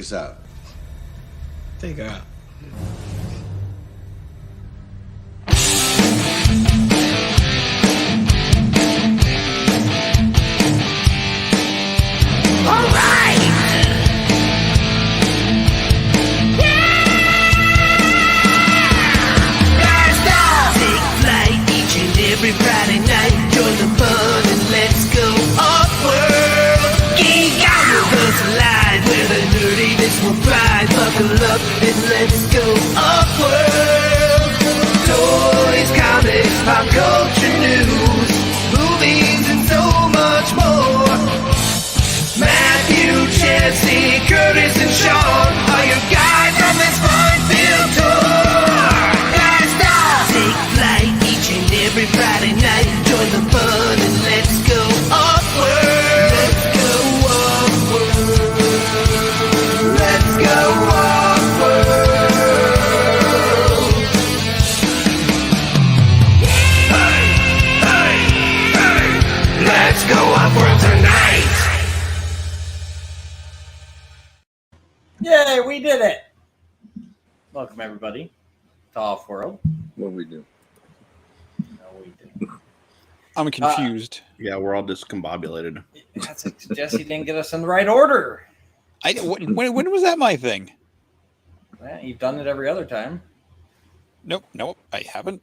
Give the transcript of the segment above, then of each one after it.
us out. Take her out. All right. Blast off. Take flight each and every Friday night. Join the fun and let's go off-world. Geek out with us live where the nerdiness will thrive. Buckle up and let's go off-world. Toys, comics, pop culture news, movies, and so much more. Matthew, Jesse, Curtis, and Sean are your guides on this fun-filled tour. Blast off! Take flight each and every Friday night. Join the fun and let's go off-world. Let's go off-world. Let's go off-world. Hey, hey, hey. Let's go off-world tonight. Yay, we did it! Welcome, everybody, to OffWorld. What we do? No, we didn't. I'm confused. Yeah, we're all discombobulated. That's it. Jesse didn't get us in the right order. When was that my thing? Well, you've done it every other time. Nope, I haven't.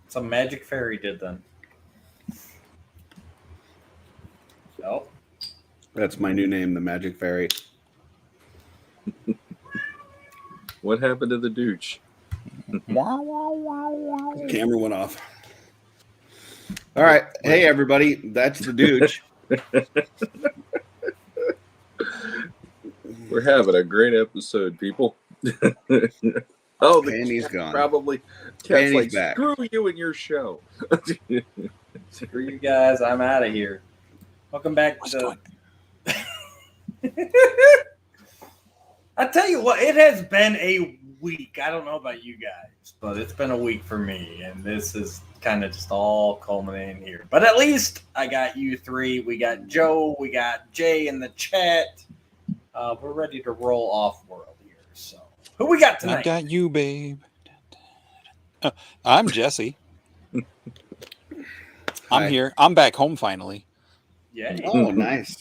Some magic fairy did then. Oh, That's my new name, the Magic Fairy. What happened to the douche? Camera went off. All right. Hey, everybody. That's the douche. We're having a great episode, people. Oh, the Penny's cat gone. Probably. Cat's Penny's like, back. screw you and your show. screw you guys. I'm out of here. Welcome back What's to... going I tell you what, it has been a week. I don't know about you guys, but it's been a week for me, and this is kind of just all culminating here. But at least I got you three. We got Joe, we got Jay in the chat. We're ready to roll off-world here. So, who we got I tonight? got you, babe. I'm Jesse. I'm Hi. here. I'm back home finally. Yeah. Oh, nice.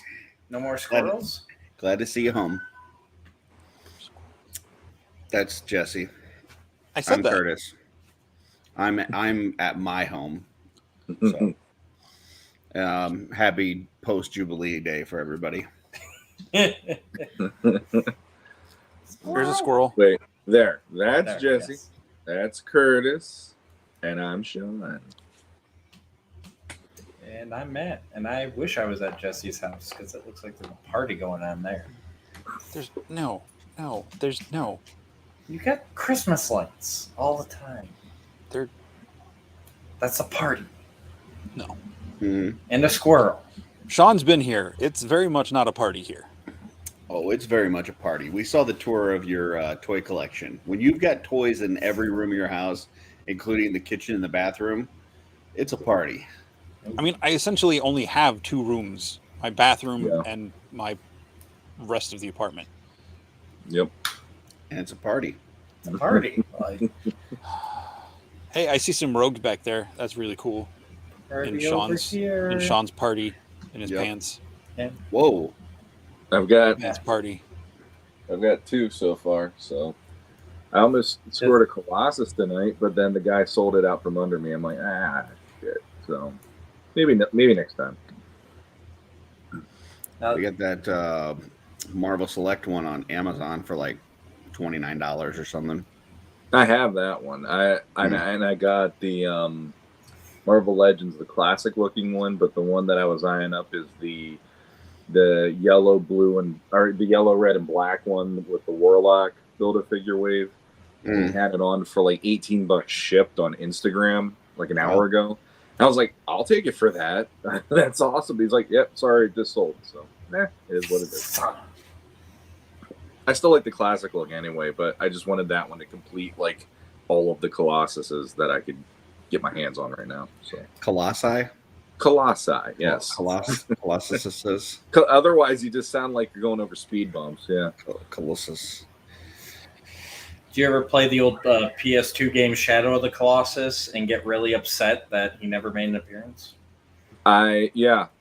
No more squirrels? Glad to see you home. That's Jesse. I said I'm that. Curtis. I'm at my home. So, happy post-Jubilee Day for everybody. Here's a squirrel. Wait, there. That's There, Jesse. yes. That's Curtis. And I'm Sean. And I'm Matt, and I wish I was at Jesse's house because it looks like there's a party going on there. There's no. You got Christmas lights all the time. They're That's a party. no. Mhm. And a squirrel. Sean's been here. It's very much not a party here. Oh, it's very much a party. We saw the tour of your toy collection. When you've got toys in every room of your house, including the kitchen and the bathroom, it's a party. I mean, I essentially only have two rooms: my bathroom Yeah. and my rest of the apartment. Yep. And it's a party. It's a party. Like, Hey, I see some rogues back there. That's really cool. party In over Sean's here. in Sean's party in his Yep. pants. Whoa. I've got Pants party. two so far, so I almost scored a Colossus tonight, but then the guy sold it out from under me. I'm like, shit. So maybe next time. Now, We got that Marvel Select one on Amazon for like $29 or something. I have that one. I got the Marvel Legends, the classic looking one, but the one that I was eyeing up is the yellow, blue, or the yellow, red, and black one with the Warlock Build-A-Figure wave. And he had it on for like $18 shipped on Instagram like an hour ago. And I was like, I'll take it for that. That's awesome. He's like, yep, sorry, it just sold. So, it is what it is. I still like the classic look anyway, but I just wanted that one to complete like all of the Colossuses that I could get my hands on right now. So Colossi? Colossi, yes. Colossus. Otherwise, you just sound like you're going over speed bumps. Yeah. Colossus. Do you ever play the old PS2 game Shadow of the Colossus and get really upset that he never made an appearance? I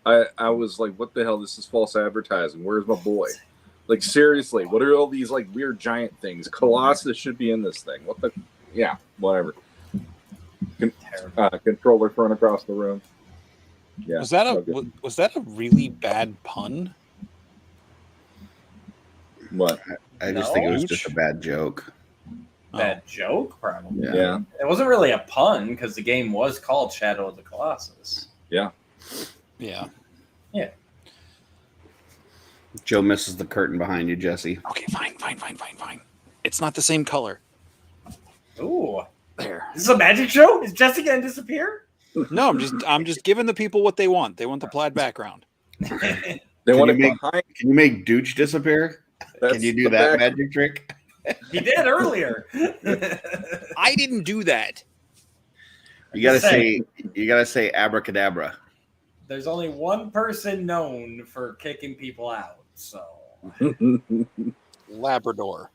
was like, what the hell? This is false advertising. Where's my boy? Like, seriously, what are all these like weird giant things? Colossus should be in this thing. What the? Yeah, whatever. Controller thrown across the room. Yeah. Was that a really bad pun? What? I just think it was just a bad joke. Bad joke, probably. Yeah. It wasn't really a pun because the game was called Shadow of the Colossus. Yeah. Yeah. Joe misses the curtain behind you, Jesse. Okay, fine. It's not the same color. Ooh. There. This is a magic show? Is Jesse gonna disappear? No, I'm just giving the people what they want. They want the plaid background. They want it behind. Can you make Dooch disappear? Can you do that magic trick? He did earlier. I didn't do that. You gotta say abracadabra. There's only one person known for kicking people out, so Labrador.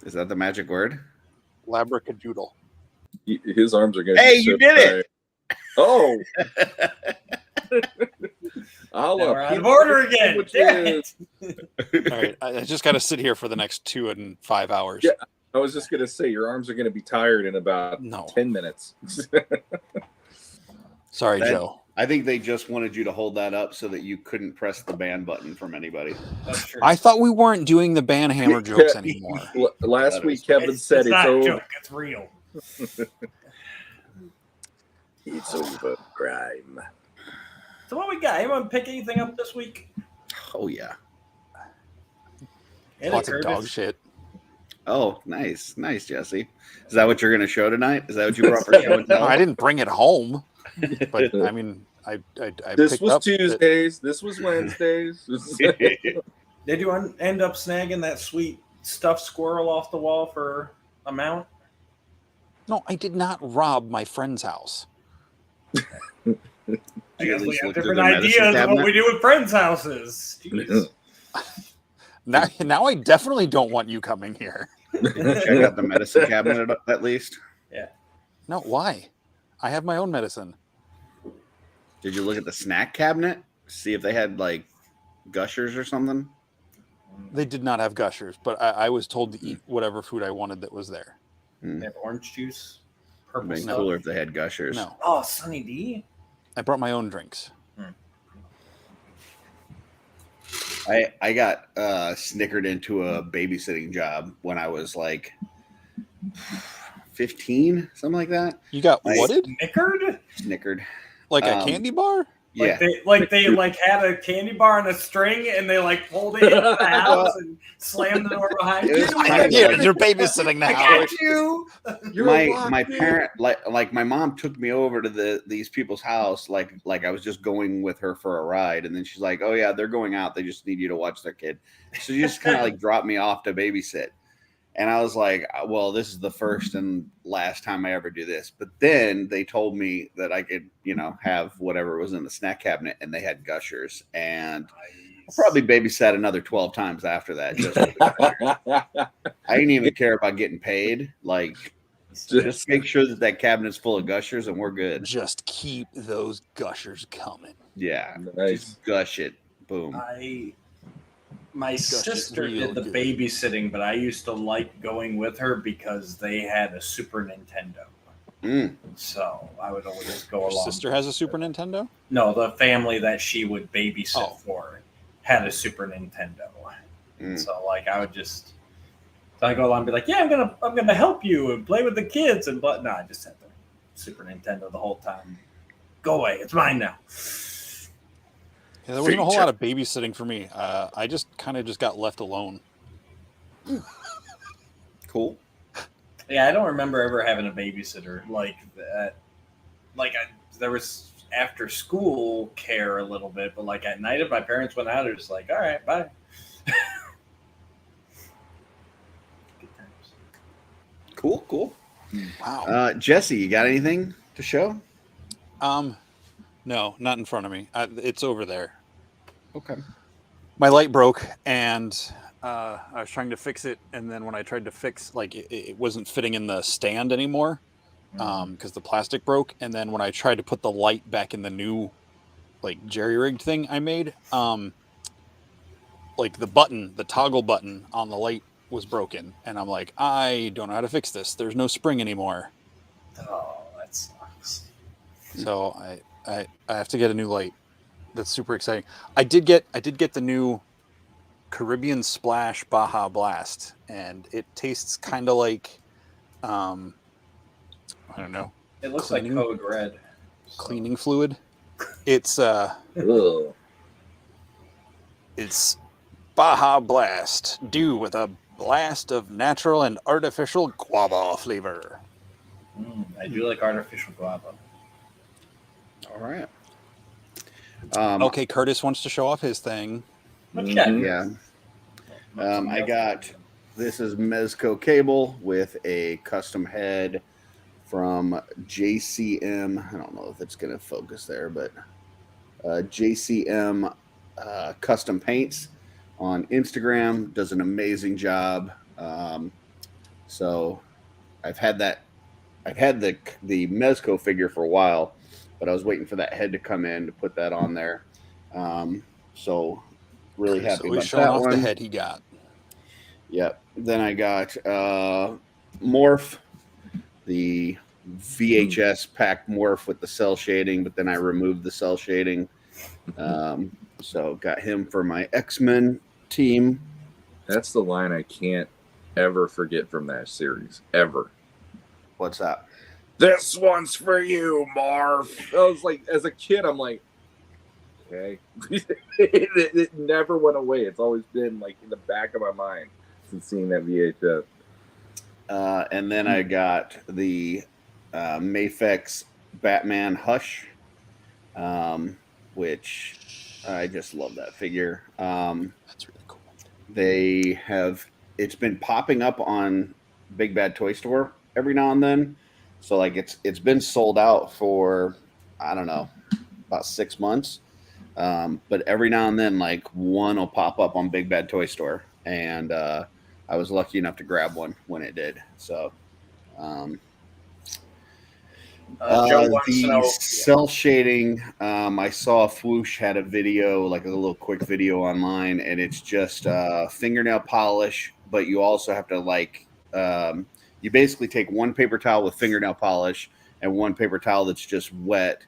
Is that the magic word? Labracadoodle. His arms are going to Hey, you did it! Oh! we're out of order again. Damn it. All right, I just got to sit here for the next 2 and 5 hours. Yeah, I was just going to say, your arms are going to be tired in about 10 minutes. Sorry, Joe. I think they just wanted you to hold that up so that you couldn't press the ban button from anybody. That's true. I thought we weren't doing the ban hammer jokes anymore. Last week, Kevin said it's not a over. joke. It's real. It's over, crime. So what we got? Anyone pick anything up this week? Oh, yeah. Lots of dog shit. Oh, nice, Jesse. Is that what you're going to show tonight? Is that what you brought for show and tell? No, I didn't bring it home, but I mean, I this picked was up Tuesdays. This was Wednesdays. Did you end up snagging that sweet stuffed squirrel off the wall for a mount? No, I did not rob my friend's house. I guess we have different ideas of what we do with friends' houses. Jeez. Now I definitely don't want you coming here. Check out the medicine cabinet at least. Yeah. No, why? I have my own medicine. Did you look at the snack cabinet? See if they had like gushers or something? They did not have gushers, but I was told to eat whatever food I wanted that was there. They have orange juice. It'd been cooler if they had gushers. No. Oh, Sunny D. I brought my own drinks. I got snickered into a babysitting job when I was like 15, something like that. You got whatted? Snickered. Like a candy bar? Yeah. They had a candy bar on a string and they like pulled it into the house and slammed the door behind you. Yeah, you're babysitting now. I got you. My parent like my mom took me over to these people's house like I was just going with her for a ride, and then she's like, "Oh yeah, they're going out. They just need you to watch their kid." So she just kind of like dropped me off to babysit. And I was like, well, this is the first and last time I ever do this. But then they told me that I could, have whatever was in the snack cabinet, and they had gushers. And I probably babysat another 12 times after that. Just with the gushers. I didn't even care about getting paid. Like, just make sure that cabinet's full of gushers and we're good. Just keep those gushers coming. Yeah. Nice. Just gush it. Boom. My sister did the babysitting, but I used to like going with her because they had a Super Nintendo. So I would always go along. Your sister has a Super Nintendo? No, the family that she would babysit for had a Super Nintendo. So like I would just go along and be like, yeah, I'm gonna help you and play with the kids I just had the Super Nintendo the whole time. Go away, it's mine now. Yeah, there wasn't a whole lot of babysitting for me. I just got left alone. Cool. Yeah, I don't remember ever having a babysitter like that. There was after school care a little bit, but like at night if my parents went out, it was like, all right, bye. Good times. Cool. Wow. Jesse, you got anything to show? No, not in front of me. It's over there. Okay. My light broke, and I was trying to fix it, and then when I tried to fix, like, it wasn't fitting in the stand anymore, because the plastic broke. And then when I tried to put the light back in the new, like, jerry-rigged thing I made, like the toggle button on the light was broken, and I'm like, I don't know how to fix this. There's no spring anymore, Oh, that sucks. so I have to get a new light. That's super exciting. I did get the new Caribbean Splash Baja Blast, and it tastes kind of like, I don't know, It looks Cleaning? like Code Red. cleaning fluid. It's Ugh. it's Baja Blast, due with a blast of natural and artificial guava flavor. I do like artificial guava. All right. Okay, Curtis wants to show off his thing. Okay. Mhm. Yeah. I got, this is Mezco cable with a custom head from JCM. I don't know if it's going to focus there, but JCM Custom Paints on Instagram does an amazing job. So I've had the Mezco figure for a while, but I was waiting for that head to come in to put that on there. So really Curtis happy always about showing that off one. the head he got. Yep. Then I got Morph, the VHS pack Morph with the cell shading, but then I removed the cell shading. So got him for my X-Men team. That's the line I can't ever forget from that series. Ever. What's that? This one's for you, Marv. I was like, as a kid, I'm like, okay. it never went away. It's always been like in the back of my mind since seeing that VHS. And then I got the Mafex Batman Hush, which I just love that figure. That's really cool. It's been popping up on Big Bad Toy Store every now and then. So like it's been sold out for, I don't know, about 6 months. But every now and then, like, one will pop up on Big Bad Toy Store, and I was lucky enough to grab one when it did. So, Joe wants to the know. cell shading, I saw Fwoosh had a video, like a little quick video online, and it's just fingernail polish, but you also have to, like, you basically take one paper towel with fingernail polish and one paper towel that's just wet,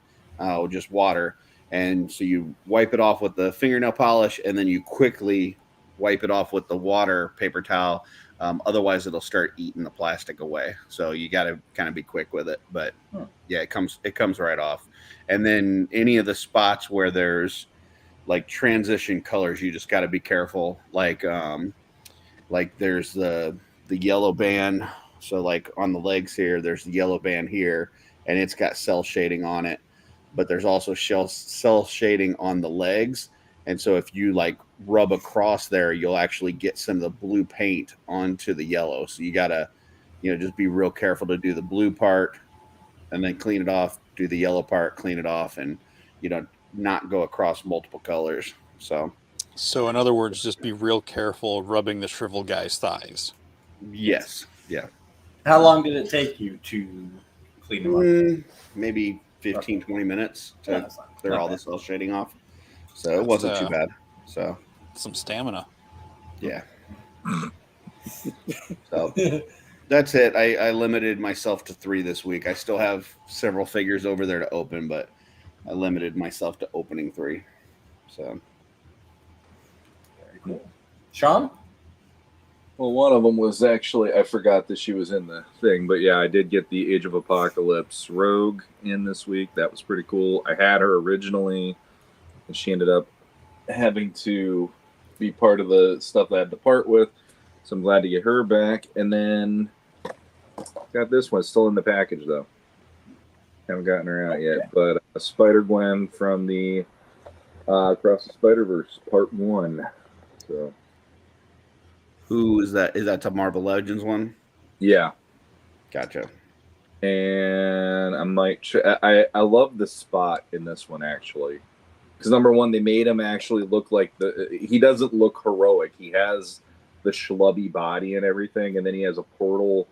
just water. And so you wipe it off with the fingernail polish, and then you quickly wipe it off with the water paper towel. Otherwise, it'll start eating the plastic away. So you got to kind of be quick with it. But yeah, it comes right off. And then any of the spots where there's like transition colors, you just got to be careful. Like there's the yellow band. So like on the legs here, there's the yellow band here, and it's got cell shading on it. But there's also cell shading on the legs. And so if you like rub across there, you'll actually get some of the blue paint onto the yellow. So you got to, just be real careful to do the blue part and then clean it off, do the yellow part, clean it off, and, not go across multiple colors. So in other words, just be real careful rubbing the shriveled guy's thighs. yes. Yeah. How long did it take you to clean them up? Maybe 15, 20 minutes to Yeah, that's clear not all bad. the cell shading off. So it wasn't too bad. So Some stamina. yeah. So that's it. I limited myself to 3 this week. I still have several figures over there to open, but I limited myself to opening 3. So Very cool. Sean? Well, one of them was actually, I forgot that she was in the thing, but yeah, I did get the Age of Apocalypse Rogue in this week. That was pretty cool. I had her originally, and she ended up having to be part of the stuff that I had to part with. So I'm glad to get her back. And then got this one. Still in the package, though. Haven't gotten her out yet. But Spider-Gwen from the Across the Spider-Verse Part 1. So... who is that? Is that the Marvel Legends one? yeah. Gotcha. and I might. I love the spot in this one actually, because number one, they made him actually look like he doesn't look heroic. He has the schlubby body and everything, and then he has a portal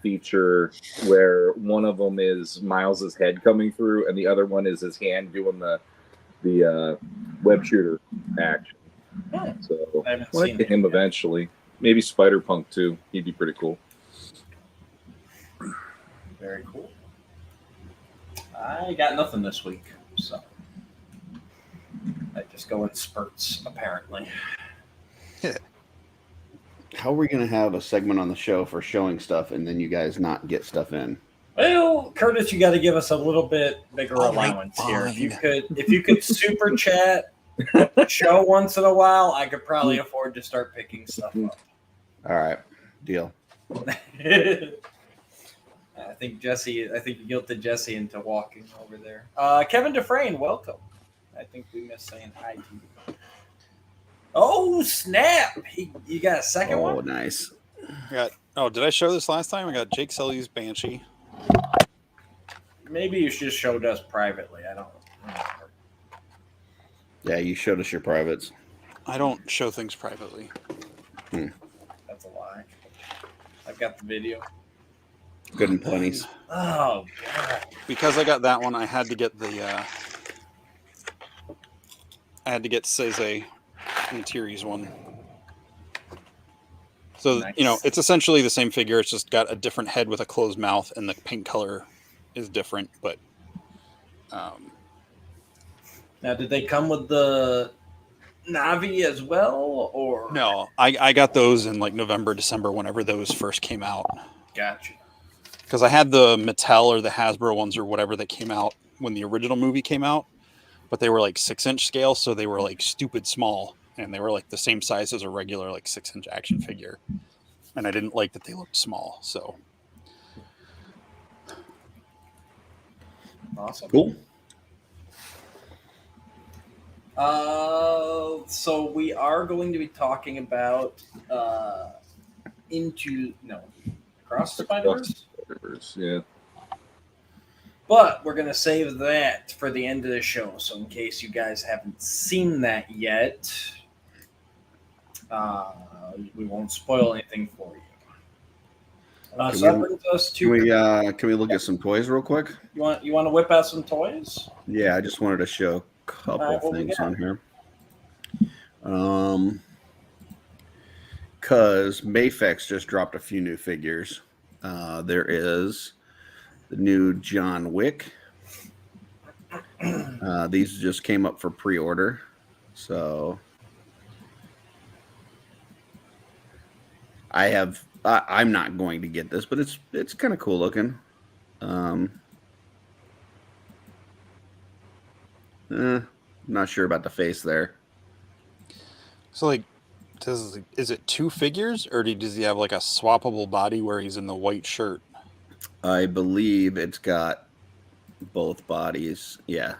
feature where one of them is Miles's head coming through, and the other one is his hand doing the web shooter action. So I haven't I'd like seen to that him yet. eventually. Maybe Spider-Punk too. He'd be pretty cool. Very cool. I got nothing this week, so I just go in spurts, apparently. How are we going to have a segment on the show for showing stuff and then you guys not get stuff in? Well, Curtis, you got to give us a little bit bigger All right, allowance here. fine. If you could super chat the show once in a while, I could probably afford to start picking stuff up. All right, deal. I think you guilted Jesse into walking over there. Kevin Dufresne, welcome. I think we missed saying hi to you. Oh, snap! You got a second Oh, one? nice. Did I show this last time? I got Jake Sully's Banshee. Maybe you just showed us privately. I don't remember. Yeah, you showed us your privates. I don't show things privately. That's a lie. I've got the video. Good and plenties. Oh, God. Because I got that one, I had to get Seze and Tiri's one. So, Nice. it's essentially the same figure. It's just got a different head with a closed mouth, and the paint color is different. But Now, did they come with the Navi as well, or no, I got those in like November, December, whenever those first came out. Gotcha. Because I had the Mattel or the Hasbro ones or whatever that came out when the original movie came out, but they were like 6-inch scale, so they were like stupid small, and they were like the same size as a regular like 6-inch action figure. And I didn't like that they looked small, so. Awesome. Cool. So we are going to be talking about Across the Spider-Verse. Yeah. But we're going to save that for the end of the show. So in case you guys haven't seen that yet, we won't spoil anything for you. So that brings us to. Can we look at some toys real quick? You want to whip out some toys? Yeah, I just wanted to show a couple what we things got? on here. Because Mayfex just dropped a few new figures. There is the new John Wick. These just came up for pre-order, so I'm not going to get this, but it's kind of cool looking. Not sure about the face there. So like, is it 2 figures, or does he have like a swappable body where he's in the white shirt? I believe it's got both bodies. Yeah.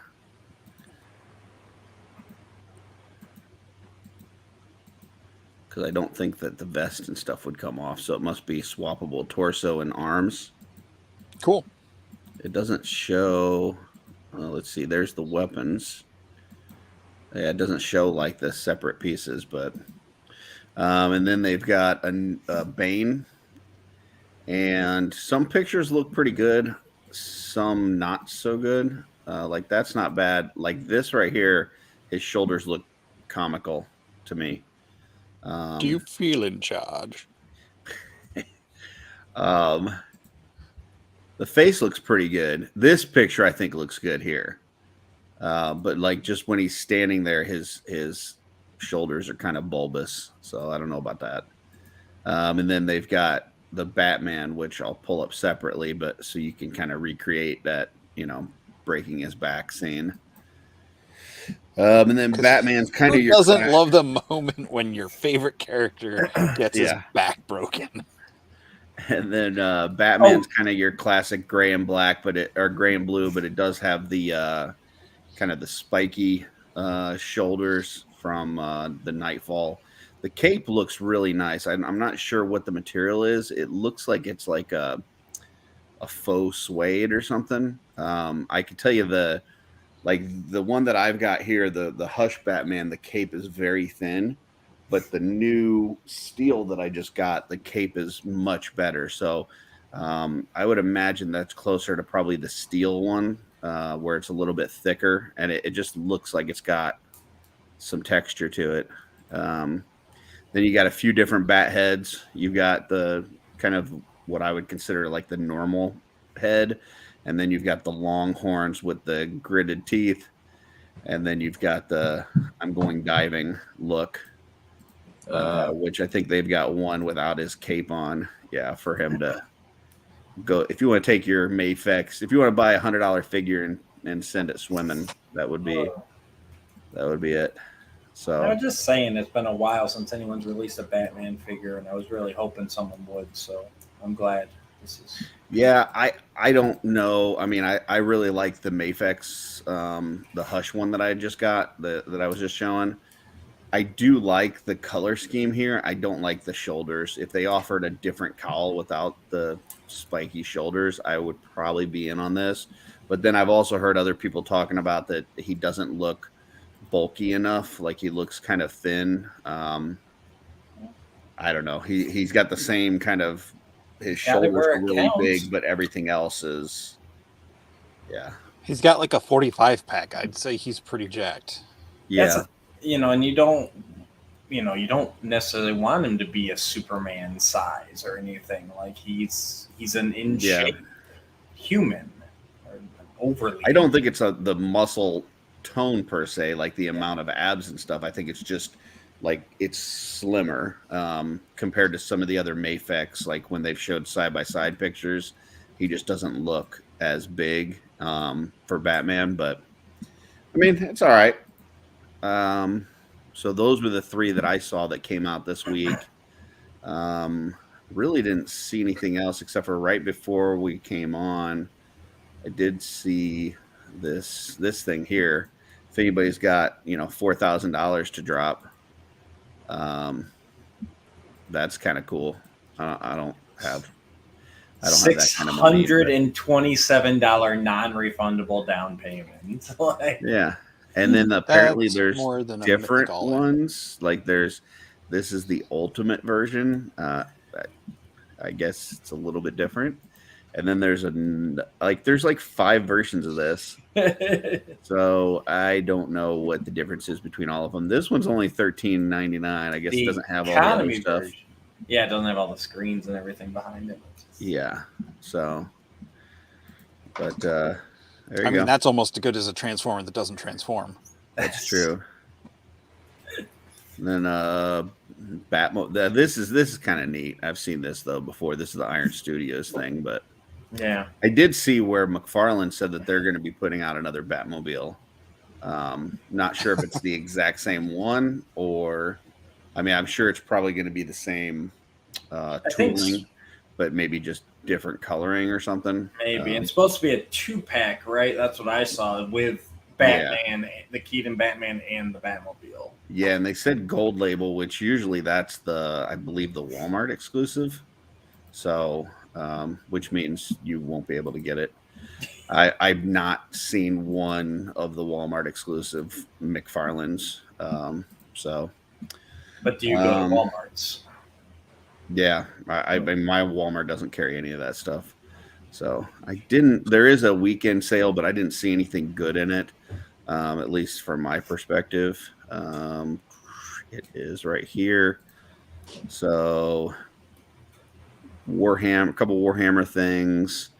Because I don't think that the vest and stuff would come off, so it must be swappable torso and arms. Cool. It doesn't show. Let's see. There's the weapons. Yeah, it doesn't show like the separate pieces, but and then they've got a Bane, and some pictures look pretty good, some not so good. Like that's not bad. Like this right here, his shoulders look comical to me. Do you feel in charge? The face looks pretty good. This picture I think looks good here. But like just when he's standing there, his shoulders are kind of bulbous. So I don't know about that. And then they've got the Batman, which I'll pull up separately, but so you can kind of recreate that, breaking his back scene. And then Batman's kind of Who doesn't love the moment when your favorite character gets his back broken? And then Batman's kind of your classic gray and black, or gray and blue, but it does have the kind of the spiky shoulders from the Nightfall. The cape looks really nice. I'm not sure what the material is. It looks like it's like a a faux suede or something. I could tell you the one that I've got here, the Hush Batman, the cape is very thin, but the new steel that I just got, the cape is much better. So I would imagine that's closer to probably the steel one, where it's a little bit thicker, and it just looks like it's got some texture to it. Then you got a few different bat heads. You've got the kind of what I would consider like the normal head, and then you've got the long horns with the gritted teeth, and then you've got the I'm going diving look, which I think they've got one without his cape on. Yeah, for him to go. If you want to take your Mayfex, if you want to buy $100 figure and send it swimming, that would be it. So I was just saying, it's been a while since anyone's released a Batman figure, and I was really hoping someone would. So I'm glad this is. yeah, I don't know. I mean, I really like the Mayfex, the Hush one that I just got, that I was just showing. I do like the color scheme here. I don't like the shoulders. If they offered a different cowl without the spiky shoulders, I would probably be in on this. But then I've also heard other people talking about that he doesn't look bulky enough, like he looks kind of thin. I don't know. He's got the same kind of, his shoulders are really big, but everything else is, yeah. He's got like a 45 pack. I'd say he's pretty jacked. Yeah. And you don't necessarily want him to be a Superman size or anything. Like he's an in shape human, or overly. I don't think it's the muscle tone per se, like the amount of abs and stuff. I think it's just like it's slimmer compared to some of the other Mayfex. Like when they've showed side by side pictures, he just doesn't look as big for Batman. But I mean, it's all right. So those were the three that I saw that came out this week. Really didn't see anything else except for right before we came on, I did see this thing here. If anybody's got $4,000 to drop, that's kind of cool. I don't have that kind of money. $627 non-refundable down payment. Yeah. And then apparently That's there's more than a different mythical. ones. Like this is the ultimate version. I guess it's a little bit different. And then there's like 5 versions of this. So I don't know what the difference is between all of them. This one's only $13.99. I guess it doesn't have all the other stuff. Version. Yeah, it doesn't have all the screens and everything behind it. Yeah. So, but there you go. I mean, that's almost as good as a Transformer that doesn't transform. That's true. And then Batmobile. This is kind of neat. I've seen this though before. This is the Iron Studios thing, but yeah, I did see where McFarlane said that they're going to be putting out another Batmobile. Not sure if it's the exact same one or, I mean, I'm sure it's probably going to be the same tooling, but maybe just different coloring or something. Maybe it's supposed to be a 2-pack, right? That's what I saw with Batman, the Keaton Batman, and the Batmobile. Yeah, and they said gold label, which usually that's I believe the Walmart exclusive. So, which means you won't be able to get it. I've not seen one of the Walmart exclusive McFarlane's. But do you go to Walmart's? Yeah, I mean, my Walmart doesn't carry any of that stuff. So I didn't. There is a weekend sale, but I didn't see anything good in it, at least from my perspective. It is right here. So a couple Warhammer things.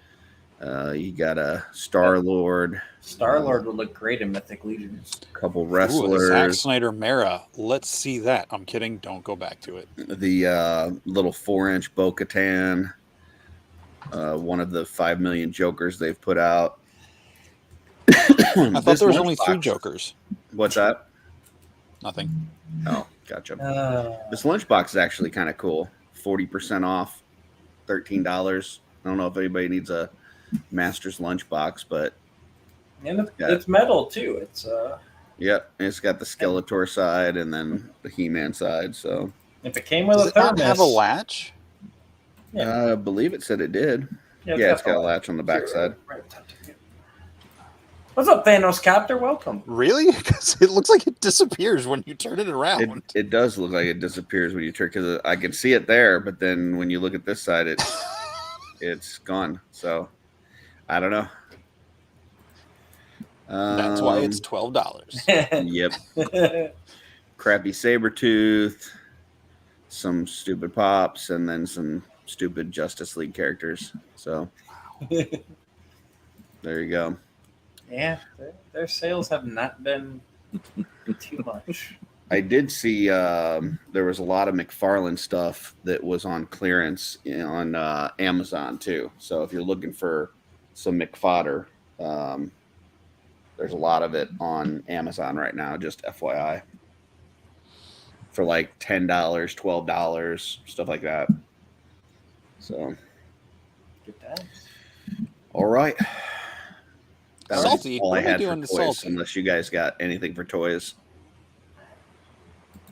You got a Star-Lord. Star-Lord would look great in Mythic Legions. A couple Ooh, the wrestlers. Zack Snyder Mara. Let's see that. I'm kidding. Don't go back to it. The little 4-inch Bo-Katan. One of the 5 million Jokers they've put out. I thought there was only 3 Jokers. What's that? Nothing. Oh, gotcha. This lunchbox is actually kind of cool. 40% off, $13. I don't know if anybody needs a Master's lunchbox, but and it's metal too. It's yep, and it's got the Skeletor side and then the He-Man side. So if it came with Does a it not thermos, have a latch? Yeah. I believe it said it did. Yeah, it's got a the latch on the backside. Right. What's up, Thanos Copter? Welcome. Really? Because it looks like it disappears when you turn it around. It does look like it disappears when you turn, because I can see it there, but then when you look at this side, it's gone. So I don't know. That's why it's $12. Yep. Crappy Sabretooth, some stupid Pops, and then some stupid Justice League characters. So there you go. Yeah, their sales have not been too much. I did see there was a lot of McFarlane stuff that was on clearance on Amazon too. So if you're looking for some McFodder, there's a lot of it on Amazon right now, just FYI. For like $10, $12, stuff like that. So, Good times. all right. That was Salty, all what I are we had for doing to toys, Salty? unless you guys got anything for toys.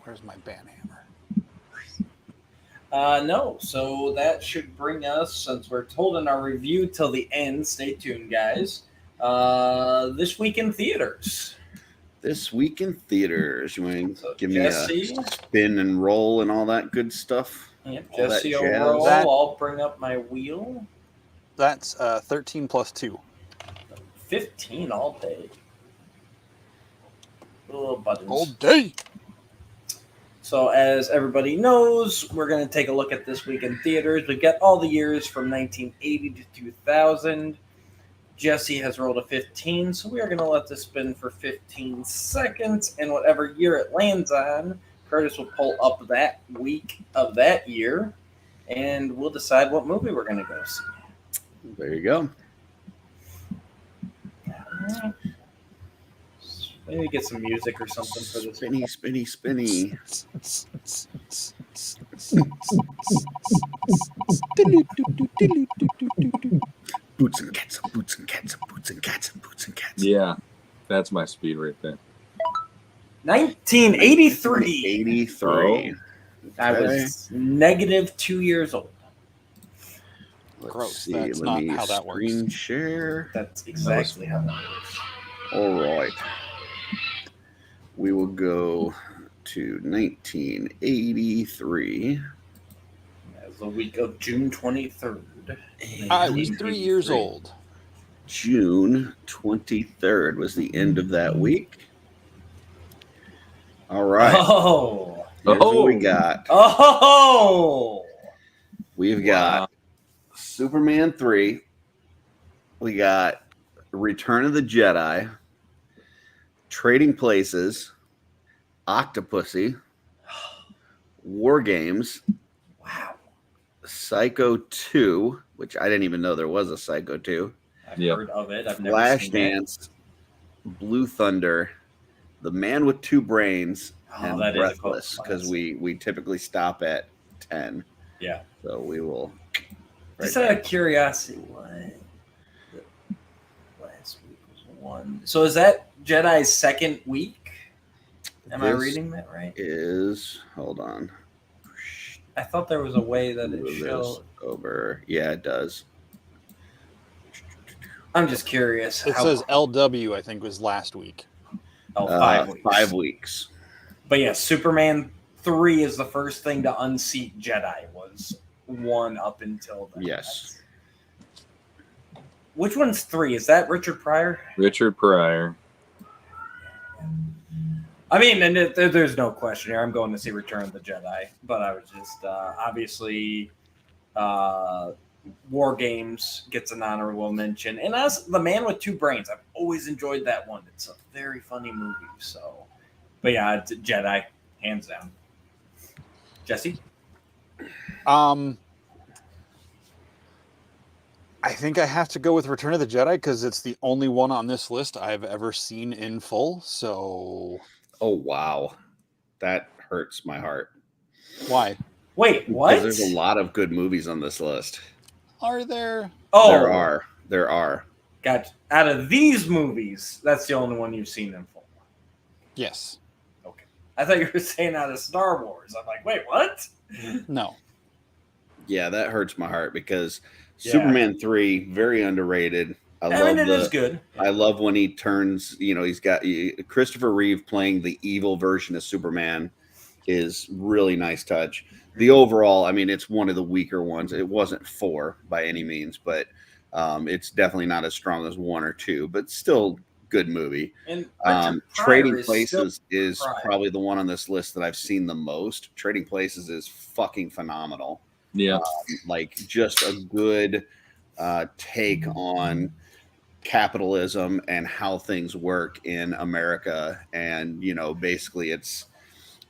Where's my band hammer? No, so that should bring us, since we're holding our review till the end, stay tuned, guys. This week in theaters. This week in theaters, you want to So give me Jesse, a spin and roll and all that good stuff? yep, all that Jesse will jazz. roll. That- I'll bring up my wheel. That's 13 plus 2. 15 all day. Little buttons. All day. So, as everybody knows, we're going to take a look at this week in theaters. We've got all the years from 1980 to 2000. Jesse has rolled a 15, so we are going to let this spin for 15 seconds. And whatever year it lands on, Curtis will pull up that week of that year, and we'll decide what movie we're going to go see. There you go. Maybe get some music or something for this. Spinny, spinny, spinny. Boots and cats, boots and cats, boots and cats, boots and cats. Yeah, that's my speed right there. 1983. 83. I was negative 2 years old. Let's Gross. see. That's Let not me how that works. screen share. That's exactly how that works. All right. We will go to 1983. That was the week of June 23rd. I was 3 years old. June 23rd was the end of that week. All right. Oh. Here's what we got. Oh. We've got Superman 3. We got Return of the Jedi. Trading Places. Octopussy. War Games. Wow. Psycho 2, which I didn't even know there was a Psycho 2. I've Yep. heard of it. I've never seen it. Flashdance. Blue Thunder. The Man with Two Brains. Oh, And that is a Breathless, cult because classic. we typically stop at 10. Yeah. So we will. Just right out there. of curiosity, what? Last week was one. So is that Jedi's second week? Am I This reading that right? Is hold on. I thought there was a way that it Move this showed. over. Yeah, it does. I'm just curious. It says LW, I think, was last week. 5 weeks. 5 weeks. But yeah, Superman 3 is the first thing to unseat Jedi. Was 1 up until then. Yes. Which one's 3? Is that Richard Pryor? Richard Pryor. I mean, and there's no question here. I'm going to see Return of the Jedi, but I was just obviously War Games gets an honorable mention, and as The Man with Two Brains, I've always enjoyed that one. It's a very funny movie. So, but yeah, it's Jedi, hands down. Jesse, I think I have to go with Return of the Jedi because it's the only one on this list I've ever seen in full. So Oh wow, that hurts my heart. why wait, what? Because there's a lot of good movies on this list. are there? Oh, There are. Gotcha. Out of these movies, that's the only one you've seen in full. Yes. Okay. I thought you were saying out of Star Wars. I'm like, wait, what? No. Yeah, that hurts my heart because Superman 3 very underrated. It is good. I love when he turns. He's got Christopher Reeve playing the evil version of Superman is really nice touch. The overall, I mean, it's one of the weaker ones. It wasn't 4 by any means, but it's definitely not as strong as 1 or 2, but still good movie. And Trading Places is probably the one on this list that I've seen the most. Trading Places is fucking phenomenal. Yeah. Like just a good take on capitalism and how things work in America. And, basically it's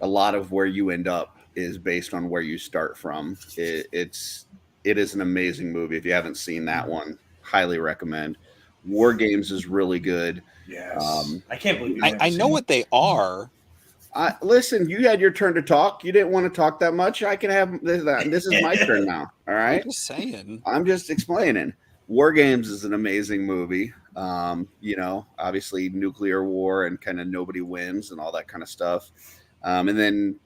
a lot of where you end up is based on where you start from. It is an amazing movie. If you haven't seen that one, highly recommend. War Games is really good. Yes. I can't believe I know what they are. Listen, you had your turn to talk. You didn't want to talk that much. I can have this. This is my turn now. All right. I'm just saying. I'm just explaining. War Games is an amazing movie. Obviously nuclear war and kind of nobody wins and all that kind of stuff. And then,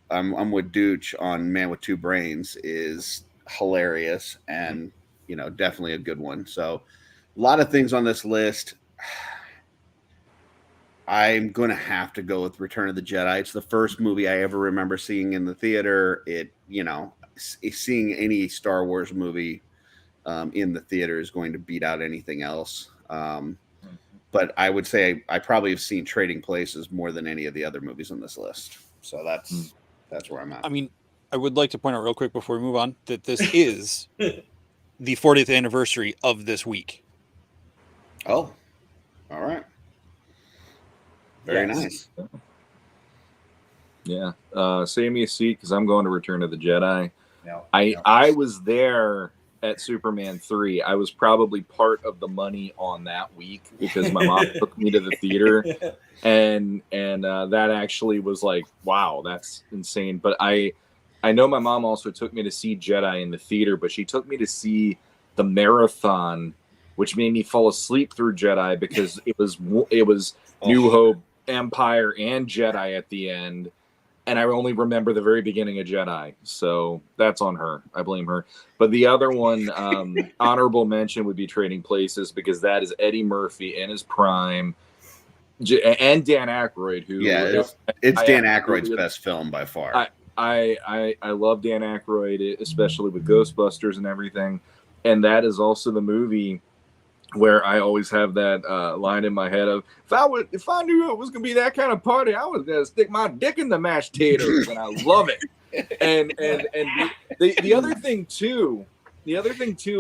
I'm with Dooch on Man with Two Brains is hilarious and, definitely a good one. So a lot of things on this list. I'm going to have to go with Return of the Jedi. It's the first movie I ever remember seeing in the theater. Seeing any Star Wars movie in the theater is going to beat out anything else. But I would say I probably have seen Trading Places more than any of the other movies on this list. So that's where I'm at. I mean, I would like to point out real quick before we move on that this is the 40th anniversary of this week. Oh, all right. Very nice. Yeah. Save me a seat because I'm going to Return of the Jedi. No, I was there at Superman 3. I was probably part of the money on that week because my mom took me to the theater, and that actually was like, wow, that's insane. But I know my mom also took me to see Jedi in the theater, but she took me to see the marathon, which made me fall asleep through Jedi because it was New Hope, Empire, and Jedi at the end. And I only remember the very beginning of Jedi. So that's on her. I blame her. But the other one, honorable mention would be Trading Places because that is Eddie Murphy in his prime. And Dan Aykroyd, who... Yeah, it's Dan Aykroyd's best film by far. I love Dan Aykroyd, especially with Ghostbusters and everything. And that is also the movie where I always have that line in my head of if I knew it was gonna be that kind of party, I was gonna stick my dick in the mashed taters, and I love it. And the other thing too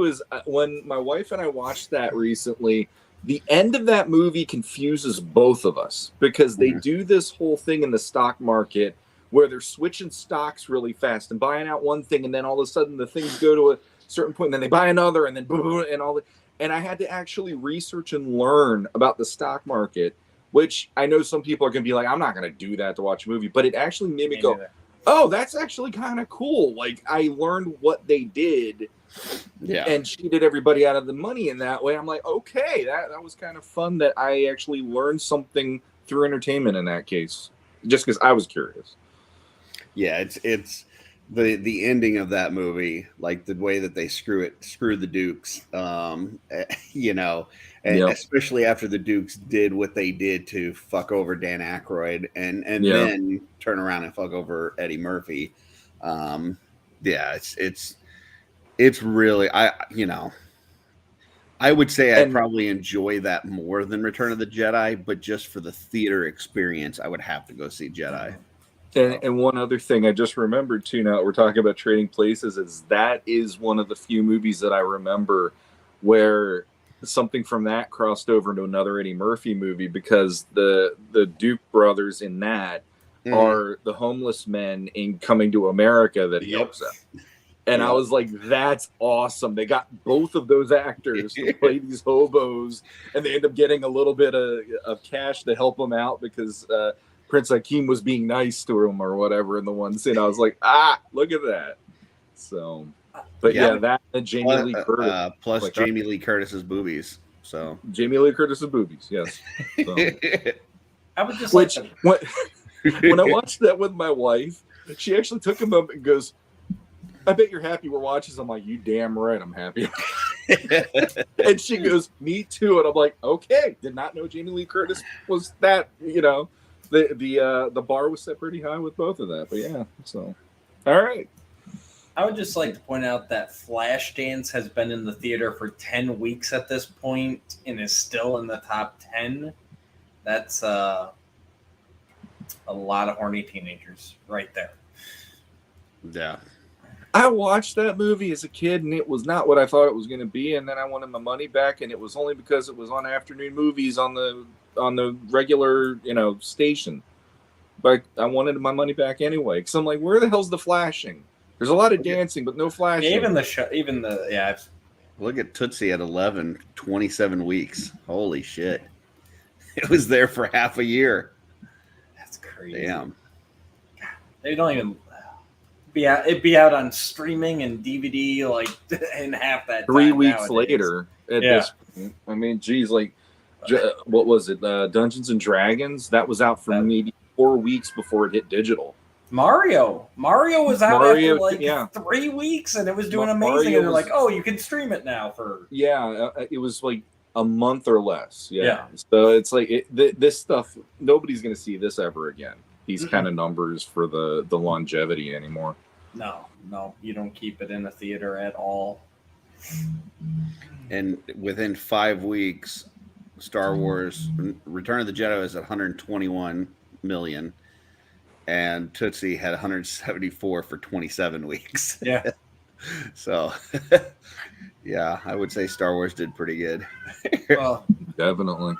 is when my wife and I watched that recently, the end of that movie confuses both of us because they do this whole thing in the stock market where they're switching stocks really fast and buying out one thing, and then all of a sudden the things go to a certain point, and then they buy another, and then boom, and all that. And I had to actually research and learn about the stock market, which I know some people are going to be like, I'm not going to do that to watch a movie. But it actually made me go, oh, that's actually kind of cool. Like, I learned what they did and cheated everybody out of the money in that way. I'm like, okay, that was kind of fun that I actually learned something through entertainment in that case, just because I was curious. Yeah, it's the ending of that movie, like the way that they screw the Dukes, and especially after the Dukes did what they did to fuck over Dan Aykroyd and then turn around and fuck over Eddie Murphy. It's really, I would say I'd probably enjoy that more than Return of the Jedi, but just for the theater experience, I would have to go see Jedi. And one other thing I just remembered too, now that we're talking about Trading Places, is that is one of the few movies that I remember where something from that crossed over into another Eddie Murphy movie, because the Duke brothers in that are the homeless men in Coming to America that he helps out. And I was like, that's awesome. They got both of those actors to play these hobos, and they end up getting a little bit of cash to help them out because Prince Hakeem was being nice to him or whatever in the one scene. I was like, look at that. So, but that and Jamie Lee Curtis. Plus like, Jamie Lee Curtis's boobies. So Jamie Lee Curtis's boobies, yes. So. I would just when I watched that with my wife, she actually took a moment and goes, I bet you're happy we're watching. I'm like, you damn right, I'm happy. And she goes, me too. And I'm like, okay. Did not know Jamie Lee Curtis was that. The bar was set pretty high with both of that. But yeah, so all right. I would just like to point out that Flashdance has been in the theater for 10 weeks at this point and is still in the top 10. That's a lot of horny teenagers right there. Yeah. I watched that movie as a kid, and it was not what I thought it was going to be. And then I wanted my money back, and it was only because it was on afternoon movies on the regular station. But I wanted my money back anyway, because I'm like, where the hell's the flashing? There's a lot of dancing, but no flashing. Yeah, Look at Tootsie at 11, 27 weeks. Holy shit. It was there for half a year. That's crazy. Damn. They don't even be out. It'd be out on streaming and DVD like in half that 3 time weeks nowadays. later. At this point. I mean, geez, like, what was it? Dungeons and Dragons? That was out for maybe 4 weeks before it hit digital. Mario was out Mario, after 3 weeks, and it was doing amazing. And they're like, "Oh, you can stream it now for." Yeah, it was like a month or less. Yeah. So it's like this stuff. Nobody's going to see this ever again. These kind of numbers for the longevity anymore. No, you don't keep it in a theater at all. And within 5 weeks, Star Wars Return of the Jedi was at 121 million. And Tootsie had 174 for 27 weeks. Yeah. So, yeah, I would say Star Wars did pretty good. Well, definitely.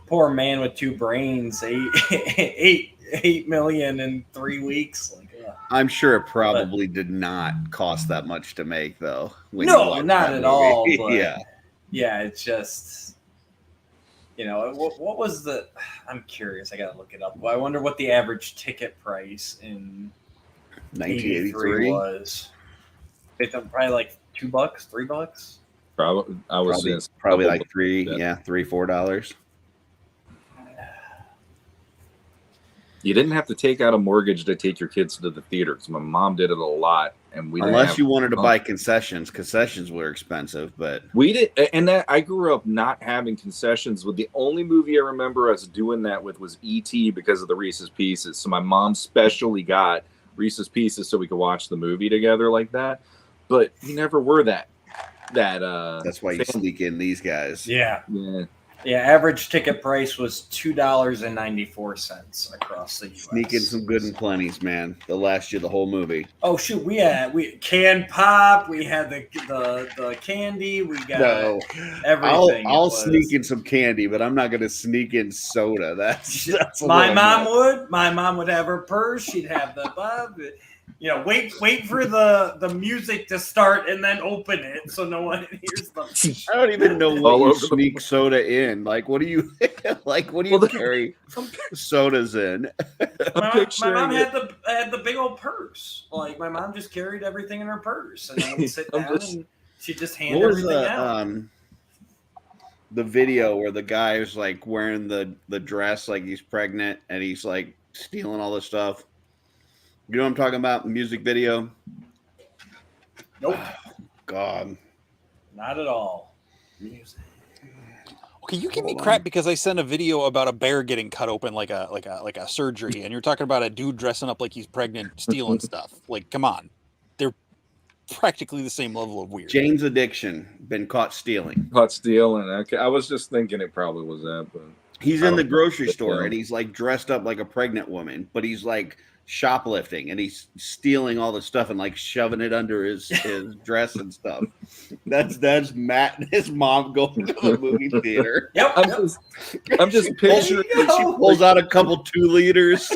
Poor Man with Two Brains, 8 million in 3 weeks. Like, I'm sure it probably did not cost that much to make, though. No, not at all. But yeah, it's just. What was the? I'm curious. I gotta look it up. Well, I wonder what the average ticket price in 1983 was. It's probably like $2, $3. Probably, I was probably like $3-4. You didn't have to take out a mortgage to take your kids to the theater, because my mom did it a lot, and we unless you wanted to buy concessions. Concessions were expensive, but we did. And that I grew up not having concessions. With the only movie I remember us doing that with was E.T. because of the Reese's Pieces. So my mom specially got Reese's Pieces so we could watch the movie together like that. But we never were that. That's why you sneak in these guys. Yeah. Average ticket price was $2.94 across the U.S. Sneak in some good and plenties, man. They'll last you the whole movie. Oh shoot, we canned pop. We had the candy. We got everything. I'll sneak in some candy, but I'm not going to sneak in soda. That's my mom would. My mom would have her purse. She'd have the bub. Wait for the music to start and then open it so no one hears them. I don't even know what you sneak soda in. Like, what do you carry sodas in? My mom had the big old purse. Like, my mom just carried everything in her purse, and then would sit down and she'd just hand everything out. The video where the guy is like wearing the dress like he's pregnant and he's like stealing all this stuff. You know what I'm talking about? The music video? Nope. God. Not at all. Music. Okay, you give me crap because I sent a video about a bear getting cut open like a surgery, and you're talking about a dude dressing up like he's pregnant, stealing stuff. Like, come on. They're practically the same level of weird. Jane's Addiction, been caught stealing. Okay, I was just thinking it probably was that, but he's in the grocery store and he's like dressed up like a pregnant woman, but he's like shoplifting and he's stealing all the stuff and like shoving it under his dress and stuff. That's Matt and his mom going to the movie theater. Yep. I'm just picturing she pulls out a couple 2 liters.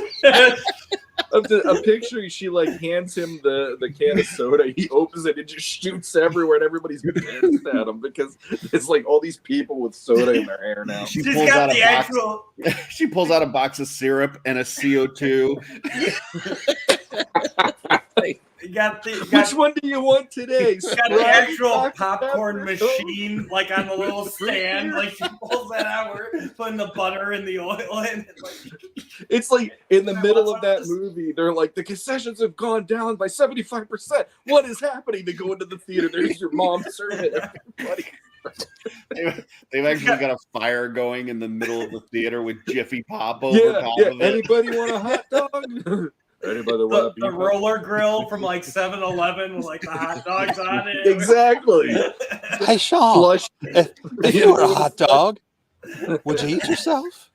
I'm picturing she like hands him the can of soda. He opens it and just shoots everywhere, and everybody's pissed at him because it's like all these people with soda in their hair now. She pulls out a box of syrup and a CO2. got the Which one do you want today? got the actual popcorn machine, like on the little stand. Like she pulls that out. We're putting the butter and the oil in. And It's like in the middle What's of that this? movie, they're like, the concessions have gone down by 75%. What is happening? To go into the theater, there's your mom serving everybody. They've actually got a fire going in the middle of the theater with Jiffy Pop over top of it. Anybody want a hot dog? Anybody want the roller grill from like 7-Eleven with like the hot dogs on it. Exactly. Hey, Sean, Flush. if you were a hot dog, would you eat yourself?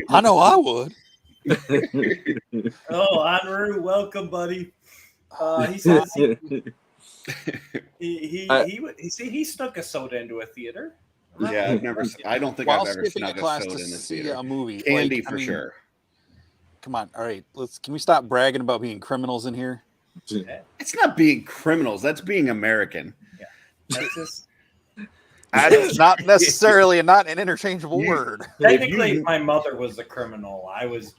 I know I would. Oh, Anru, welcome, buddy. He says he snuck a soda into a theater. Yeah, I've never. I don't think While I've ever skipping a snuck a class soda to in the see theater. a movie, Candy like, I for mean, sure. Come on, all right. Can we stop bragging about being criminals in here? It's not being criminals. That's being American. Yeah, that's just That's not necessarily not an interchangeable word. technically my mother was the criminal. I was.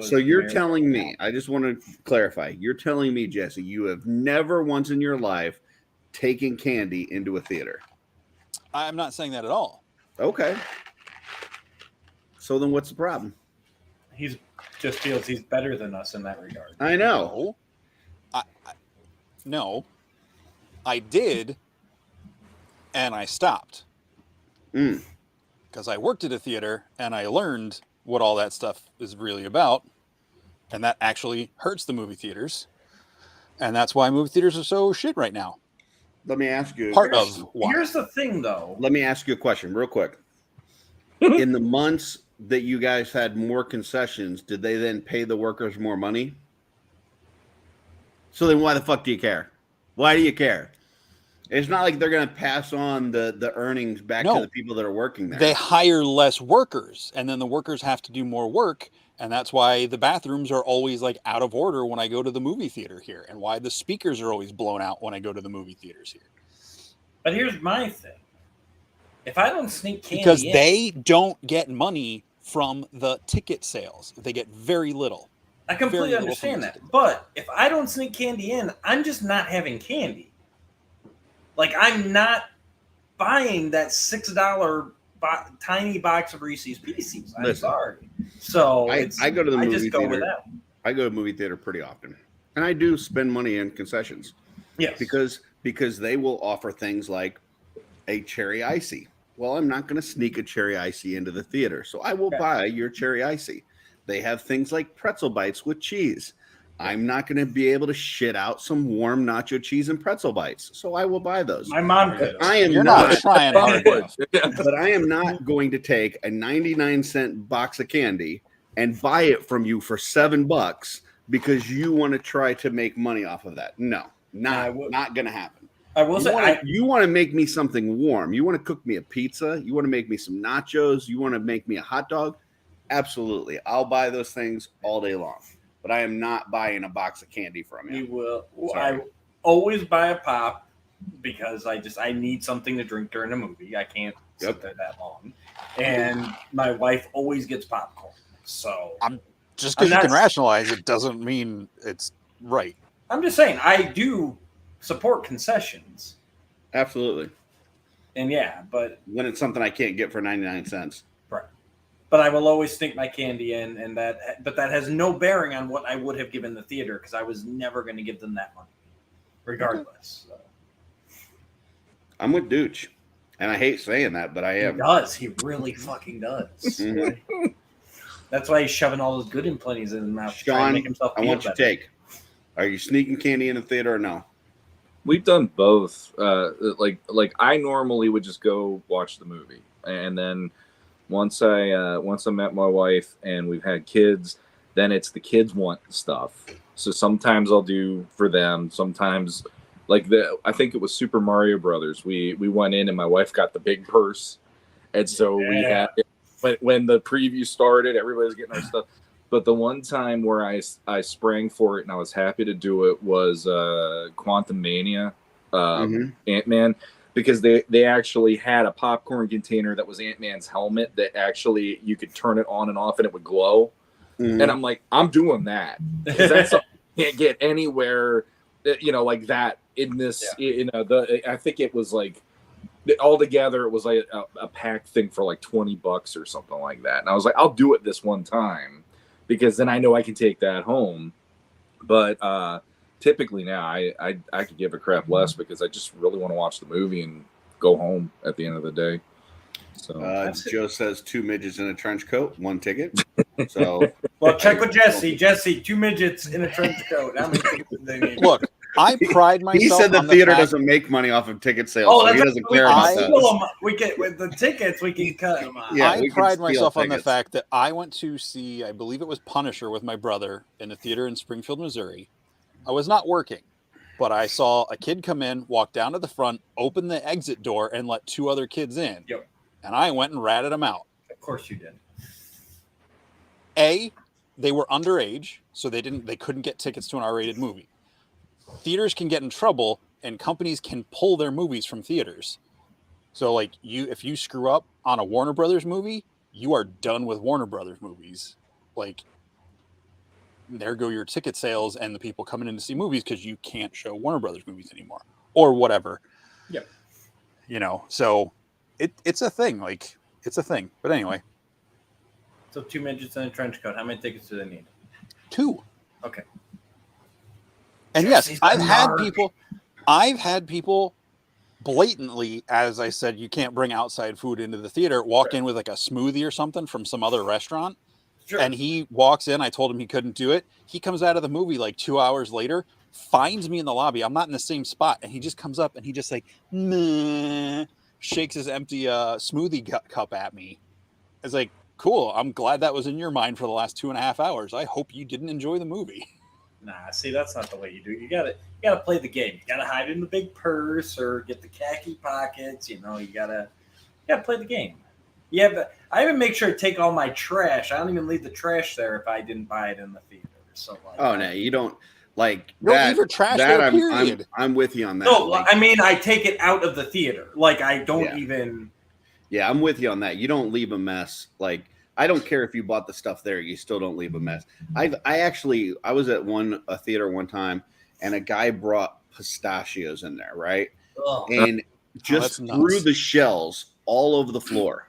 So you're married. telling me? I just want to clarify. You're telling me, Jesse, you have never once in your life taken candy into a theater. I'm not saying that at all. Okay. So then, what's the problem? He's just feels he's better than us in that regard. I know. No, I did, and I stopped because I worked at a theater and I learned what all that stuff is really about, and that actually hurts the movie theaters, and that's why movie theaters are so shit right now. Let me ask you. Part of why. Here's the thing, though. Let me ask you a question, real quick. In the months that you guys had more concessions, did they then pay the workers more money? So then why the fuck do you care? Why do you care? It's not like they're going to pass on the earnings back to the people that are working there. They hire less workers, and then the workers have to do more work, and that's why the bathrooms are always like out of order when I go to the movie theater here, and why the speakers are always blown out when I go to the movie theaters here. But here's my thing. If I don't sneak candy because in, they don't get money from the ticket sales. They get very little. I completely understand that. But if I don't sneak candy in, I'm just not having candy. Like, I'm not buying that $6 tiny box of Reese's Pieces. I'm sorry. So I go to the movie just go theater. with that. I go to the movie theater pretty often, and I do spend money in concessions. Yes, because they will offer things like a cherry icy. Well, I'm not going to sneak a cherry icy into the theater, so I will buy your cherry icy. They have things like pretzel bites with cheese. I'm not going to be able to shit out some warm nacho cheese and pretzel bites, so I will buy those. My mom could. You're not trying hard enough. But I am not going to take a 99-cent box of candy and buy it from you for $7 because you want to try to make money off of that. No, not going to happen. I will say, you want to make me something warm. You want to cook me a pizza. You want to make me some nachos. You want to make me a hot dog. Absolutely. I'll buy those things all day long. But I am not buying a box of candy from you. You will. I always buy a pop because I need something to drink during a movie. I can't sit there that long. And my wife always gets popcorn. So just because you can rationalize it doesn't mean it's right. I'm just saying I do support concessions. Absolutely. And but when it's something I can't get for 99 cents. Right. But I will always sneak my candy in, and that has no bearing on what I would have given the theater because I was never going to give them that money, regardless. So. I'm with Dooch, and I hate saying that, but I am. He does. He really fucking does. Mm-hmm. That's why he's shoving all those good and plenties in his mouth. Sean, I want your take. Are you sneaking candy in the theater or no? We've done both. Like I normally would just go watch the movie, and then once I met my wife and we've had kids, then it's the kids want stuff. So sometimes I'll do for them. Sometimes, I think it was Super Mario Brothers. We went in and my wife got the big purse, and so we had when the preview started, everybody's getting our stuff. But the one time where I sprang for it and I was happy to do it was Quantum Mania, Ant-Man, because they actually had a popcorn container that was Ant-Man's helmet that actually you could turn it on and off and it would glow. And I'm like, I'm doing that. Because that's something you can't get anywhere like that in this. I think it was like altogether it was like a pack thing for like $20 or something like that. And I was like, I'll do it this one time because then I know I can take that home. But typically now I could give a crap less because I just really want to watch the movie and go home at the end of the day. So Joe says 2 midgets in a trench coat, 1 ticket. So well, check with Jesse. Jesse, 2 midgets in a trench coat. How many tickets do they need? Look, I pride myself. He said the on theater fact- doesn't make money off of ticket sales, Oh, so he that's doesn't care about that. We get with the tickets. We can cut them out. Yeah, I we can pride steal myself on the tickets. fact that I went to see, I believe it was Punisher with my brother in a theater in Springfield, Missouri. I was not working, but I saw a kid come in, walk down to the front, open the exit door, and let 2 other kids in. Yep. And I went and ratted them out. Of course you did. They were underage, so they couldn't get tickets to an R-rated movie. Theaters can get in trouble, and companies can pull their movies from theaters. So, like, if you screw up on a Warner Brothers movie, you are done with Warner Brothers movies. Like, there go your ticket sales and the people coming in to see movies because you can't show Warner Brothers movies anymore or whatever. Yep. So it's a thing. Like, it's a thing. But anyway. So 2 midgets in a trench coat. How many tickets do they need? 2. Okay. And Jesse's yes, I've a had people blatantly, as I said, you can't bring outside food into the theater, walk in with like a smoothie or something from some other restaurant. Sure. And he walks in. I told him he couldn't do it. He comes out of the movie like 2 hours later, finds me in the lobby. I'm not in the same spot. And he just comes up and he just like, meh, shakes his empty smoothie cup at me. It's like, cool. I'm glad that was in your mind for the last 2.5 hours. I hope you didn't enjoy the movie. Nah, see, that's not the way you do it. You gotta play the game. You gotta hide in the big purse or get the khaki pockets. You gotta play the game. Yeah, but I even make sure to take all my trash. I don't even leave the trash there if I didn't buy it in the theater. So like, Oh no, you don't like Don't that. leave your trash that there, I'm period. with you on that. no, Like, I mean I take it out of the theater. Like I don't Yeah. even. yeah, I'm with you on that. You don't leave a mess. Like I don't care if you bought the stuff there, you still don't leave a mess. I was at a theater one time and a guy brought pistachios in there, right? Ugh. And just that's threw nuts. the shells all over the floor.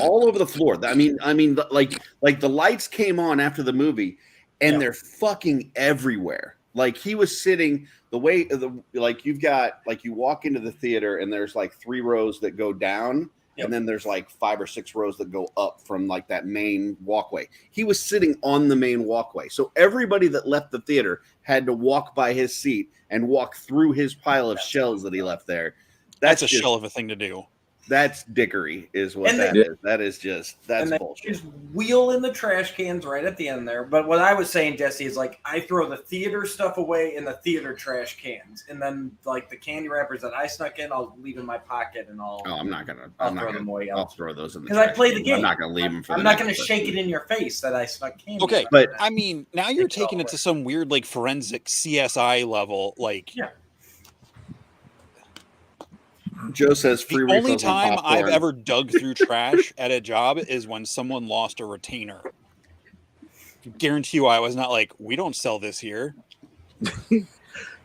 All over the floor. I mean, like the lights came on after the movie, and Yeah. they're fucking everywhere. Like he was sitting like you've got like you walk into the theater and there's like 3 rows that go down, Yep. and then there's like 5 or 6 rows that go up from like that main walkway. He was sitting on the main walkway, so everybody that left the theater had to walk by his seat and walk through his pile of shells that he left there. That's a just- shell of a thing to do. That's dickery, is what And that is. That is just that's and then bullshit. just wheel in the trash cans right at the end there. But what I was saying, Jesse, is like I throw the theater stuff away in the theater trash cans, and then like the candy wrappers that I snuck in, I'll leave in my pocket, and I'll. Oh, I'm not gonna I'll throw those in the 'Cause I trash play the can. game. I'm not gonna leave them for. I'm not going to shake it in your face that I snuck candy. Okay, But- I mean, now you're Take it all taking it away. to some weird, like, forensic CSI level. Like, Yeah. Joe says the free only refills on time I've popcorn. ever dug through trash at a job is when someone lost a retainer. Guarantee you, I was not like, we don't sell this here.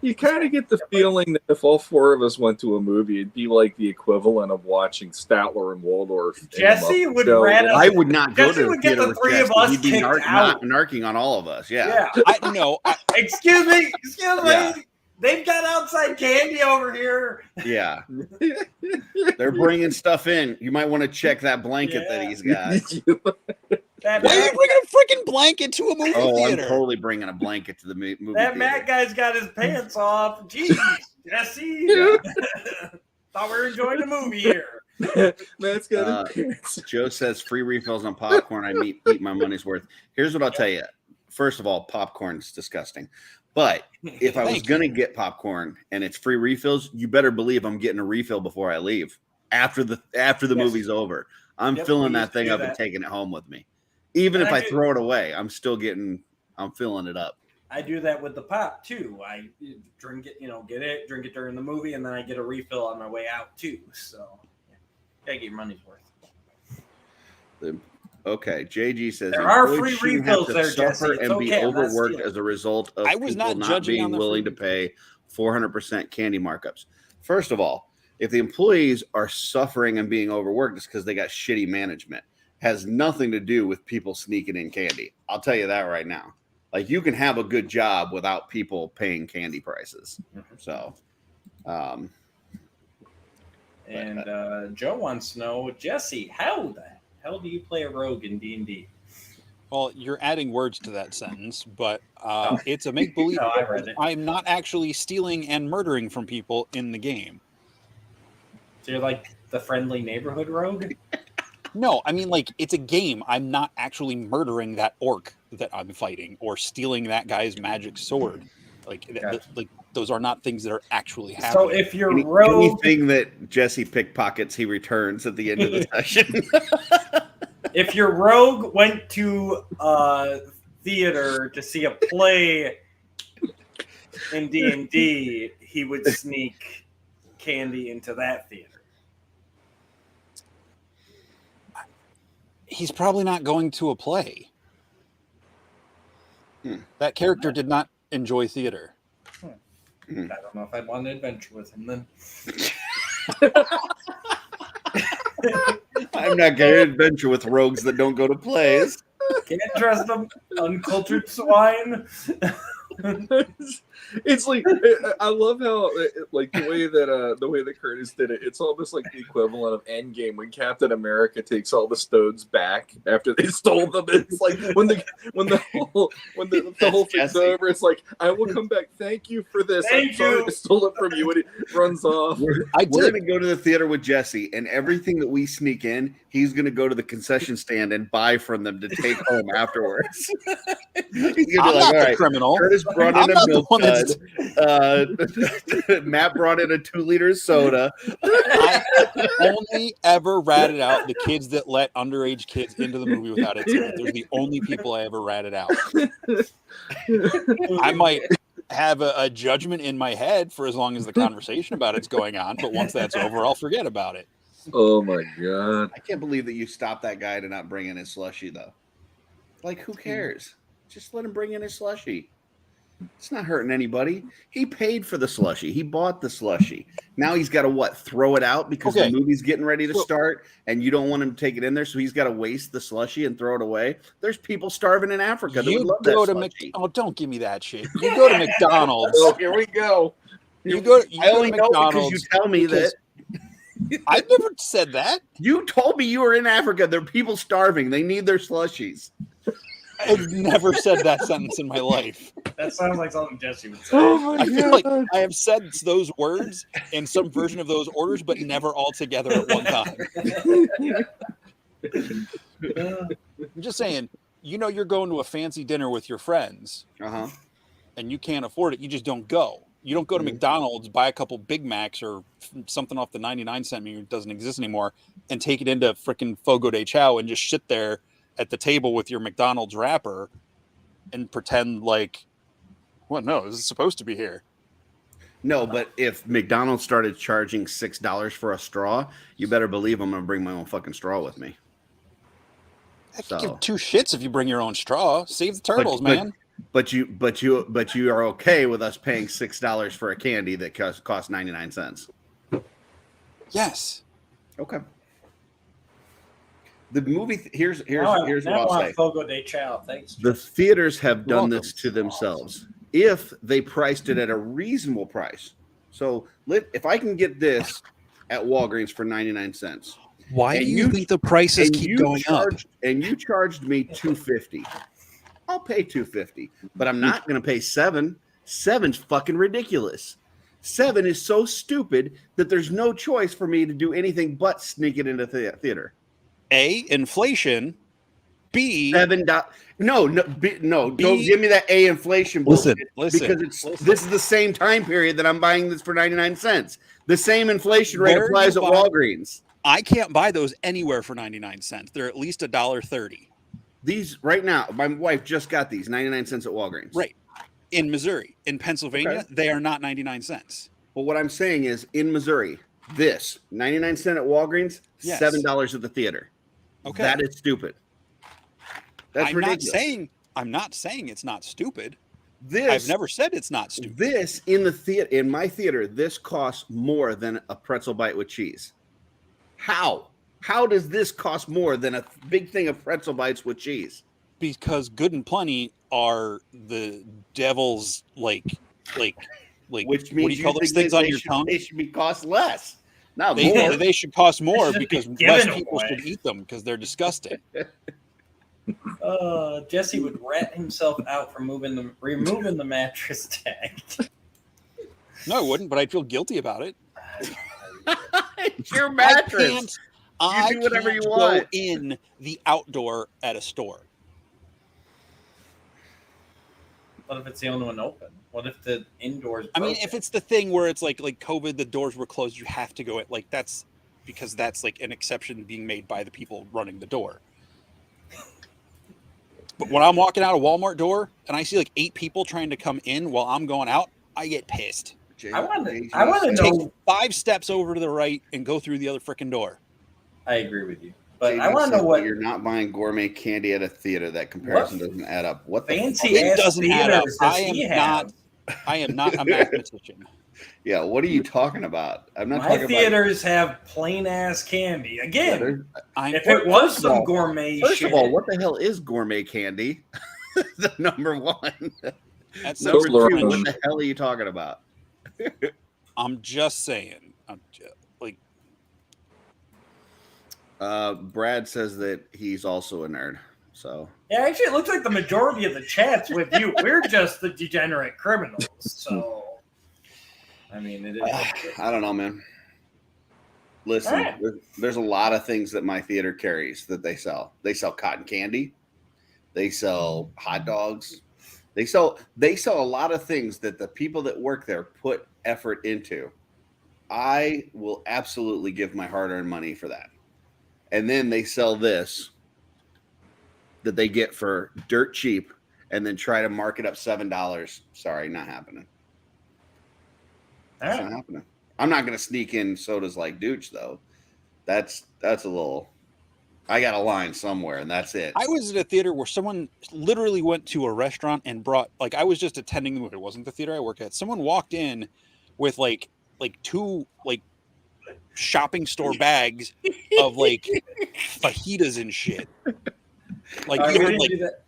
you kind of get the feeling that if all 4 of us went to a movie, it'd be like the equivalent of watching Statler and Waldorf. in a Jesse Muppet would Show. rather- I would not go Jesse to the would get theater the with 3 of Jesse. us He'd be kicked out. narking on all of us. Yeah. I no, Excuse me. Excuse me. Yeah. They've got outside candy over here. Yeah. They're bringing stuff in. You might want to check that blanket that Yeah. he's got. That why are you Matt, bringing a freaking blanket to a movie Oh, I'm theater? totally bringing a blanket to the movie that theater. Matt guy's got his pants off. Jeez, Jesse. Yeah. Thought we were enjoying the movie here. Matt's got Uh, his pants. Joe says free refills on popcorn. I eat my money's worth. Here's what I'll tell you. First of all, popcorn's disgusting. But if I was Thank going to get popcorn and it's free refills, you better believe I'm getting a refill before I leave. After the Yes. movie's over, I'm Yep, filling we that used to thing do up and that. taking it home with me. Even And if I I do- throw it away, I'm filling it up. I do that with the pop too. I drink it, drink it during the movie, and then I get a refill on my way out too. So, yeah, gotta get your money's worth. Okay, JG says There are employees free shouldn't have refills to there, suffer Jesse. It's and be okay, I'm not overworked stealing. as a result of I was people not not judging being on the willing free to pay 400% candy markups. First of all, if the employees are suffering and being overworked, it's because they got shitty management. Has nothing to do with people sneaking in candy. I'll tell you that right now. Like, you can have a good job without people paying candy prices. So, and Joe wants to know, Jesse, how the hell do you play a rogue in D&D? Well, you're adding words to that sentence, but Oh. it's a make believe. No, I read it. I'm not actually stealing and murdering from people in the game. So you're like the friendly neighborhood rogue? No, I mean, like, it's a game. I'm not actually murdering that orc that I'm fighting or stealing that guy's magic sword. Like, Gotcha. like those are not things that are actually happening. So if you're any, rogue, anything that Jesse pickpockets, he returns at the end of the session. if your rogue went to theater to see a play in D&D, he would sneak candy into that theater. He's probably not going to a play. That character did not enjoy theater. I don't know if I'd want to adventure with him then. I'm not going to adventure with rogues that don't go to plays. Can't trust them, uncultured swine. It's like I love how like the way that Curtis did it. It's almost like the equivalent of Endgame when Captain America takes all the stones back after they stole them. It's like when the whole thing's over. It's like, I will come back. Thank you for this. I'm sorry I stole it from you. And it runs off. We're going to go to the theater with Jesse, and everything that we sneak in, he's going to go to the concession stand and buy from them to take home afterwards. He's going to be I'm like, not all the right, criminal. Curtis brought I'm in not a the milk one that's- Matt brought in a 2-liter soda. I only ever ratted out the kids that let underage kids into the movie without a ticket. They're the only people I ever ratted out. I might have a judgment in my head for as long as the conversation about it's going on, but once that's over, I'll forget about it. Oh my god! I can't believe that you stopped that guy to not bring in his slushie, though. Like, who cares? Just let him bring in his slushie. It's not hurting anybody. He paid for the slushie. He bought the slushie. Now he's got to throw it out because the movie's getting ready to start, and you don't want him to take it in there, so he's got to waste the slushie and throw it away. There's people starving in Africa that would love that slushie. Oh, don't give me that shit. You go to McDonald's. Oh, here we go. You go to I only know McDonald's because you tell me that. I never said that. You told me you were in Africa. There are people starving. They need their slushies. I've never said that sentence in my life. That sounds like something Jesse would say. I feel like I have said those words in some version of those orders, but never all together at one time. I'm just saying, you're going to a fancy dinner with your friends, and you can't afford it. You just don't go. You don't go to McDonald's, buy a couple Big Macs or something off the 99-cent menu that doesn't exist anymore, and take it into frickin' Fogo de Chao and just sit there at the table with your McDonald's wrapper and pretend like, well, no, this is supposed to be here. No, but if McDonald's started charging $6 for a straw, you better believe I'm going to bring my own fucking straw with me. I could give two shits if you bring your own straw. Save the turtles, man. But you are okay with us paying $6 for a candy that costs 99 cents. Yes. Okay. The movie here's what I'll say. Fogo de Chao. Thanks. The theaters have done this to themselves. If they priced it at a reasonable price. So if I can get this at Walgreens for 99 cents. Why do you think the prices keep going up? And you charged me $2.50. I'll pay $2.50, but I'm not going to pay $7. $7's fucking ridiculous. $7 is so stupid that there's no choice for me to do anything but sneak it into theater. A, inflation. B, $7. No, don't give me that A inflation bullshit. Listen, because this is the same time period that I'm buying this for 99 cents. The same inflation rate applies at Walgreens. I can't buy those anywhere for 99 cents. They're at least $1.30. These right now, my wife just got these 99 cents at Walgreens. Right. In Missouri. In Pennsylvania, they are not 99 cents. Well, what I'm saying is in Missouri, this 99 cents at Walgreens, $7 at the theater. Okay. That is stupid. That's ridiculous. I'm not saying it's not stupid. This I've never said it's not stupid. This in my theater, this costs more than a pretzel bite with cheese. How? How does this cost more than a big thing of pretzel bites with cheese? Because Good and Plenty are the devil's like Which means what do you call those things on your tongue? They should be cost less. Not more. They should cost more They should be because given less people away. should eat them because they're disgusting. Jesse would rat himself out for removing the mattress tag. No, I wouldn't, but I'd feel guilty about it. It's your mattress. I do whatever can't you want. go in the outdoor at a store. What if it's the only one open? What if the indoors? I mean, if it's the thing where it's like COVID, the doors were closed, you have to go at like that's because that's like an exception being made by the people running the door. But when I'm walking out a Walmart door and I see like 8 people trying to come in while I'm going out, I get pissed. I want to Take know. 5 steps over to the right and go through the other freaking door. I agree with you, but JD I want to said know what you're not buying gourmet candy at a theater. That comparison doesn't add up. What the fancy fuck? It ass doesn't add up. theaters does he have? I am not a mathematician. Yeah, what are you talking about? I'm not My talking theaters have plain ass candy. about. Again, I'm if it was first of some all- gourmet First shit, of all, what the hell is gourmet candy? The number one. that's Number two, what Toblerone. the hell are you talking about? I'm just saying. Brad says that he's also a nerd. So yeah, actually, it looks like the majority of the chats with you. We're just the degenerate criminals. So, I mean, it is. I don't know, man. Listen, All right. there's a lot of things that my theater carries that they sell. They sell cotton candy. They sell hot dogs. They sell a lot of things that the people that work there put effort into. I will absolutely give my hard-earned money for that. And then they sell this that they get for dirt cheap and then try to mark it up $7. Sorry, not happening. All It's right. not happening. I'm not going to sneak in sodas like Dooch, though. That's a little. I got a line somewhere, and that's it. I was at a theater where someone literally went to a restaurant and brought like I was just attending the movie. It wasn't the theater I work at. Someone walked in with like 2 like shopping store bags of like fajitas and shit. Like All right, you we heard didn't like do that.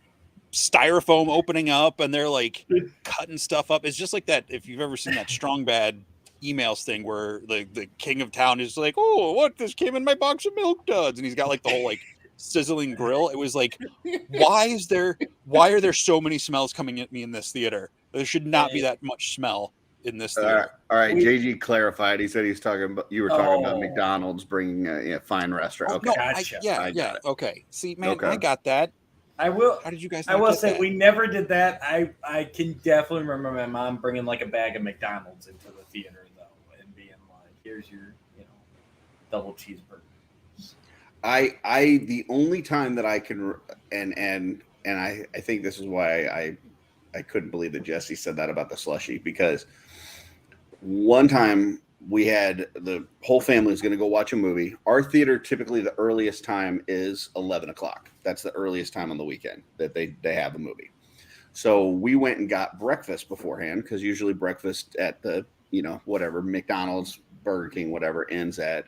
styrofoam opening up and they're like cutting stuff up. It's just like that. If you've ever seen that Strong Bad emails thing where the king of town is like, oh, what this came in my box of milk duds, and he's got like the whole like sizzling grill. It was like, why are there so many smells coming at me in this theater? There should not be that much smell in this theater. All right. JG clarified. He said you were talking about Oh. McDonald's bringing a fine restaurant. Oh, Okay. no, Gotcha. I got it. okay. See, man, Okay. I got that. I will. How did you guys? I not will get say that? we never did that. I can definitely remember my mom bringing like a bag of McDonald's into the theater though, and being like, "Here's your, double cheeseburger." The only time that I can and I think this is why I couldn't believe that Jesse said that about the slushy, because one time we had the whole family was going to go watch a movie. Our theater, typically the earliest time is 11 o'clock. That's the earliest time on the weekend that they have a movie. So we went and got breakfast beforehand, because usually breakfast at the, whatever, McDonald's, Burger King, whatever, ends at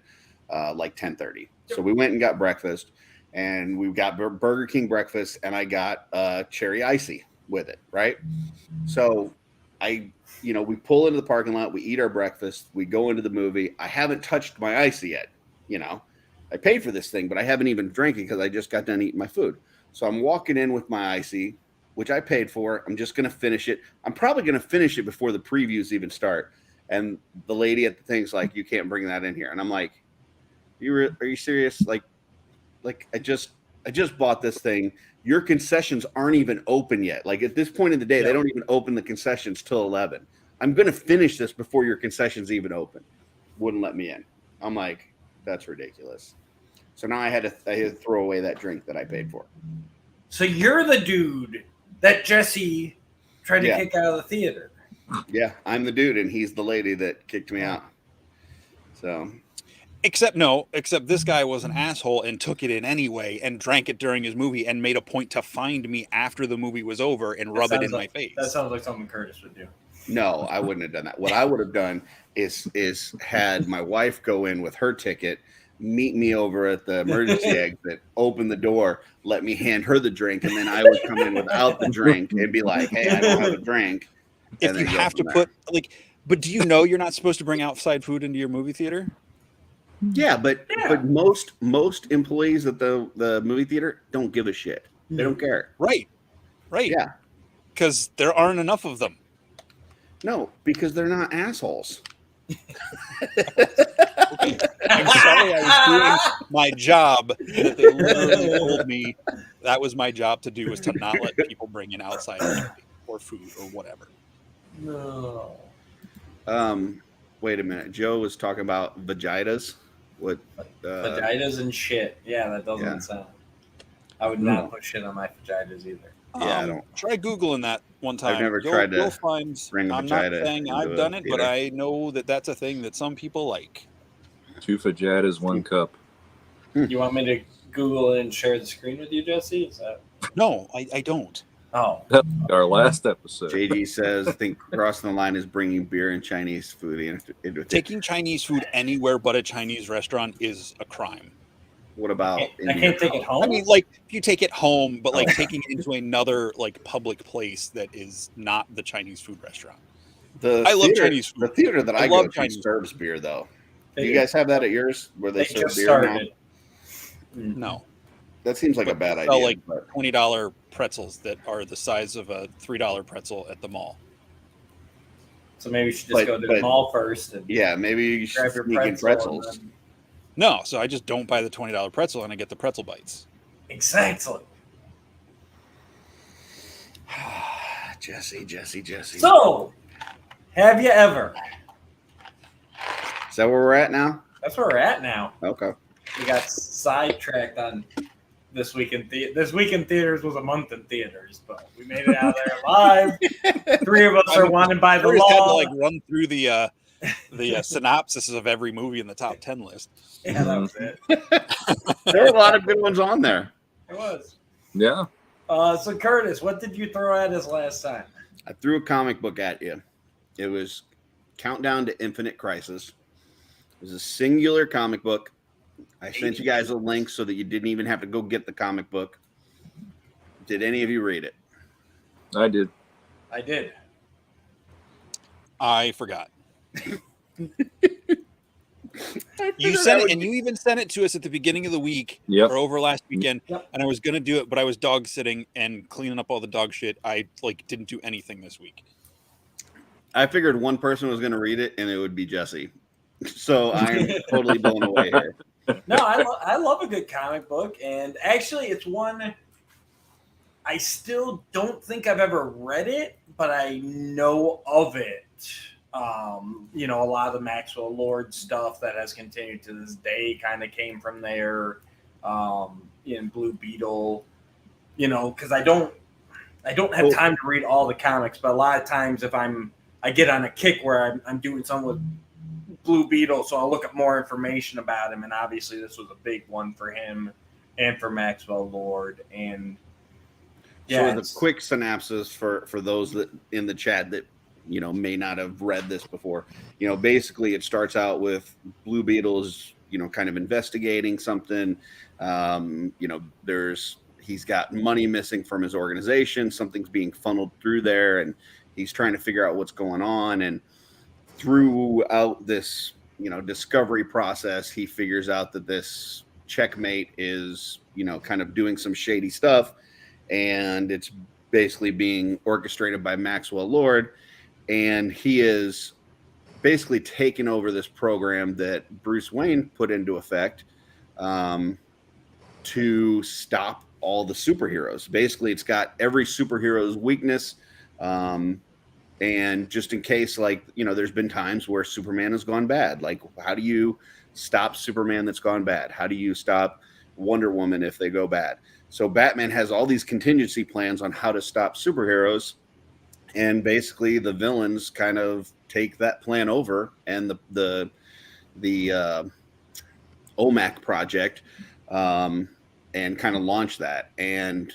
like 10:30. So we went and got breakfast, and we got Burger King breakfast, and I got cherry icy with it, right? So we pull into the parking lot, we eat our breakfast, we go into the movie. I haven't touched my icy yet. I paid for this thing, but I haven't even drank it because I just got done eating my food. So I'm walking in with my icy, which I paid for. I'm just going to finish it. I'm probably going to finish it before the previews even start. And the lady at the thing's like, you can't bring that in here. And I'm like, are you serious? Like I just bought this thing. Your concessions aren't even open yet. Like at this point in the day, they don't even open the concessions till 11. I'm going to finish this before your concessions even open. Wouldn't let me in. I'm like, that's ridiculous. So now I had to throw away that drink that I paid for. So you're the dude that Jesse tried to kick out of the theater. Yeah, I'm the dude, and he's the lady that kicked me out. So Except this guy was an asshole and took it in anyway and drank it during his movie and made a point to find me after the movie was over and rub it in my face. That sounds like something Curtis would do. No, I wouldn't have done that. What I would have done is had my wife go in with her ticket, meet me over at the emergency exit, open the door, let me hand her the drink, and then I would come in without the drink and be like, "Hey, I don't have a drink." If you have to put but do you know you're not supposed to bring outside food into your movie theater? Yeah, but most employees at the movie theater don't give a shit. They don't care. Right. Yeah. Because there aren't enough of them. No, because they're not assholes. I'm sorry, I was doing my job that they literally told me that was my job to do, was to not let people bring in outside or food or whatever. No. Wait a minute. Joe was talking about vaginas. What? Vaginas and shit. Yeah, that doesn't sound. I would not put shit on my vaginas either. Yeah, I don't. Try Googling that one time. I've never tried to find, bring a I'm vagina not saying into I've a done it, but theater. I know that that's a thing that some people like. 2 vaginas, 1 cup. You want me to Google it and share the screen with you, Jesse? Is that? No, I don't. Oh. Our last episode. JD says, I think crossing the line is bringing beer and Chinese food into Taking Chinese food anywhere but a Chinese restaurant is a crime. What about? I can't take it home. I mean, like, if you take it home, but like taking it into another like public place that is not the Chinese food restaurant. I love Chinese food. The theater that I go to serves beer, though. Do you guys have that at yours where they serve beer now? No. That seems like a bad idea. Sell like $20 pretzels that are the size of a $3 pretzel at the mall. So maybe you should just go to the mall first. And maybe you should grab your sneak in pretzels. No, so I just don't buy the $20 pretzel and I get the pretzel bites. Exactly. Jesse. So, have you ever? Is that where we're at now? That's where we're at now. Okay. We got sidetracked on This Week in This Week in Theaters was a month in theaters, but we made it out there live. 3 of us are wanted by the law. Had to like run through the synopsis of every movie in the top 10 list. Yeah, that was it. There were a lot of good ones on there. It was. Yeah. So Curtis, what did you throw at us last time? I threw a comic book at you. It was Countdown to Infinite Crisis. It was a singular comic book. I sent you guys a link so that you didn't even have to go get the comic book. Did any of you read it? I did. I did. I forgot. You sent it, and you even sent it to us at the beginning of the week or over last weekend. Yep. And I was going to do it, but I was dog sitting and cleaning up all the dog shit. I didn't do anything this week. I figured one person was going to read it, and it would be Jesse. So I'm totally blown away here. No, I love a good comic book, and actually, it's one I still don't think I've ever read it, but I know of it. A lot of the Maxwell Lord stuff that has continued to this day kind of came from there. In Blue Beetle, because I don't have time to read all the comics, but a lot of times if I get on a kick where I'm doing something with Blue Beetle, so I'll look up more information about him, and obviously this was a big one for him and for Maxwell Lord. And so the quick synopsis for those that in the chat that may not have read this before, basically it starts out with Blue Beetle's kind of investigating something. He's got money missing from his organization, something's being funneled through there, and he's trying to figure out what's going on. And throughout this, discovery process, he figures out that this checkmate is, kind of doing some shady stuff, and it's basically being orchestrated by Maxwell Lord, and he is basically taken over this program that Bruce Wayne put into effect to stop all the superheroes. Basically, it's got every superhero's weakness. And just in case, there's been times where Superman has gone bad. Like, how do you stop Superman that's gone bad? How do you stop Wonder Woman if they go bad? So Batman has all these contingency plans on how to stop superheroes. And basically the villains kind of take that plan over. And the OMAC project, and kind of launched that. And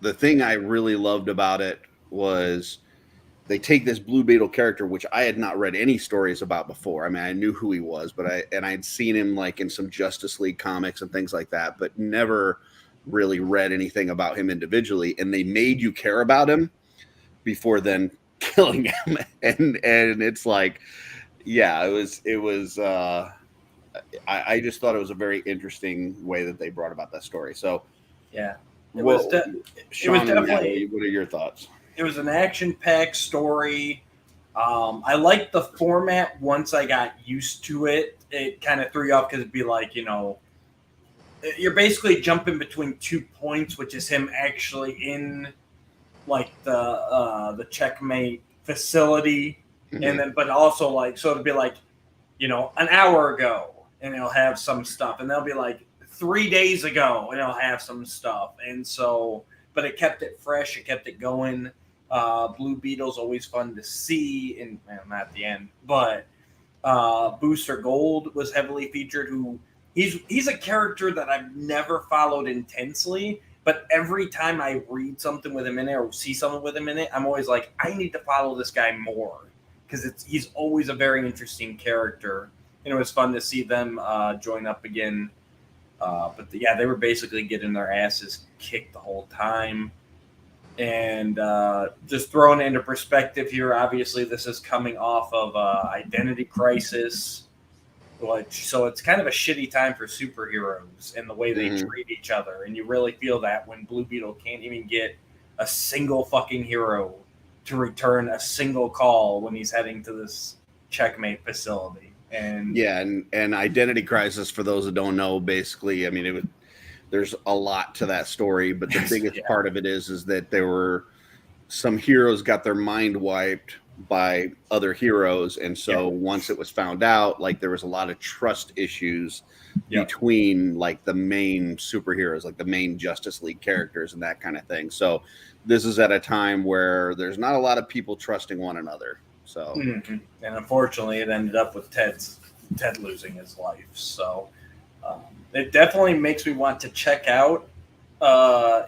the thing I really loved about it was they take this Blue Beetle character, which I had not read any stories about before. I mean, I knew who he was, but I'd seen him like in some Justice League comics and things like that, but never really read anything about him individually. And they made you care about him before then killing him. And it's like, yeah, it was I just thought it was a very interesting way that they brought about that story. So yeah, Sean, definitely. what are your thoughts? It was an action-packed story. I liked the format once I got used to it. It kind of threw you off because it'd be like, you're basically jumping between 2 points, which is him actually in like the checkmate facility, and then but also like so it'd be like, an hour ago, and it'll have some stuff, and they'll be like 3 days ago, and it'll have some stuff, and so but it kept it fresh, it kept it going. Blue Beetle's always fun to see, and not at the end, but Booster Gold was heavily featured. Who he's a character that I've never followed intensely, but every time I read something with him in it or see something with him in it, I'm always like, I need to follow this guy more because he's always a very interesting character. And it was fun to see them join up again. They were basically getting their asses kicked the whole time. And just throwing it into perspective here, obviously this is coming off of Identity Crisis, so it's kind of a shitty time for superheroes and the way they treat each other. And you really feel that when Blue Beetle can't even get a single fucking hero to return a single call when he's heading to this checkmate facility. And yeah, and Identity Crisis, for those that don't know, basically, I mean, there's a lot to that story, but the biggest part of it is that there were some heroes got their mind wiped by other heroes, and so once it was found out, like there was a lot of trust issues between like the main superheroes, like the main Justice League characters and that kind of thing. So this is at a time where there's not a lot of people trusting one another. So and unfortunately, it ended up with Ted losing his life. So it definitely makes me want to check out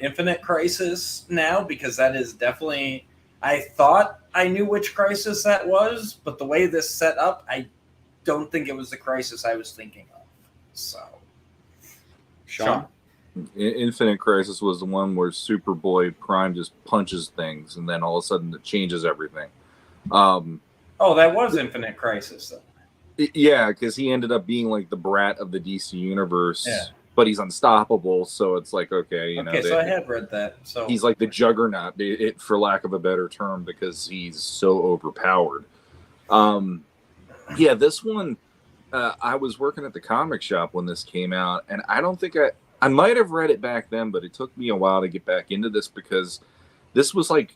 Infinite Crisis now, because that is definitely. I thought I knew which Crisis that was, but the way this set up, I don't think it was the Crisis I was thinking of. So, Sean? Infinite Crisis was the one where Superboy Prime just punches things, and then all of a sudden it changes everything. That was Infinite Crisis, then. Yeah, because he ended up being like the brat of the DC universe, but he's unstoppable. So it's like, okay, so I had read that. So he's like the juggernaut, for lack of a better term, because he's so overpowered. This one, I was working at the comic shop when this came out, and I don't think I might have read it back then, but it took me a while to get back into this because this was like.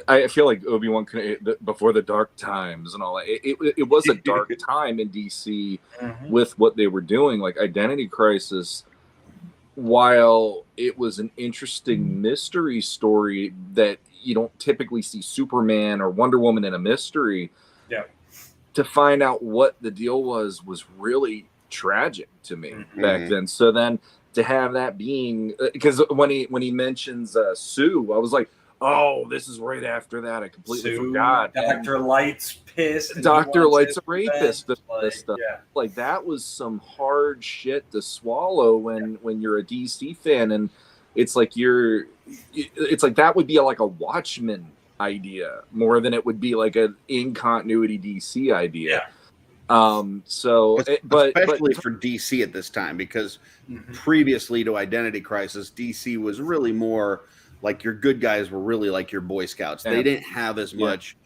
I feel like Obi-Wan before the dark times and all that. It was a dark time in DC with what they were doing. Like Identity Crisis, while it was an interesting mystery story that you don't typically see Superman or Wonder Woman in a mystery, to find out what the deal was really tragic to me back then. So then to have that being, because when he mentions Sue, I was like, oh, this is right after that. I completely forgot. Dr. Light's pissed. Dr. Light's a rapist. Like that was some hard shit to swallow when you're a DC fan, and it's like that would be like a Watchmen idea more than it would be like an in continuity DC idea. Especially for DC at this time, because previously to Identity Crisis, DC was really more. Like your good guys were really like your Boy Scouts. They didn't have as much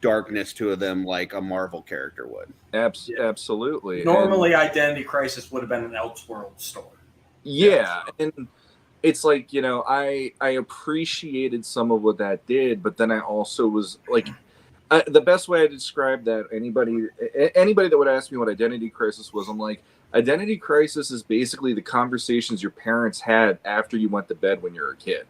darkness to them like a Marvel character would. Absolutely. Normally, Identity Crisis would have been an Elseworld story. And it's like, I appreciated some of what that did, but then I also was like, the best way I describe that, anybody that would ask me what Identity Crisis was, I'm like, Identity Crisis is basically the conversations your parents had after you went to bed when you were a kid.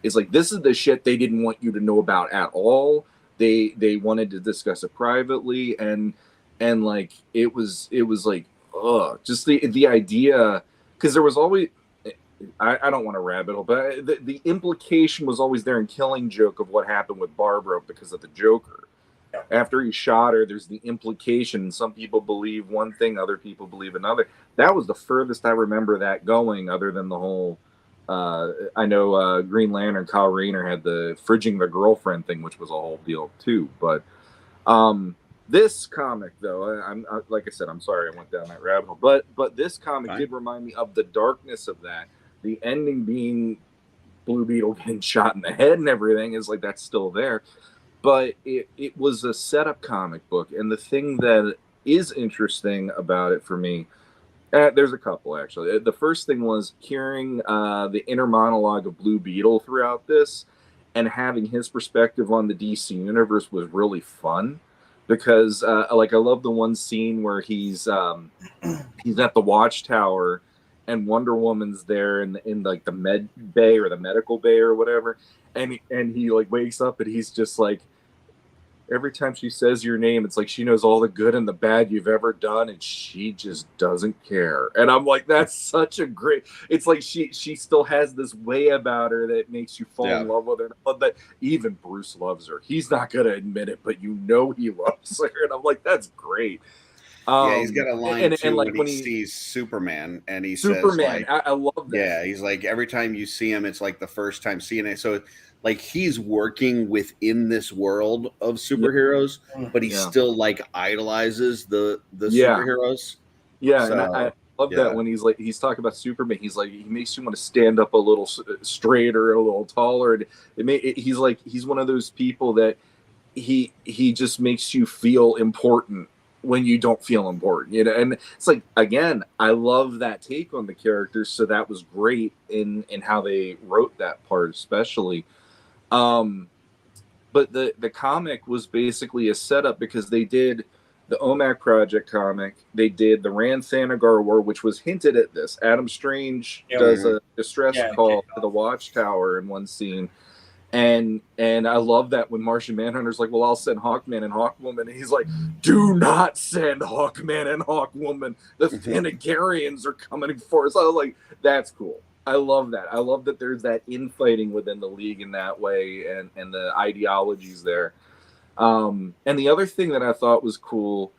It's like, this is the shit they didn't want you to know about at all. They wanted to discuss it privately, and like it was like, just the idea, because there was always, I don't want to rabbit hole, but the implication was always there in Killing Joke of what happened with Barbara because of the Joker. Yeah. After he shot her, there's the implication. Some people believe one thing, other people believe another. That was the furthest I remember that going, other than the whole. I know Green Lantern, Kyle Rayner had the fridging the girlfriend thing, which was a whole deal too. But this comic, though, I'm like I said, I'm sorry I went down that rabbit hole. But this comic did remind me of the darkness of that. The ending being Blue Beetle getting shot in the head and everything is like that's still there. But it was a setup comic book, and the thing that is interesting about it for me, there's a couple actually. The first thing was hearing the inner monologue of Blue Beetle throughout this, and having his perspective on the DC universe was really fun, because like I love the one scene where he's at the Watchtower, and Wonder Woman's there in like the med bay or the medical bay or whatever, and he like wakes up and he's just like, every time she says your name, it's like she knows all the good and the bad you've ever done, and she just doesn't care. And I'm like, that's such a great. It's like she still has this way about her that makes you fall in love with her. But even Bruce loves her. He's not gonna admit it, but you know he loves her. And I'm like, that's great. Yeah, he's got a line too and like when he sees Superman, and he says, like, I love that. Yeah, he's like, every time you see him, it's like the first time seeing it. So like he's working within this world of superheroes, but he still like idolizes the superheroes. Yeah, so, and I love that when he's talking about Superman, he's like, he makes you want to stand up a little straighter, a little taller. He's like, he's one of those people that he just makes you feel important when you don't feel important, you know. And it's like, again, I love that take on the characters, so that was great in how they wrote that part, especially. But the comic was basically a setup, because they did the OMAC Project comic, they did the Rand Thanagar War, which was hinted at this. Adam Strange does a distress call to the Watchtower in one scene. And I love that when Martian Manhunter's like, well, I'll send Hawkman and Hawkwoman. And he's like, do not send Hawkman and Hawkwoman. The Thanagarians are coming for us. I was like, that's cool. I love that. I love that there's that infighting within the League in that way, and the ideologies there. And the other thing that I thought was cool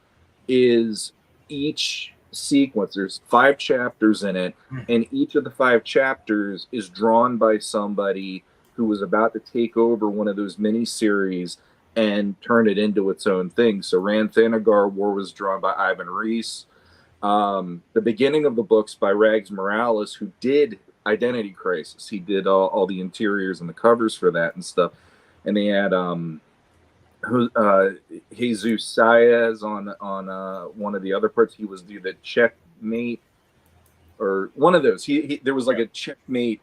is each sequence, there's 5 chapters in it, and each of the 5 chapters is drawn by somebody who was about to take over one of those miniseries and turn it into its own thing. So Rand Thanagar War was drawn by Ivan Reis. The beginning of the books by Rags Morales, who did Identity Crisis. He did all the interiors and the covers for that and stuff. And they had Jesus Saez on one of the other parts. He was the Checkmate, or one of those. There was like a Checkmate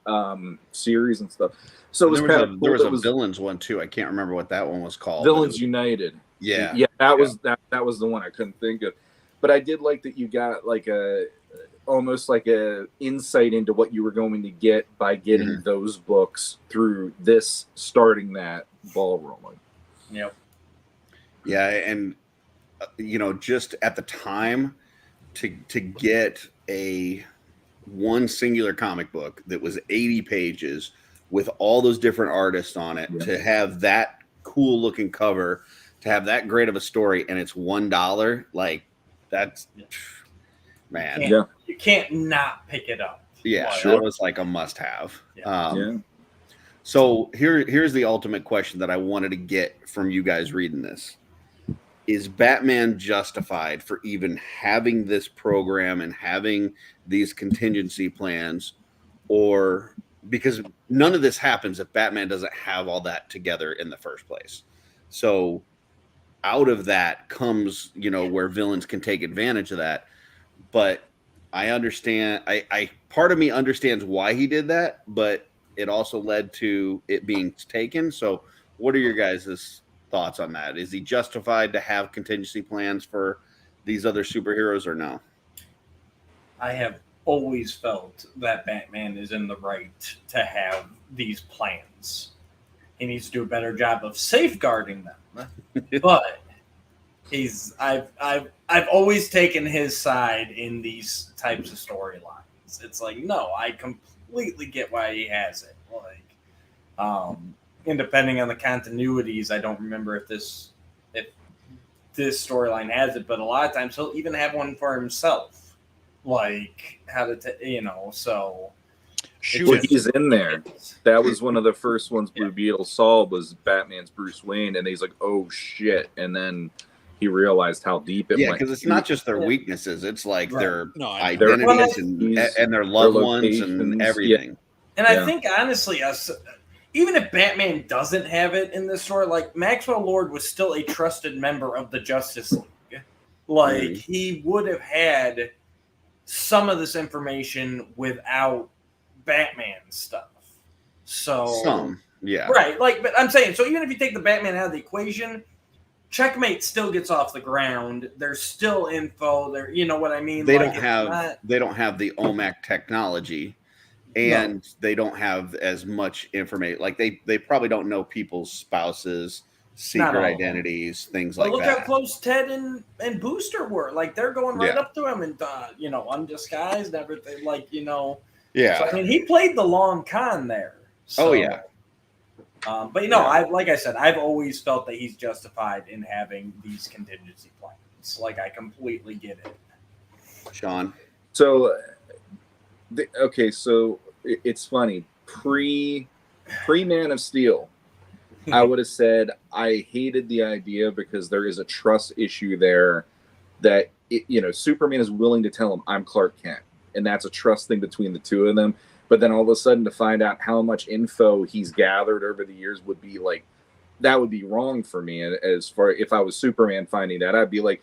series and stuff. So it was kind of cool. There was a Villains one too. I can't remember what that one was called. Villains United. Yeah, that was the one I couldn't think of. But I did like that you got like almost like a insight into what you were going to get by getting those books through this, starting that ball rolling. Yep. Yeah, and you know, just at the time to get a one singular comic book that was 80 pages with all those different artists on it, to have that cool looking cover, to have that great of a story, and it's $1, like that's man. You can't not pick it up. Yeah, that was like a must have. So here's the ultimate question that I wanted to get from you guys reading this. Is Batman justified for even having this program and having these contingency plans? Or because none of this happens if Batman doesn't have all that together in the first place. So out of that comes, you know, where villains can take advantage of that. But I understand, I part of me understands why he did that, but it also led to it being taken. So what are your guys' thoughts on that? Is he justified to have contingency plans for these other superheroes or no? I have always felt that Batman is in the right to have these plans. He needs to do a better job of safeguarding them. But I've always taken his side in these types of storylines. It's like, no, I completely get why he has it. Like, and depending on the continuities, I don't remember if this storyline has it, but a lot of times he'll even have one for himself, like how to so. Well, he's in there. That was one of the first ones Blue Beetle saw was Batman's Bruce Wayne, and he's like, "Oh shit!" And then he realized how deep it went. Yeah, because it's not just their weaknesses; it's like their Identities and their loved ones and everything. Yeah. And I think honestly, even if Batman doesn't have it in this story, like Maxwell Lord was still a trusted member of the Justice League. Like he would have had some of this information without Batman stuff. So right. Like, but I'm saying, so even if you take the Batman out of the equation, Checkmate still gets off the ground. There's still info there. You know what I mean? They don't have the OMAC technology, and they don't have as much information. Like they probably don't know people's spouses, secret identities, things like that. Look how close Ted and Booster were. Like they're going right up to him and undisguised and everything. Like Yeah. So, I mean, he played the long con there. So, but like I said, I've always felt that he's justified in having these contingency plans. Like I completely get it. Sean. So, so it's funny. Pre Man of Steel, I would have said I hated the idea because there is a trust issue there that Superman is willing to tell him I'm Clark Kent. And that's a trust thing between the two of them. But then all of a sudden to find out how much info he's gathered over the years would be like, that would be wrong for me. As far if I was Superman finding that, I'd be like,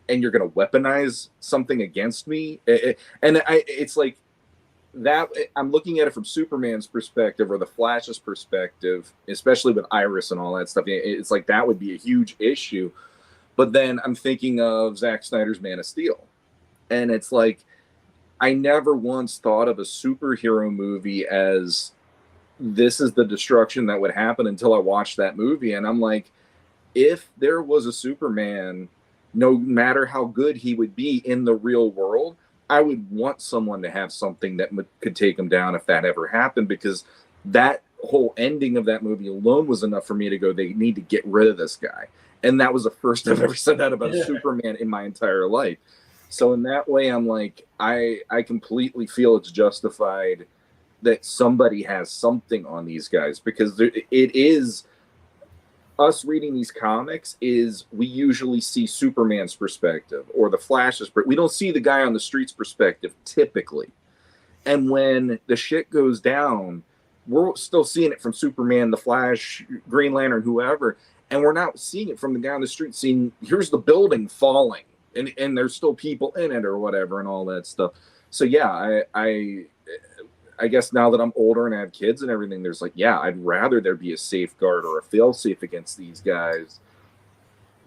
and you're going to weaponize something against me? It's like that. I'm looking at it from Superman's perspective or the Flash's perspective, especially with Iris and all that stuff. It's like that would be a huge issue. But then I'm thinking of Zack Snyder's Man of Steel. And it's like, I never once thought of a superhero movie as this is the destruction that would happen until I watched that movie. And I'm like, if there was a Superman, no matter how good he would be in the real world, I would want someone to have something that could take him down if that ever happened, because that whole ending of that movie alone was enough for me to go, they need to get rid of this guy. And that was the first I've ever said that about a Superman in my entire life. So in that way, I'm like, I completely feel it's justified that somebody has something on these guys, because it is us reading these comics is we usually see Superman's perspective or the Flash's. We don't see the guy on the street's perspective typically. And when the shit goes down, we're still seeing it from Superman, the Flash, Green Lantern, whoever. And we're not seeing it from the guy on the street seeing, here's the building falling. And there's still people in it or whatever and all that stuff. So yeah, I guess now that I'm older and I have kids and everything, there's like, yeah, I'd rather there be a safeguard or a fail-safe against these guys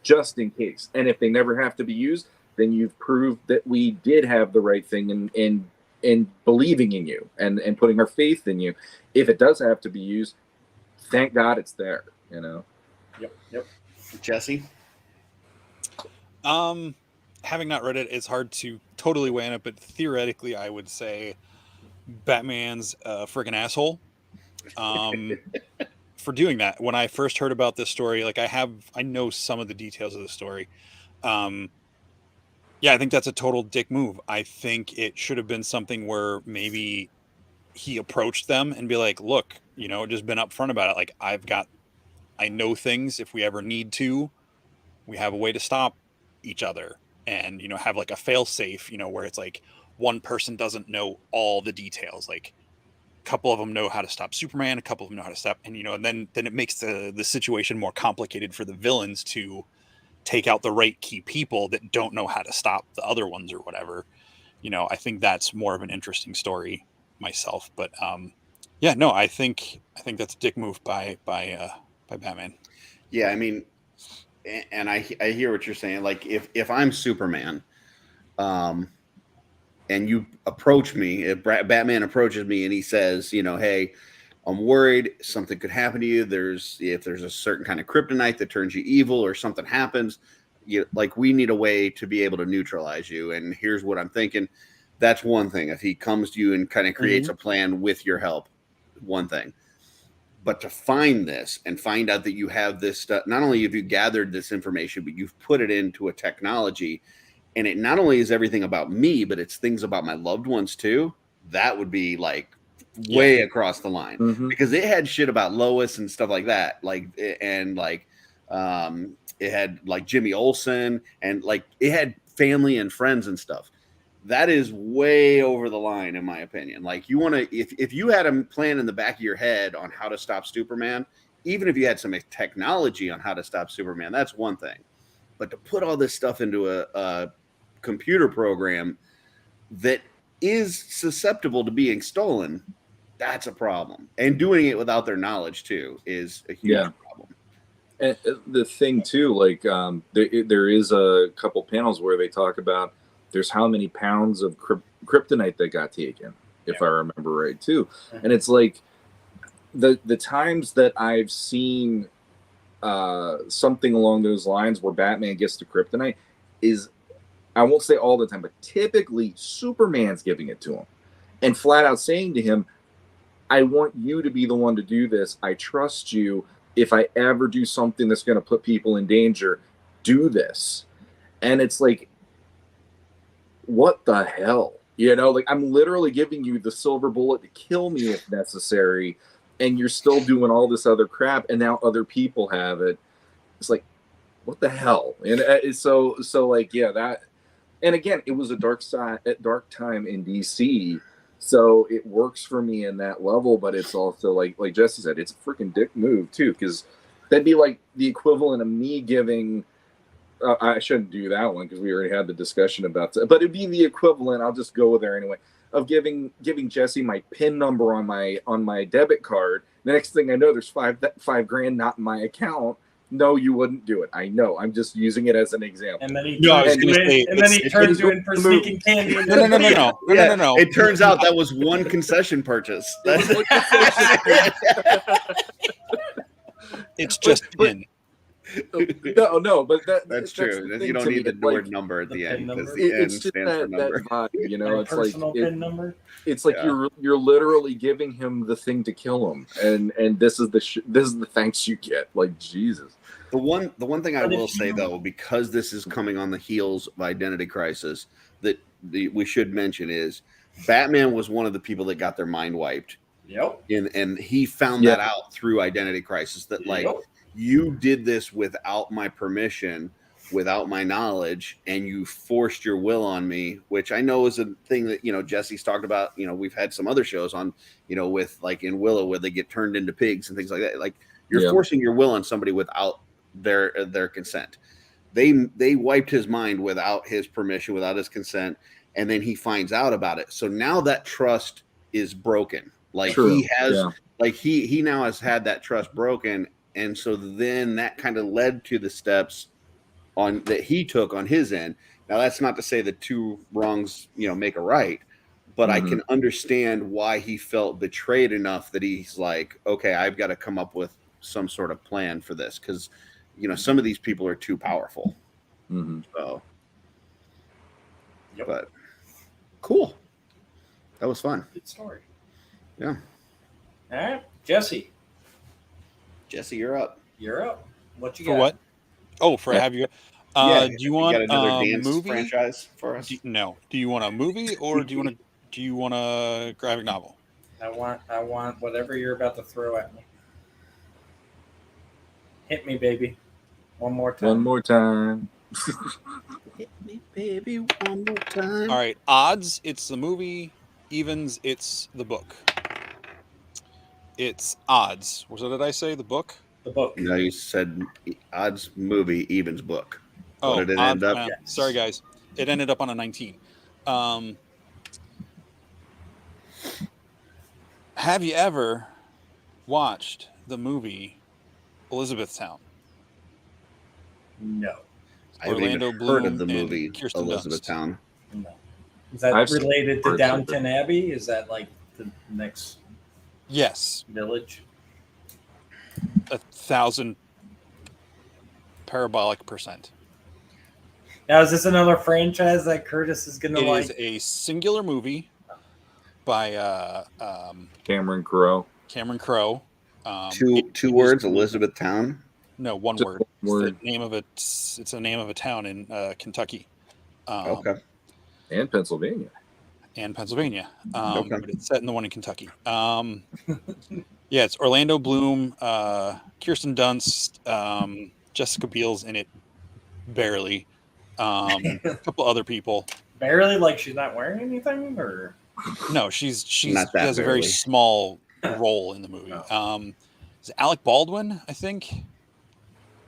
just in case. And if they never have to be used, then you've proved that we did have the right thing in believing in you and putting our faith in you. If it does have to be used, thank God it's there, Yep. Jesse? Having not read it, it's hard to totally weigh in it, but theoretically, I would say Batman's a friggin' asshole for doing that. When I first heard about this story, like I know some of the details of the story. Yeah, I think that's a total dick move. I think it should have been something where maybe he approached them and be like, look, just been upfront about it. Like I know things. If we ever need to, we have a way to stop each other. And, have like a fail safe, where it's like one person doesn't know all the details. Like a couple of them know how to stop Superman, a couple of them know how to stop. And, and then it makes the situation more complicated for the villains to take out the right key people that don't know how to stop the other ones or whatever. I think that's more of an interesting story myself. But I think that's a dick move by Batman. Yeah, I mean, and I hear what you're saying. Like if I'm Superman, and you approach me, if Batman approaches me and he says, hey, I'm worried something could happen to you. If there's a certain kind of kryptonite that turns you evil or something happens, we need a way to be able to neutralize you, and here's what I'm thinking. That's one thing. If he comes to you and kind of creates a plan with your help, one thing. But to find this and find out that you have this stuff, not only have you gathered this information, but you've put it into a technology, and it not only is everything about me, but it's things about my loved ones too. That would be like way across the line, because it had shit about Lois and stuff like that. It had like Jimmy Olsen, and like it had family and friends and stuff. That is way over the line, in my opinion. Like, you want to, if you had a plan in the back of your head on how to stop Superman, even if you had some technology on how to stop Superman, that's one thing. But to put all this stuff into a computer program that is susceptible to being stolen, that's a problem. And doing it without their knowledge too is a huge problem. And the thing too, like there is a couple panels where they talk about there's how many pounds of kryptonite that got taken, if I remember right too. And it's like the times that I've seen something along those lines where Batman gets the kryptonite is, I won't say all the time, but typically Superman's giving it to him and flat out saying to him, I want you to be the one to do this. I trust you. If I ever do something that's going to put people in danger, do this. And it's like, what the hell? You know, like, I'm literally giving you the silver bullet to kill me if necessary, and you're still doing all this other crap, and now other people have it. It's like, what the hell? And so like, yeah, that. And again, it was a dark time in DC, so it works for me in that level. But it's also like Jesse said, it's a freaking dick move too, because that'd be like the equivalent of me giving. I shouldn't do that one because we already had the discussion about that. But it'd be the equivalent. I'll just go there anyway. Of giving Jesse my PIN number on my debit card. The next thing I know, there's $5,000 not in my account. No, you wouldn't do it. I know. I'm just using it as an example. And then he turns you in for sneaking candy. No. It turns out that was one concession purchase. It's just PIN. No, but that's true. You don't need the word number at the end. It's just that vibe, you know. It's like PIN number. It's like you're literally giving him the thing to kill him, and this is the thanks you get. Like, Jesus. The one thing I will say though, because this is coming on the heels of Identity Crisis, that we should mention is Batman was one of the people that got their mind wiped. Yep. And he found that out through Identity Crisis, that you did this without my permission, without my knowledge, and you forced your will on me, which I know is a thing that, Jesse's talked about. We've had some other shows on, with like in Willow where they get turned into pigs and things like that. Like, you're forcing your will on somebody without their consent. They wiped his mind without his permission, without his consent, and then he finds out about it. So now that trust is broken. Like, he has, like he now has had that trust broken. And so then that kind of led to the steps that he took on his end. Now, that's not to say that two wrongs, make a right, but I can understand why he felt betrayed enough that he's like, okay, I've got to come up with some sort of plan for this, because, some of these people are too powerful. So, but cool. That was fun. Good story. Yeah. All right, Jesse, you're up. What you for got? what? Oh, for have you? Do you want another a dance movie franchise for us? No. Do you want a movie or do you want a graphic novel? I want whatever you're about to throw at me. Hit me, baby. One more time. Hit me, baby, one more time. All right. Odds, it's the movie. Evens, it's the book. It's odds. What did I say? The book? The book. No, you said odds movie, evens book. Oh, what did it end up? Yes. Sorry, guys. It ended up on a 19. Have you ever watched the movie Elizabethtown? No. I haven't Orlando even Bloom heard of the and movie Kirsten Elizabethtown. No. Is that related to Downton Abbey? Is that like the next Yes. village? 1,000 parabolic %. Now, is this another franchise that Curtis is gonna It like? is a singular movie by Cameron Crowe. Cameron Crowe. Two words, Elizabethtown. No, one Just word. one It's the name of it's the name of a town in Kentucky. Okay. And Pennsylvania. And Pennsylvania. Okay. But it's set in the one in Kentucky. Yeah, it's Orlando Bloom, Kirsten Dunst, Jessica Biel's in it, barely. A couple other people. Barely, like she's not wearing anything, or No, she's Not she that has a very barely. small role in the movie. Is it Alec Baldwin, I think.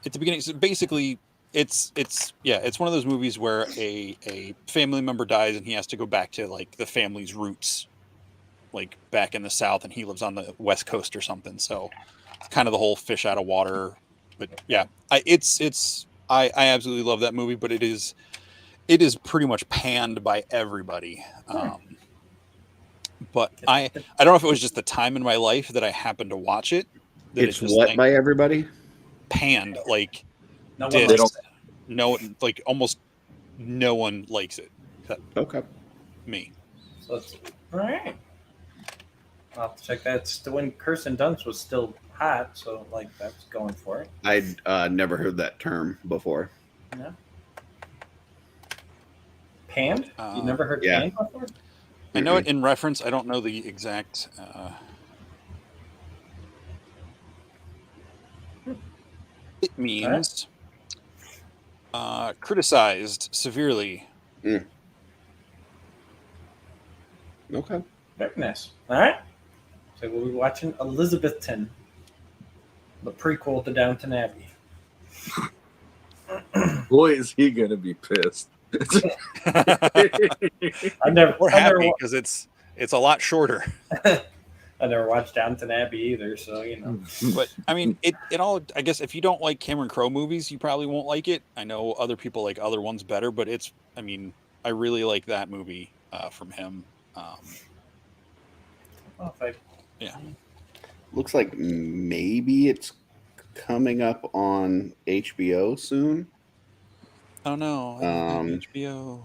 At the beginning, so basically, it's one of those movies where a family member dies and he has to go back to like the family's roots, like back in the South, and he lives on the West Coast or something. So, it's kind of the whole fish out of water. But yeah, I absolutely love that movie, but it is pretty much panned by everybody. But I don't know if it was just the time in my life that I happened to watch it. That It's just, what like, by everybody? panned, like no one dissed. They don't- No, like almost no one likes it except Okay. me. So it's, all right. I'll have to check that. It's when Kirsten Dunst was still hot, so like that's going for it. I'd never heard that term before. Yeah. Panned? You never heard yeah. panned before? I know it in reference. I don't know the exact. It means criticized severely. Okay. Very nice. All right. So we'll be watching Elizabethton, the prequel to Downton Abbey. Boy, is he gonna be pissed. I never, We're I never, happy because it's a lot shorter. I never watched Downton Abbey either, so you know. But I mean, it all. I guess if you don't like Cameron Crowe movies, you probably won't like it. I know other people like other ones better, but it's. I mean, I really like that movie from him. Well, if I Yeah. Looks like maybe it's coming up on HBO soon. I don't know. I don't have Um, HBO.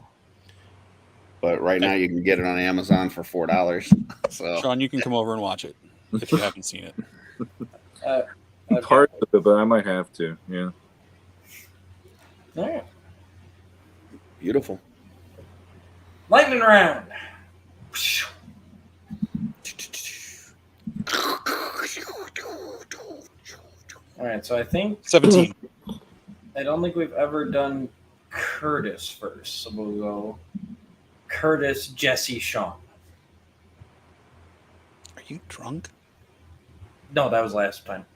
But right now you can get it on Amazon for $4. So Sean, you can come over and watch it if you haven't seen it. I've Part got- of it, but I might have to. Yeah. all right. beautiful. Lightning round. All right, so I 17. don't think we've ever done Curtis first, so we'll go Curtis, Jesse, Sean. Are you drunk? No, that was last time.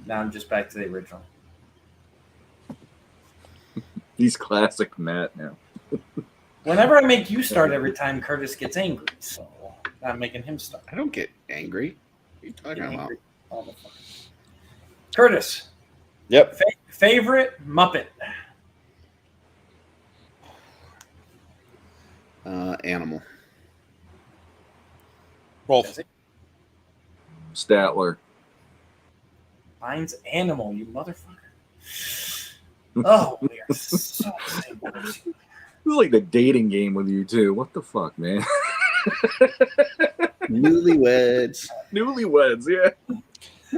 Now I'm just back to the original. He's classic Matt now. Whenever I make you start every time, Curtis gets angry, so I'm making him start. I don't get angry. What are you talking Get about? angry all the fucking- Curtis, Yep. favorite Muppet? Animal. Rolf. Jesse? Statler. Mine's Animal, you motherfucker. Oh, we are so same person. This is like the dating game with you too. What the fuck, man? Newlyweds. Newlyweds, yeah.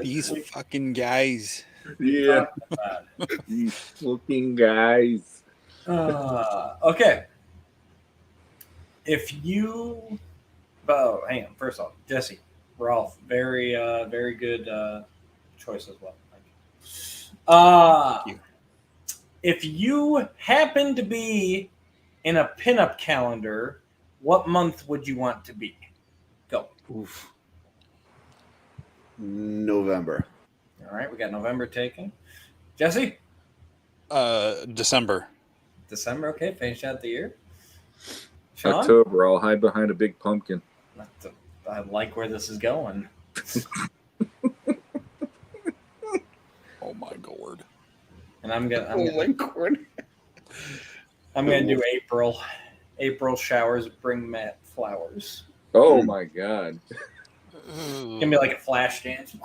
These fucking guys. Yeah. These fucking guys. Okay. If you, oh, hang on. First off, Jesse, Rolf, very good choice as well. Thank you. If you happen to be in a pinup calendar, what month would you want to be? Go. Oof. November. All right, we got November taken. Jesse, December. December. Okay, finish out the year. Sean, October, I'll hide behind a big pumpkin. I like where this is going. Oh my god. And I'm gonna Lincoln. do April. April showers bring Matt flowers. Oh my god. Give me like a flash dance.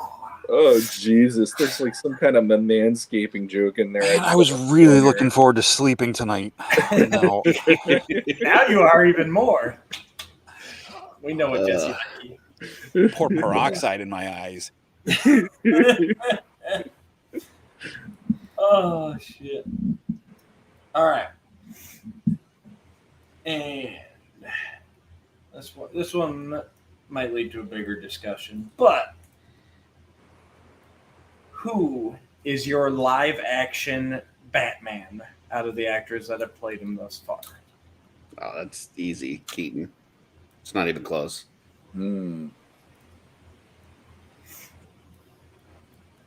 Oh Jesus! There's like some kind of manscaping joke in there. Man, I was really looking forward to sleeping tonight. No. Now you are even more. We know what Jesse like. Pour peroxide in my eyes. Oh shit! All right, and this one might lead to a bigger discussion. But who is your live action Batman out of the actors that have played him thus far? Oh, that's easy, Keaton. It's not even close. Hmm.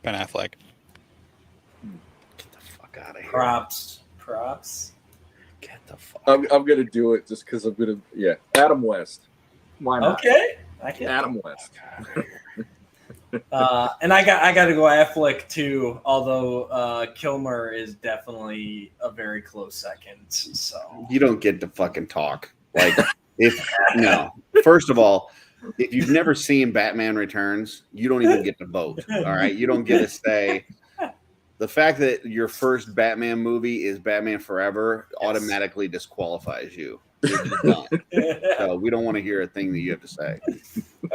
Ben Affleck. Get the fuck out of here. Props. Get the fuck. I'm gonna do it just because I'm gonna. Yeah, Adam West. Why not? Okay, I can. Adam West. And I got to go Affleck too. Although Kilmer is definitely a very close second. So You don't get to fucking talk. Like, no. First of all, if you've never seen Batman Returns, you don't even get to vote. All right, you don't get to say. The fact that your first Batman movie is Batman Forever automatically disqualifies you. You're just done. So we don't want to hear a thing that you have to say.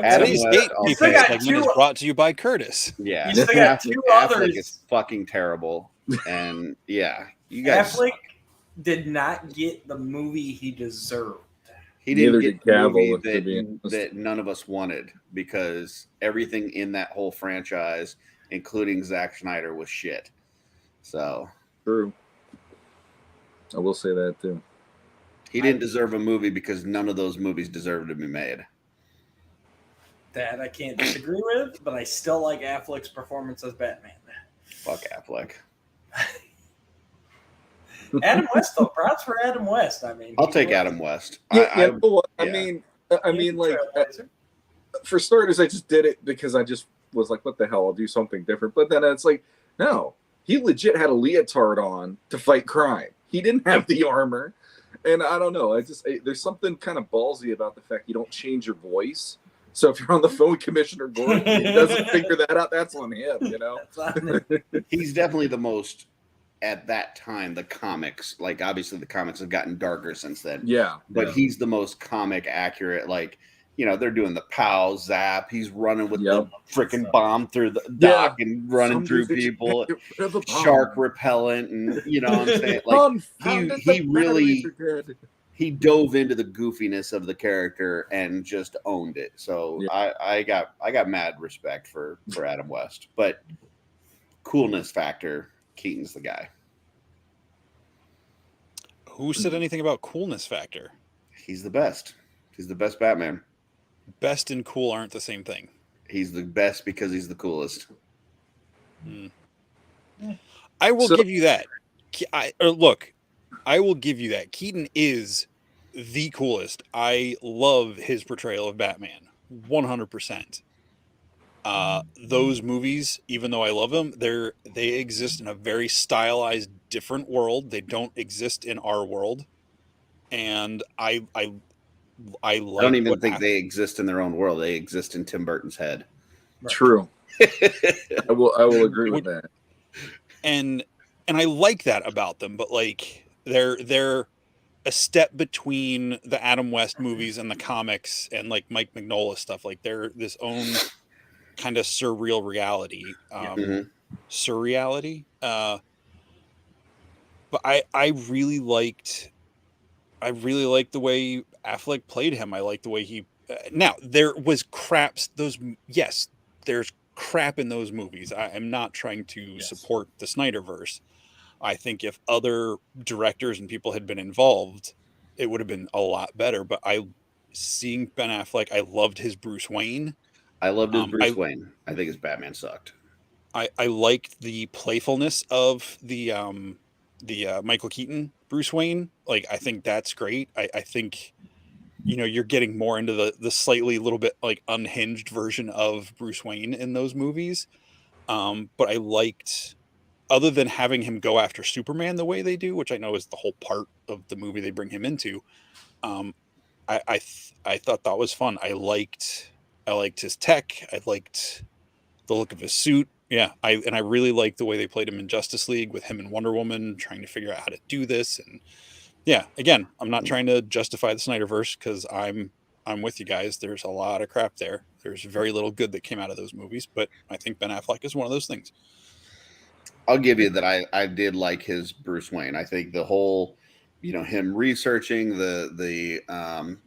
Adam Today's West, Gatekeeper still got segment is two- brought to you by Curtis. yeah, You still got two Affleck others. is fucking terrible, and yeah, you guys. Affleck did not get the movie he deserved. He didn't Neither get did the Cavill, movie to be honest. that none of us wanted because everything in that whole franchise, including Zack Snyder, was shit. So True. I will say that too. he didn't deserve a movie because none of those movies deserved to be made. That I can't disagree with, but I still like Affleck's performance as Batman. Fuck Affleck. Adam West, though, props for Adam West. I mean, I'll take Adam West. Yeah, you know what? I yeah. mean, like for starters, I just did it because I just was like, "What the hell? I'll do something different." But then it's like, no, he legit had a leotard on to fight crime. He didn't have the armor, and I don't know. There's something kind of ballsy about the fact you don't change your voice. So if you're on the phone with Commissioner Gordon, he doesn't figure that out. That's on him, you know. He's definitely the most at that time. The comics, like obviously the comics have gotten darker since then. Yeah, But yeah. he's the most comic accurate. Like, you know, they're doing the pow zap. He's running with Yep. the freaking bomb through the dock and running through Somebody's people. get rid of the bomb. Shark repellent, and you know what I'm saying? Like Confounded, he the really batteries are dead. he dove into the goofiness of the character and just owned it. So Yeah. I got mad respect for Adam West, but coolness factor, Keaton's the guy. Who said anything about coolness factor? He's the best. He's the best Batman. Best and cool aren't the same thing. He's the best because he's the coolest. I will So- give you that. Look, I will give you that. Keaton is the coolest. I love his portrayal of Batman, 100%. Those movies, even though I love them, they exist in a very stylized, different world. They don't exist in our world, and I like. I don't even think they exist in their own world. They exist in Tim Burton's head. True. I will agree with that. and I like that about them, but like they're a step between the Adam West movies and the comics and like Mike Mignola stuff. Like they're this own kind of surreal reality, surreality. But I really liked the way Affleck played him. I liked the way he. Now there was craps. There's crap in those movies. I am not trying to support the Snyderverse. I think if other directors and people had been involved, it would have been a lot better. But seeing Ben Affleck, I loved his Bruce Wayne. I loved his Bruce Wayne. I think his Batman sucked. I liked the playfulness of the Michael Keaton Bruce Wayne. Like, I think that's great. I think, you know, you're getting more into the slightly little bit like unhinged version of Bruce Wayne in those movies. But I liked, other than having him go after Superman the way they do, which I know is the whole part of the movie they bring him into. I thought that was fun. I liked I liked his tech. I liked the look of his suit. Yeah, I really liked the way they played him in Justice League with him and Wonder Woman trying to figure out how to do this. And yeah, again, I'm not trying to justify the Snyderverse because I'm with you guys. There's a lot of crap there. There's very little good that came out of those movies, but I think Ben Affleck is one of those things. I'll give you that. I did like his Bruce Wayne. I think the whole, him researching the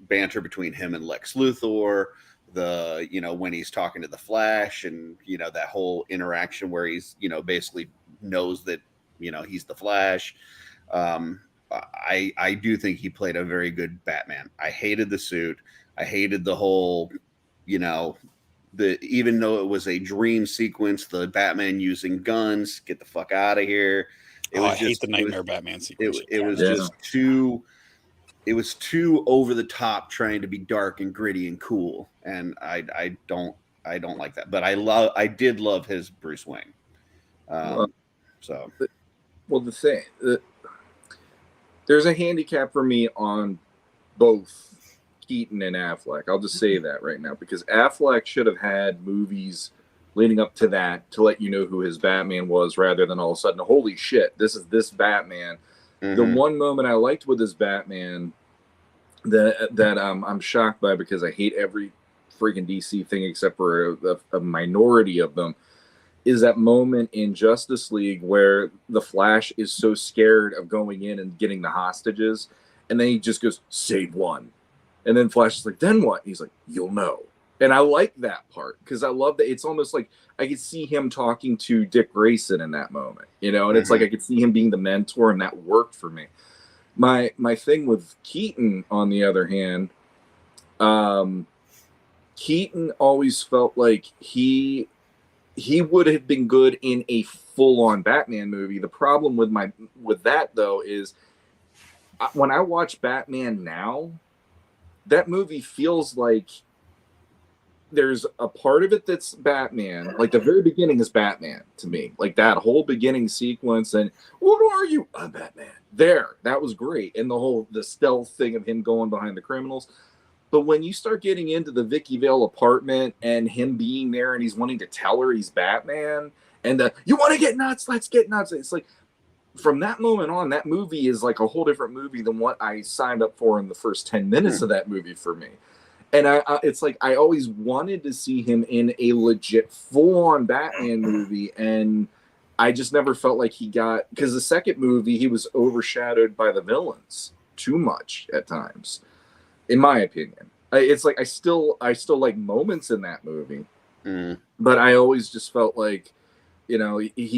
banter between him and Lex Luthor, when he's talking to the Flash, and that whole interaction where he's basically knows that he's the Flash. I do think he played a very good Batman. I hated the suit. I hated the whole, even though it was a dream sequence, the Batman using guns, get the fuck out of here. I hate the Nightmare Batman sequence. It was just too. It was too over the top, trying to be dark and gritty and cool, and I don't like that. But I did love his Bruce Wayne. The thing, there's a handicap for me on both Keaton and Affleck. I'll just say that right now, because Affleck should have had movies leading up to that to let you know who his Batman was, rather than all of a sudden, holy shit, this is this Batman. Mm-hmm. The one moment I liked with his Batman that I'm shocked by, because I hate every freaking DC thing except for a minority of them, is that moment in Justice League where the Flash is so scared of going in and getting the hostages, and then he just goes, save one. And then Flash is like, then what? He's like, you'll know. And I like that part, because I love that. It's almost like I could see him talking to Dick Grayson in that moment, and it's like I could see him being the mentor, and that worked for me. My thing with Keaton, on the other hand, Keaton always felt like he would have been good in a full-on Batman movie. The problem with that, though, is when I watch Batman now, that movie feels like there's a part of it that's Batman. Like the very beginning is Batman to me. Like that whole beginning sequence, and what are you? I'm Batman. That was great. And the stealth thing of him going behind the criminals. But when you start getting into the Vicky Vale apartment and him being there and he's wanting to tell her he's Batman, and you want to get nuts, let's get nuts. It's like, from that moment on, that movie is like a whole different movie than what I signed up for in the first 10 minutes of that movie for me. And it's like I always wanted to see him in a legit full-on Batman movie, and I just never felt like he got, because the second movie he was overshadowed by the villains too much at times, in my opinion. It's like I still like moments in that movie, but I always just felt like, Batman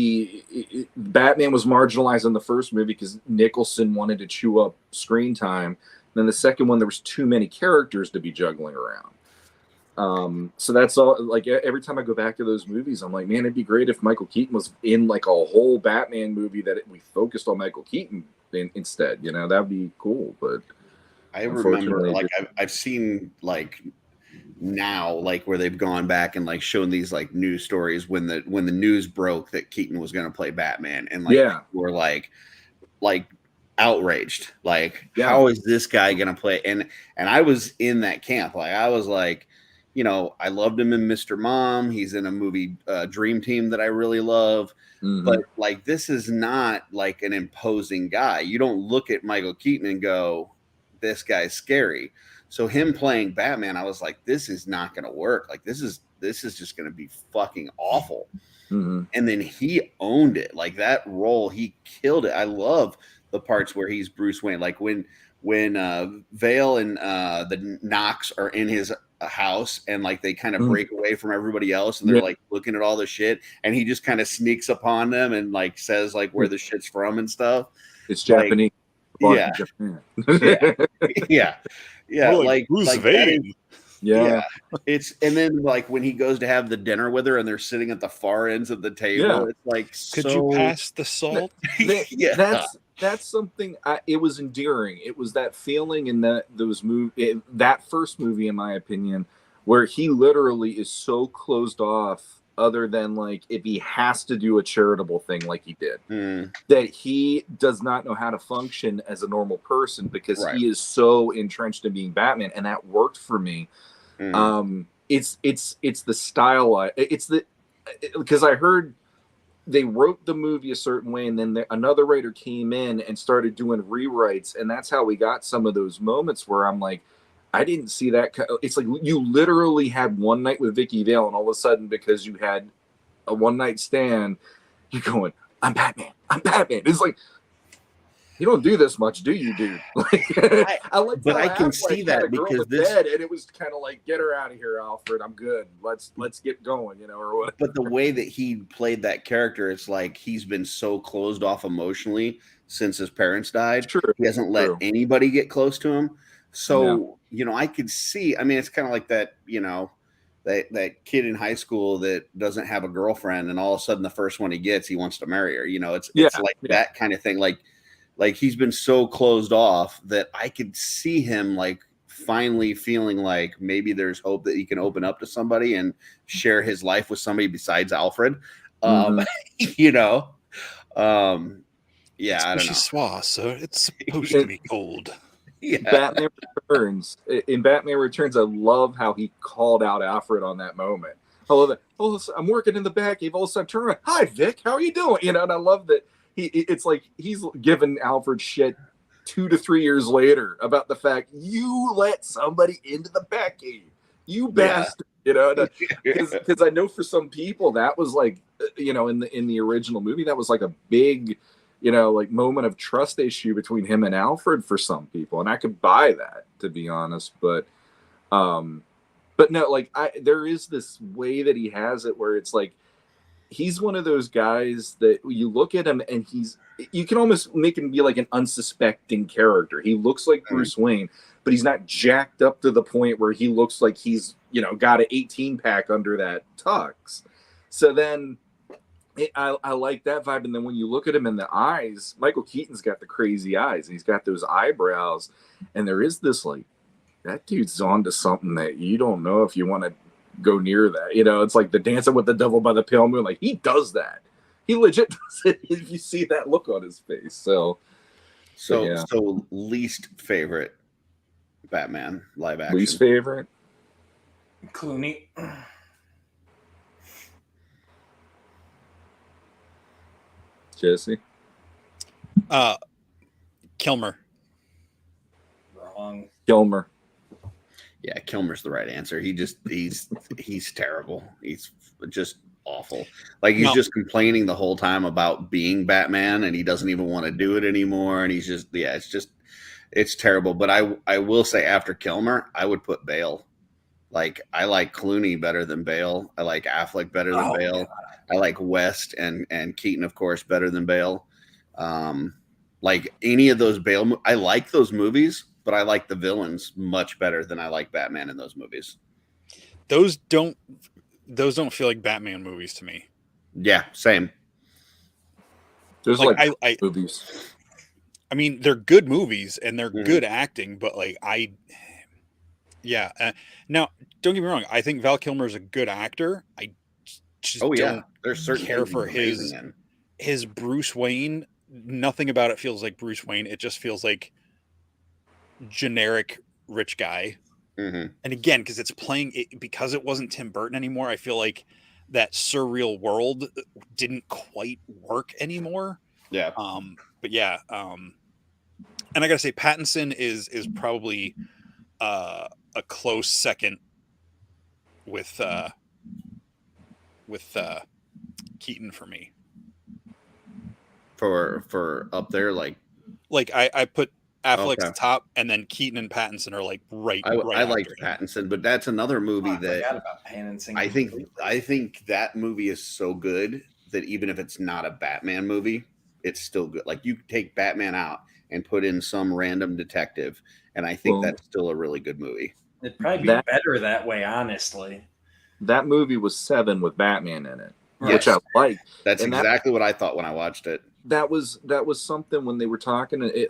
was marginalized in the first movie because Nicholson wanted to chew up screen time. Then the second one, there was too many characters to be juggling around. So that's all. Like every time I go back to those movies, I'm like, man, it'd be great if Michael Keaton was in like a whole Batman movie that we focused on Michael Keaton instead. That'd be cool. But I remember, like I've seen like now, like where they've gone back and like shown these like news stories when the news broke that Keaton was going to play Batman, and like we're like outraged, like how is this guy gonna play? And I was in that camp. Like I was like, I loved him in Mr. Mom. He's in a movie, Dream Team, that I really love. But like this is not like an imposing guy. You don't look at Michael Keaton and go, this guy's scary. So him playing Batman, I was like, this is not gonna work. Like this is just gonna be fucking awful. And then he owned it. Like that role, he killed it. I love the parts where he's Bruce Wayne, like when Vale and the Knox are in his house, and like they kind of break away from everybody else, and they're like looking at all the shit, and he just kind of sneaks upon them and like says like where the shit's from and stuff. It's Japanese. Yeah. Like Bruce like Wayne. It's, and then like when he goes to have the dinner with her and they're sitting at the far ends of the table, it's like, could you pass the salt? That's something. It was endearing. It was that feeling in that first movie, in my opinion, where he literally is so closed off, other than like if he has to do a charitable thing like he did, that he does not know how to function as a normal person, because he is so entrenched in being Batman, and that worked for me. it's the style. Because I heard they wrote the movie a certain way, and then another writer came in and started doing rewrites, and that's how we got some of those moments where I'm like, I didn't see that. It's like you literally had one night with Vicky Vale, and all of a sudden, because you had a one night stand, you're going, I'm Batman. I'm Batman. It's like, you don't do this much, do you, dude? I like, but I can see that because this, bed, and it was kind of like, get her out of here, Alfred. I'm good. Let's get going, or what? But the way that he played that character, it's like he's been so closed off emotionally since his parents died. True. He hasn't let True. anybody get close to him. So, I could see, I mean, it's kind of like that, that kid in high school that doesn't have a girlfriend, and all of a sudden the first one he gets, he wants to marry her. It's like that kind of thing. Like he's been so closed off that I could see him like finally feeling like maybe there's hope that he can open up to somebody and share his life with somebody besides Alfred. Mm-hmm. Yeah, I don't know. Soir, sir. It's supposed to be cold. Yeah. Batman Returns. In Batman Returns, I love how he called out Alfred on that moment. I love that. Oh, I'm working in the back. All of a sudden, turn around. Hi, Vic. How are you doing? And I love that it's like he's given Alfred shit 2 to 3 years later about the fact you let somebody into the Batcave. You bastard. Because I know for some people that was like, in the original movie, that was like a big, like moment of trust issue between him and Alfred for some people, and I could buy that, to be honest. But no, like there is this way that he has it where it's like he's one of those guys that you look at him and you can almost make him be like an unsuspecting character. He looks like Bruce Wayne, but he's not jacked up to the point where he looks like he's got an 18-pack under that tux. So then I like that vibe. And then when you look at him in the eyes, Michael Keaton's got the crazy eyes, and he's got those eyebrows, and there is this like, that dude's on to something that you don't know if you want to go near that. It's like the Dancing with the Devil by the Pale Moon. Like, he does that. He legit does it if you see that look on his face. So least favorite Batman live action. Least favorite? Clooney. Jesse? Kilmer. Wrong. Kilmer. Yeah, Kilmer's the right answer. He's terrible. He's just awful. Like he's just complaining the whole time about being Batman, and he doesn't even want to do it anymore. And he's just, it's terrible. But I will say, after Kilmer, I would put Bale. Like, I like Clooney better than Bale. I like Affleck better than Bale. God. I like West and Keaton, of course, better than Bale. Like any of those Bale, I like those movies, but I like the villains much better than I like Batman in those movies. Those don't feel like Batman movies to me. Yeah, same. There's like movies. I mean, they're good movies and they're good acting, but like now, don't get me wrong. I think Val Kilmer is a good actor. I just don't care for his Bruce Wayne. Nothing about it feels like Bruce Wayne. It just feels like generic rich guy. And again, because it's playing it, because it wasn't Tim Burton anymore, I feel like that surreal world didn't quite work anymore. Yeah. But yeah. And I gotta say, Pattinson is probably a close second with Keaton for me. For up there, like I put Affleck's top, and then Keaton and Pattinson are like right. I liked Pattinson, but that's another movie that about Pattinson. I think that movie is so good that even if it's not a Batman movie, it's still good. Like, you take Batman out and put in some random detective, and I think that's still a really good movie. It'd probably be better that way, honestly. That movie was Seven with Batman in it, which I like. That's exactly what I thought when I watched it. That was something when they were talking.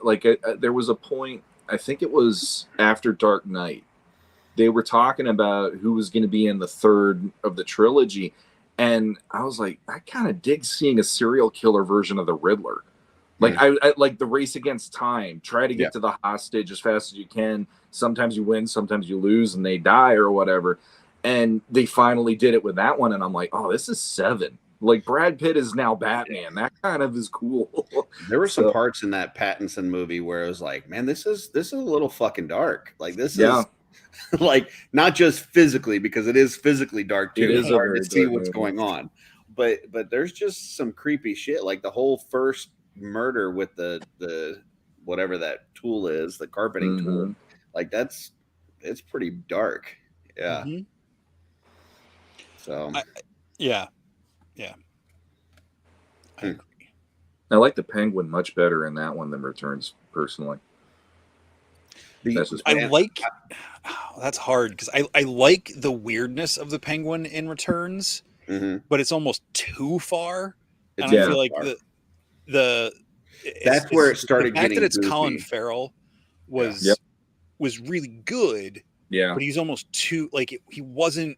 There was a point, I think it was after Dark Knight, they were talking about who was going to be in the third of the trilogy, and I was like, I kind of dig seeing a serial killer version of the Riddler. Like, I like the race against time. Try to get to the hostage as fast as you can. Sometimes you win, sometimes you lose, and they die or whatever. And they finally did it with that one, and I'm like, oh, this is 7. Like Brad Pitt is now Batman. That kind of is cool. There were some parts in that Pattinson movie where it was like, man, this is a little fucking dark. Like this is like not just physically, because it is physically dark too. It is it's hard to see what's movie. going on. But there's just some creepy shit. Like the whole first murder with the whatever that tool is, the carpeting tool. Like it's pretty dark. Yeah. Mhm. So yeah. I like the Penguin much better in that one than Returns, personally. That's hard because I like the weirdness of the Penguin in Returns, but it's almost too far. And I feel like that's where it started the fact getting that it's goofy. Colin Farrell was really good. Yeah, but he's almost too he wasn't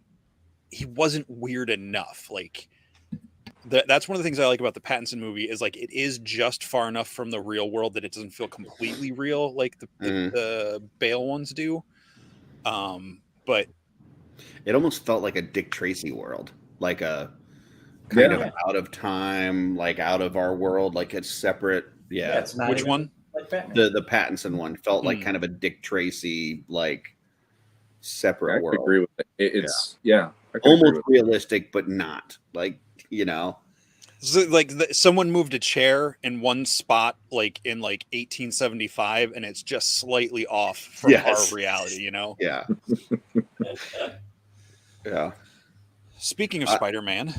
weird enough. Like that's one of the things I like about the Pattinson movie is like it is just far enough from the real world that it doesn't feel completely real like the Bale ones do. But it almost felt like a Dick Tracy world, like a kind of out of time, like out of our world, like it's separate. Yeah, it's not which one? Like Batman. The Pattinson one felt like kind of a Dick Tracy, like separate world. I agree with it. It's almost realistic, but not like So, like someone moved a chair in one spot, like in 1875, and it's just slightly off from our reality. Yeah. Yeah. Speaking of Spider-Man,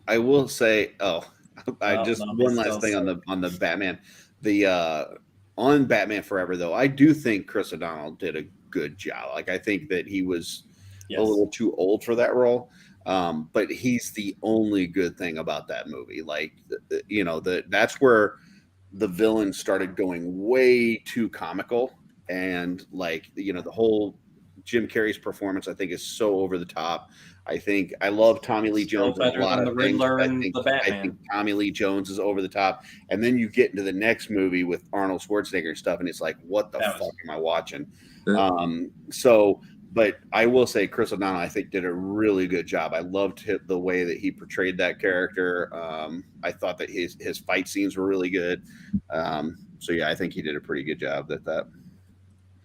I will say, one last thing on the Batman, on Batman Forever though, I do think Chris O'Donnell did a good job. Like I think that he was a little too old for that role. But he's the only good thing about that movie. Like, that's where the villain started going way too comical. And the whole Jim Carrey's performance, I think, is so over the top. I think I love Tommy Lee Jones in a lot of things. I think Tommy Lee Jones is over the top. And then you get into the next movie with Arnold Schwarzenegger and stuff, and it's like, what the fuck am I watching? But I will say Chris O'Donnell, I think, did a really good job. I loved the way that he portrayed that character. I thought that his fight scenes were really good. I think he did a pretty good job at that.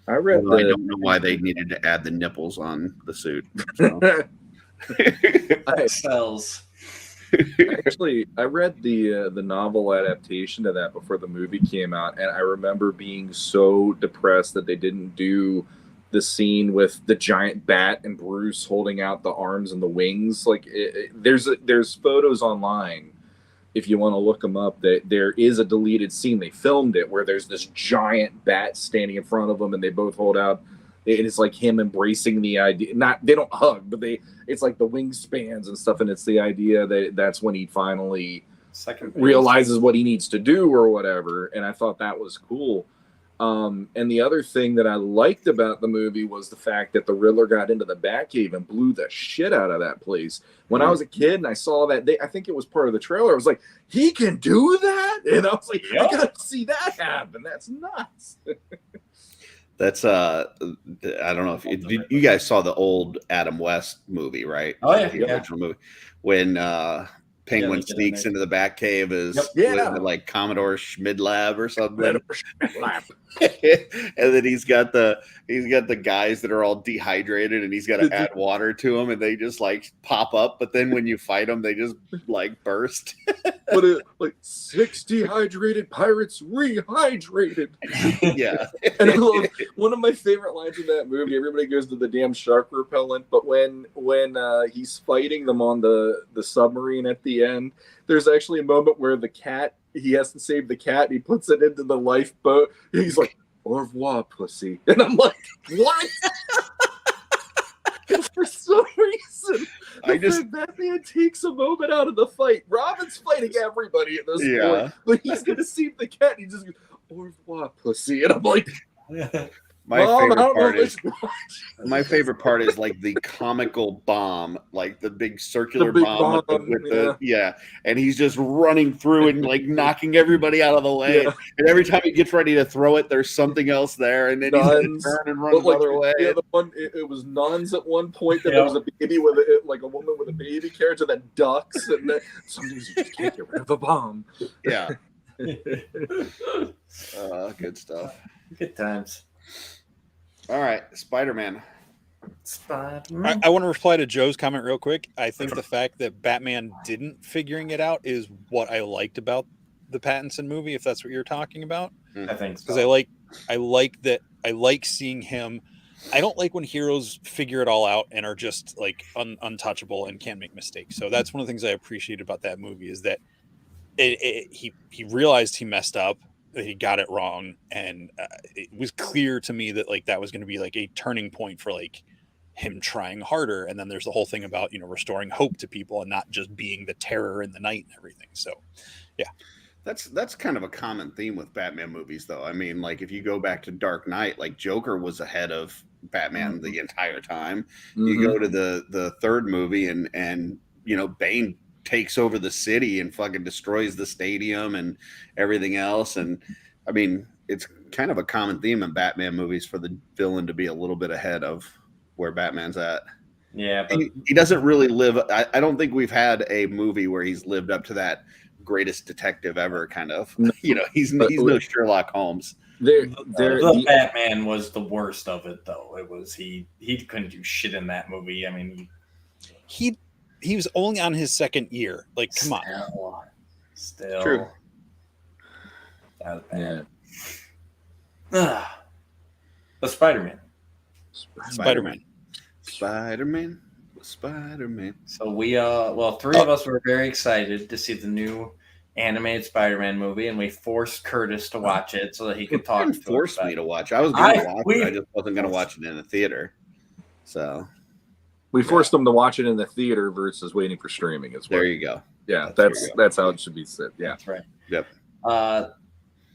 I don't know why they needed to add the nipples on the suit. So. I read the novel adaptation to that before the movie came out, and I remember being so depressed that they didn't do the scene with the giant bat and Bruce holding out the arms and the wings. Like there's photos online if you want to look them up, that there is a deleted scene. They filmed it where there's this giant bat standing in front of them and they both hold out. It's like him embracing the idea. They don't hug, but it's like the wingspans and stuff. And it's the idea that that's when he finally realizes what he needs to do or whatever. And I thought that was cool. And the other thing that I liked about the movie was the fact that the Riddler got into the Batcave and blew the shit out of that place. When I was a kid and I saw that, I think it was part of the trailer, I was like, he can do that? And I was like, I gotta see that happen. That's nuts. That's I don't know if you guys saw the old Adam West movie, right? Oh yeah, the original movie when Penguin sneaks into the Batcave as like Commodore Schmidlab or something. And then he's got the guys that are all dehydrated and he's got to add water to them and they just like pop up, but then when you fight them they just like burst. Like 6 dehydrated pirates rehydrated. Yeah. And I love one of my favorite lines in that movie. Everybody goes to the damn shark repellent, but when he's fighting them on the submarine at the end, there's actually a moment where he has to save the cat and he puts it into the lifeboat. He's like, au revoir, pussy. And I'm like, what? For some reason, Batman takes a moment out of the fight. Robin's fighting everybody at this point, but he's going to save the cat. And he just goes, au revoir, pussy. And I'm like, My Mom, I favorite don't know part if I is should watch my favorite part is like the comical bomb, like the big circular big bomb with bomb, the and he's just running through and like knocking everybody out of the way. Yeah. And every time he gets ready to throw it, there's something else there, and then he's gonna Nuns. turn and run But like, another way. yeah, the one it was nuns at one point. Then Yeah. there was a baby with a, like a woman with a baby carriage, and then ducks, and then sometimes you just can't get rid of a bomb. Yeah, good stuff. Good times. All right, Spider-Man. Spider-Man. I want to reply to Joe's comment real quick. I think the fact that Batman didn't figuring it out is what I liked about the Pattinson movie, if that's what you're talking about. I think so. Because I like that. I like seeing him. I don't like when heroes figure it all out and are just like untouchable and can't make mistakes. So that's one of the things I appreciate about that movie is that he realized he messed up, that he got it wrong, and it was clear to me that like that was going to be like a turning point for like him trying harder. And then there's the whole thing about, you know, restoring hope to people and not just being the terror in the night and everything. So yeah, That's kind of a common theme with Batman movies, though. I mean, like if you go back to Dark Knight, like Joker was ahead of Batman the entire time. You go to the third movie, and you know Bane takes over the city and fucking destroys the stadium and everything else. And I mean, it's kind of a common theme in Batman movies for the villain to be a little bit ahead of where Batman's at. Yeah, but He doesn't really live. I don't think we've had a movie where he's lived up to that greatest detective ever kind of. You know, he's no Sherlock Holmes. the Batman was the worst of it, though. It was he couldn't do shit in that movie. I mean, he was only on his second year. Like, come on. Still. True. That was bad. But Spider-Man. Spider-Man. So we three of us were very excited to see the new animated Spider-Man movie, and we forced Curtis to watch it so that he could talk. Didn't force me to watch. I was going to watch it. I just wasn't going to watch it in the theater. So we forced them to watch it in the theater versus waiting for streaming as well. there you go. Yeah, that's how it should be said. Yeah, That's right. Yep.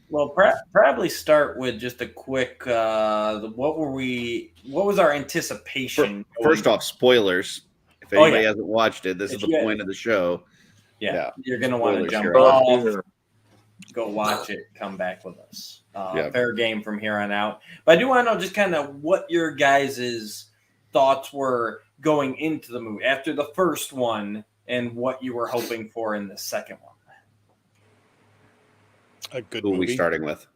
Well, probably start with just a quick. What was our anticipation? First off, spoilers. If anybody hasn't watched it, this is the point of the show. Yeah, you're gonna want to Spoilers jump here. off, go watch it, come back with us. Fair game from here on out. But I do want to know just kind of what your guys' thoughts were going into the movie after the first one, and what you were hoping for in the second one. A good Who are movie. we starting with?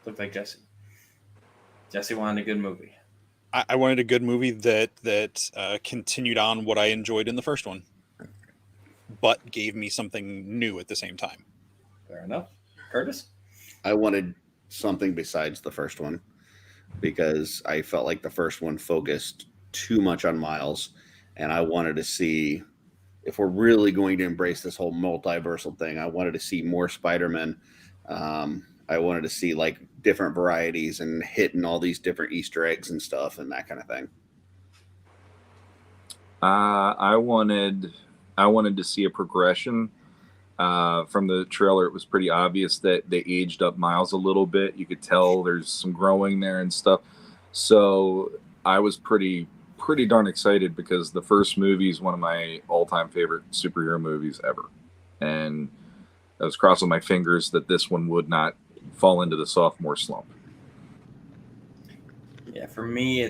Looked like Jesse. Jesse wanted a good movie. I wanted a good movie that continued on what I enjoyed in the first one, but gave me something new at the same time. Fair enough. Curtis? I wanted something besides the first one because I felt like the first one focused too much on Miles, and I wanted to see if we're really going to embrace this whole multiversal thing. I wanted to see more Spider-Man. I wanted to see like different varieties and hitting all these different Easter eggs and stuff and that kind of thing. I wanted to see a progression. From the trailer, it was pretty obvious that they aged up Miles a little bit. You could tell there's some growing there and stuff. So I was pretty darn excited because the first movie is one of my all-time favorite superhero movies ever. And I was crossing my fingers that this one would not fall into the sophomore slump. Yeah, for me,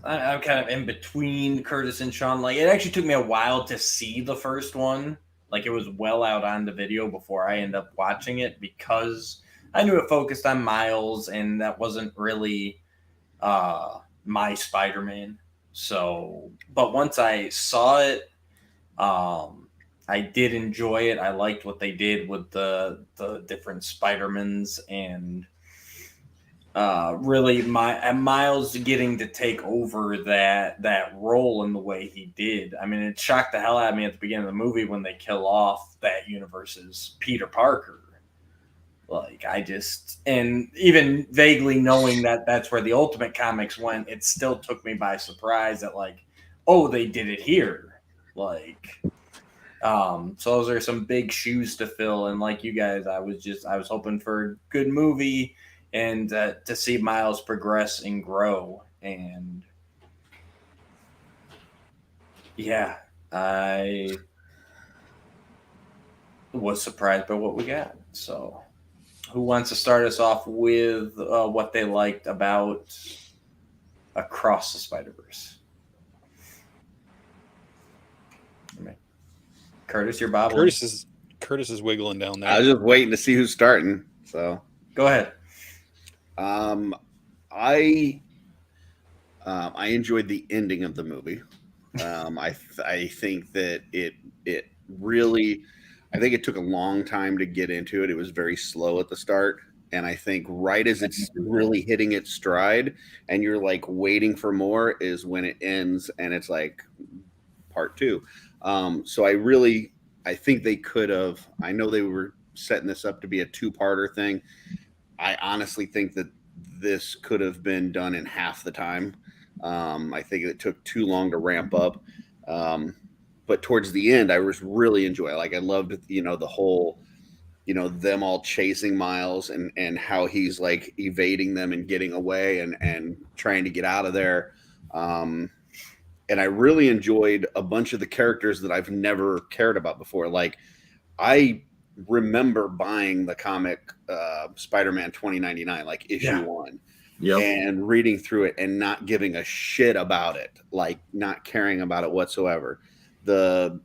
I'm kind of in between Curtis and Sean. Like, it actually took me a while to see the first one. Like, it was well out on the video before I ended up watching it because I knew it focused on Miles, and that wasn't really my Spider-Man. So, but once I saw it, I did enjoy it. I liked what they did with the different Spider-Mans, and really Miles getting to take over that role in the way he did. I mean, it shocked the hell out of me at the beginning of the movie when they kill off that universe's Peter Parker. Like, and even vaguely knowing that that's where the Ultimate Comics went, it still took me by surprise that, like, oh, they did it here. Like, so those are some big shoes to fill. And like you guys, I was hoping for a good movie. and to see Miles progress and grow. And yeah, I was surprised by what we got. So, who wants to start us off with what they liked about Across the Spider-Verse? Curtis, you're bobbling. Curtis is wiggling down there. I was just waiting to see who's starting. So Go ahead. I enjoyed the ending of the movie. I think that it really, I think it took a long time to get into it. It was very slow at the start, and I think right as it's really hitting its stride, and you're like waiting for more, is when it ends, and it's like part two. So I think they could have. I know they were setting this up to be a two-parter thing. I honestly think that this could have been done in half the time. I think it took too long to ramp up. But towards the end, I was really enjoying. Like I loved, the whole, them all chasing Miles and how he's like evading them and getting away and trying to get out of there. And I really enjoyed a bunch of the characters that I've never cared about before. Like I remember buying the comic Spider-Man 2099, like issue 1. Yep. And reading through it and not giving a shit about it, like not caring about it whatsoever. The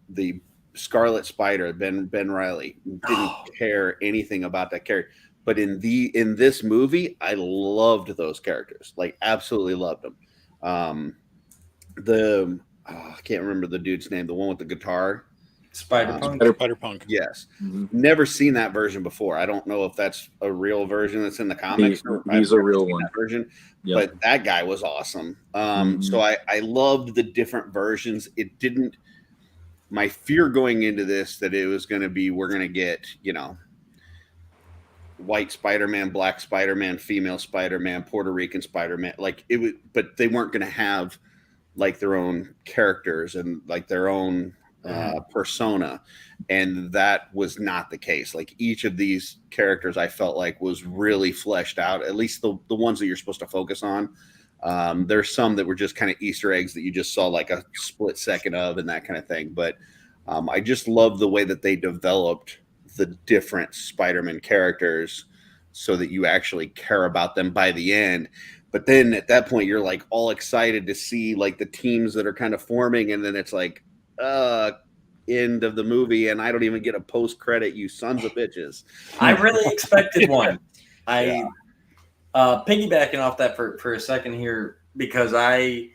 Scarlet Spider, Ben Reilly, didn't care anything about that character. But in this movie, I loved those characters, like absolutely loved them. I can't remember the dude's name, the one with the guitar. Spider-Punk. Yes. Never seen that version before. I don't know if that's a real version that's in the comics. He's a real one. Version, but that guy was awesome. So I loved the different versions. It didn't. My fear going into this that it was going to be we're going to get white Spider-Man, black Spider-Man, female Spider-Man, Puerto Rican Spider-Man, like it would, but they weren't going to have like their own characters and like their own persona, and that was not the case. Like each of these characters I felt like was really fleshed out, at least the ones that you're supposed to focus on. There's some that were just kind of Easter eggs that you just saw like a split second of and that kind of thing, but I just love the way that they developed the different Spider-Man characters so that you actually care about them by the end. But then at that point you're like all excited to see like the teams that are kind of forming, and then it's like end of the movie and I don't even get a post credit, you sons of bitches. I really expected one. Piggybacking off that for a second here, because I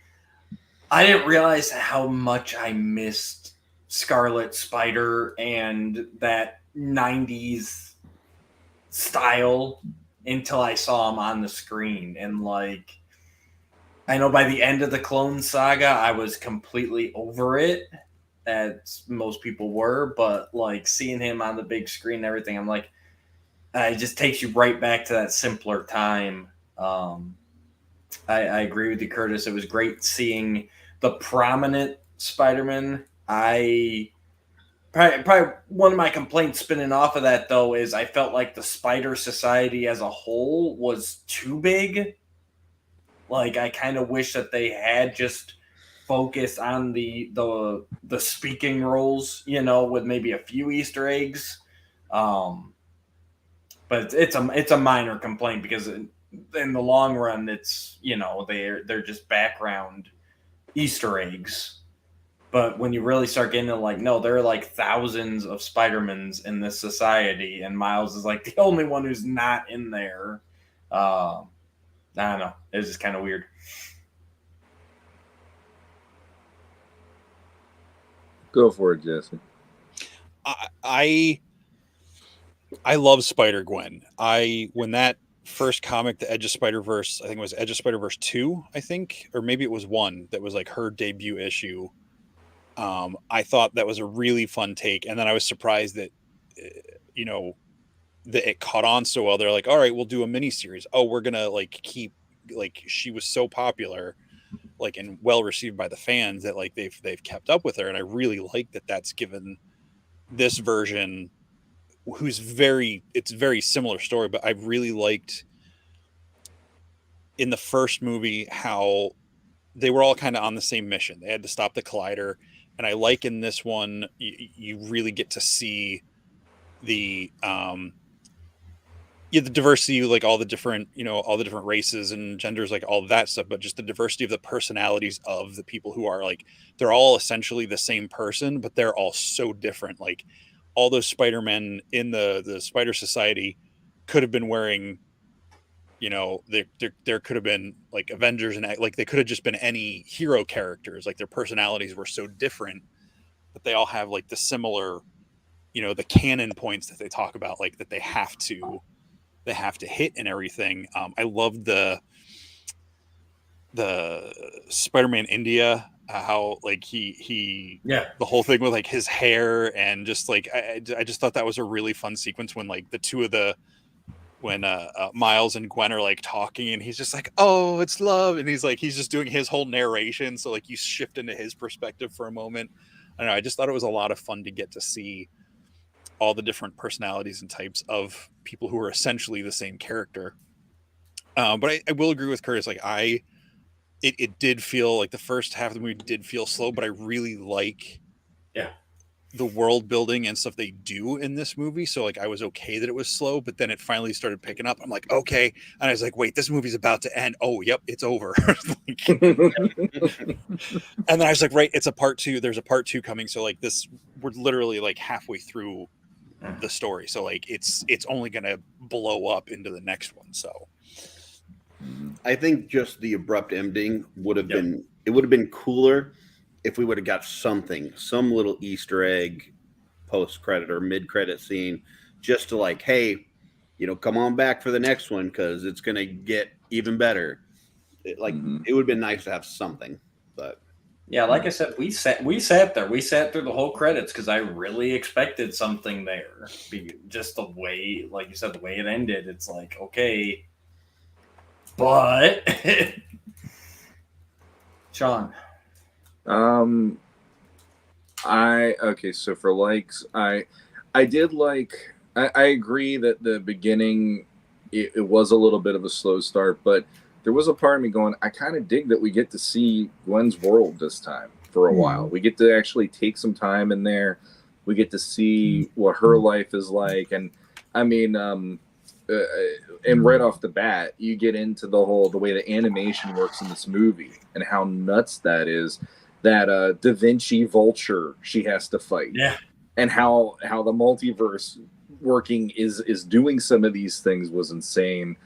didn't realize how much I missed Scarlet Spider and that 90s style until I saw him on the screen. And like I know by the end of the Clone Saga I was completely over it, as most people were, but like seeing him on the big screen and everything, I'm like, it just takes you right back to that simpler time. I agree with you, Curtis. It was great seeing the prominent Spider-Man. Probably one of my complaints spinning off of that, though, is I felt like the Spider Society as a whole was too big. Like, I kind of wish that they had just focused on the speaking roles, with maybe a few Easter eggs. But it's a minor complaint because in the long run, it's they're just background Easter eggs. But when you really start getting to like, no, there are like thousands of Spider-Mans in this society, and Miles is like the only one who's not in there. I don't know. It's just kind of weird. Go for it, Jesse. I love Spider-Gwen. When that first comic, the Edge of Spider-Verse, I think it was Edge of Spider-Verse 2, or maybe it was 1, that was like her debut issue. I thought that was a really fun take, and then I was surprised that that it caught on so well. They're like, all right, we'll do a mini series. Oh, we're gonna like keep, like, she was so popular, like, and well received by the fans that like they've kept up with her, and I really like that that's given this version, it's very similar story, but I really liked in the first movie how they were all kind of on the same mission. They had to stop the collider, and I like in this one you really get to see the the diversity, like all the different, all the different races and genders, like all of that stuff, but just the diversity of the personalities of the people who are like, they're all essentially the same person, but they're all so different. Like all those Spider-Men in the Spider Society could have been wearing, there could have been like Avengers, and like they could have just been any hero characters. Like their personalities were so different, but they all have like the similar, the canon points that they talk about, like that they have to hit and everything. I love the Spider-Man India, how like he the whole thing with like his hair, and just like I just thought that was a really fun sequence when like the two of when Miles and Gwen are like talking, and he's just like, oh, it's love, and he's just doing his whole narration, so like you shift into his perspective for a moment. I don't know, I just thought it was a lot of fun to get to see all the different personalities and types of people who are essentially the same character. But I will agree with Curtis. Like it did feel like the first half of the movie did feel slow, but I really like the world building and stuff they do in this movie. So like I was okay that it was slow, but then it finally started picking up. I'm like, okay. And I was like, wait, this movie's about to end. Oh, yep, it's over. And then I was like, right, it's a part 2. There's a part 2 coming. So like we're literally like halfway through the story, so like it's only gonna blow up into the next one. So I think just the abrupt ending would have been cooler if we would have got some little Easter egg post credit or mid credit scene, just to like, hey, come on back for the next one because it's gonna get even better. It would have been nice to have something, but. Yeah, like I said, we sat there. We sat through the whole credits because I really expected something there. Just the way, like you said, the way it ended, it's like, okay. But Sean. So for likes, I did like, I agree that the beginning it was a little bit of a slow start, but there was a part of me going, I kind of dig that we get to see Gwen's world this time for a while. We get to actually take some time in there. We get to see what her life is like. And I mean, and right off the bat, you get into the way the animation works in this movie and how nuts that is, that Da Vinci vulture she has to fight. Yeah. And how the multiverse working is doing some of these things was insane.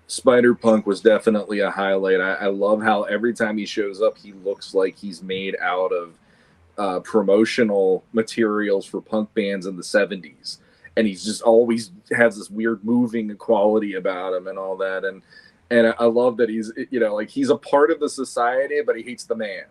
Spider-Punk was definitely a highlight. I love how every time he shows up, he looks like he's made out of promotional materials for punk bands in the 70s. And he's just always has this weird moving quality about him and all that. And I love that he's, like he's a part of the society, but he hates the man.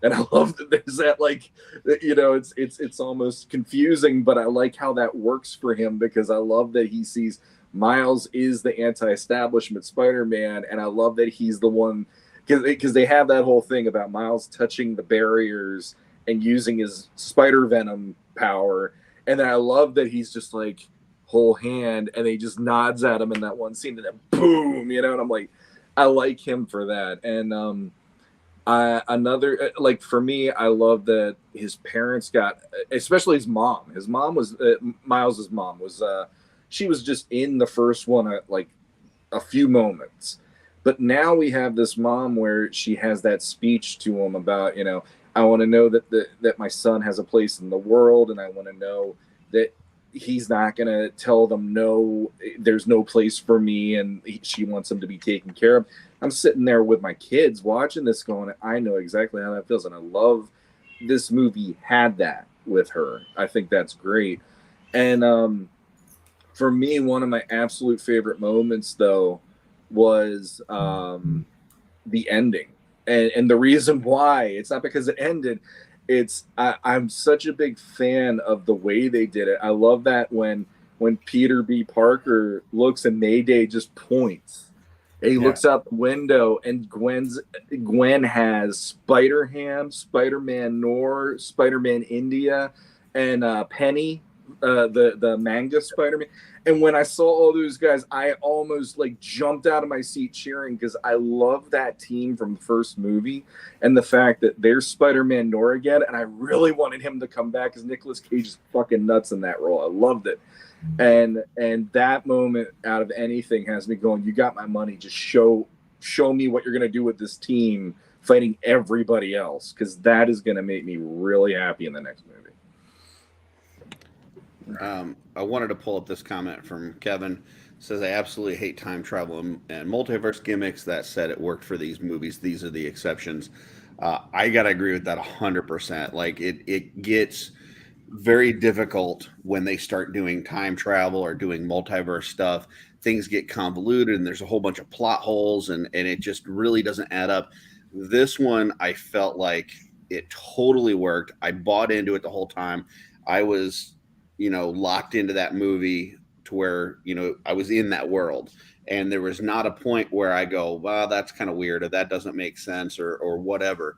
And I love that there's that, like, it's almost confusing, but I like how that works for him, because I love that he sees Miles is the anti-establishment Spider-Man, and I love that he's the one, because they have that whole thing about Miles touching the barriers and using his spider venom power, and then I love that he's just like whole hand, and he just nods at him in that one scene, and then boom, and I'm like, I like him for that. And another, like for me, I love that his parents got, especially his mom. His mom was Miles's mom was. She was just in the first one like a few moments, but now we have this mom where she has that speech to him about, I want to know that my son has a place in the world, and I want to know that he's not going to tell them no, there's no place for me, and she wants him to be taken care of. I'm sitting there with my kids watching this going, I know exactly how that feels, and I love this movie had that with her. I think that's great. And for me, one of my absolute favorite moments, though, was the ending. And the reason why, it's not because it ended. I'm such a big fan of the way they did it. I love that when Peter B. Parker looks and Mayday just points. He looks out the window, and Gwen has Spider-Ham, Spider-Man Noir, Spider-Man India, and Penny, the manga Spider-Man. And when I saw all those guys, I almost like jumped out of my seat cheering because I love that team from the first movie and the fact that there's Spider-Man Nor again. And I really wanted him to come back because Nicolas Cage is fucking nuts in that role. I loved it. And that moment out of anything has me going, you got my money. Just show me what you're going to do with this team fighting everybody else, because that is going to make me really happy in the next movie. I wanted to pull up this comment from Kevin. It says, I absolutely hate time travel and multiverse gimmicks. That said, it worked for these movies. These are the exceptions. I got to agree with that 100%. Like it gets very difficult when they start doing time travel or doing multiverse stuff. Things get convoluted and there's a whole bunch of plot holes and it just really doesn't add up. This one, I felt like it totally worked. I bought into it the whole time. I was, locked into that movie to where, I was in that world. And there was not a point where I go, wow, that's kind of weird, or that doesn't make sense, or whatever.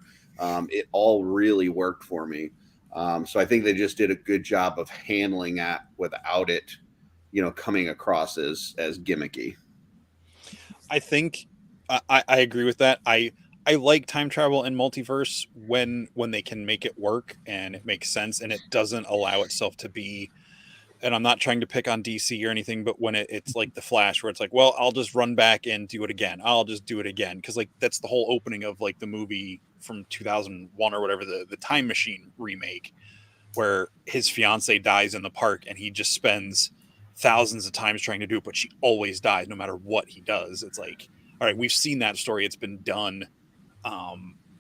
It all really worked for me. So I think they just did a good job of handling that without it, coming across as gimmicky. I think I agree with that. I like time travel and multiverse when they can make it work and it makes sense and it doesn't allow itself to be, and I'm not trying to pick on DC or anything, but when it's like the Flash where it's like, well, I'll just run back and do it again. I'll just do it again. Cause like that's the whole opening of like the movie from 2001 or whatever, the Time Machine remake, where his fiance dies in the park and he just spends thousands of times trying to do it, but she always dies no matter what he does. It's like, all right, we've seen that story. It's been done.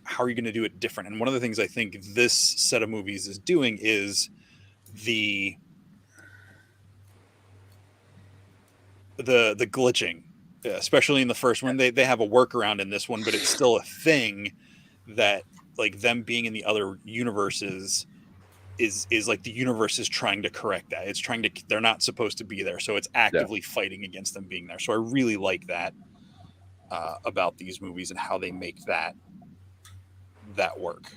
How are you going to do it different? And one of the things I think this set of movies is doing is the glitching, especially in the first one. They have a workaround in this one, but it's still a thing that like them being in the other universes is like the universe is trying to correct that. It's trying to, they're not supposed to be there. So it's actively fighting against them being there. So I really like that about these movies and how they make that work.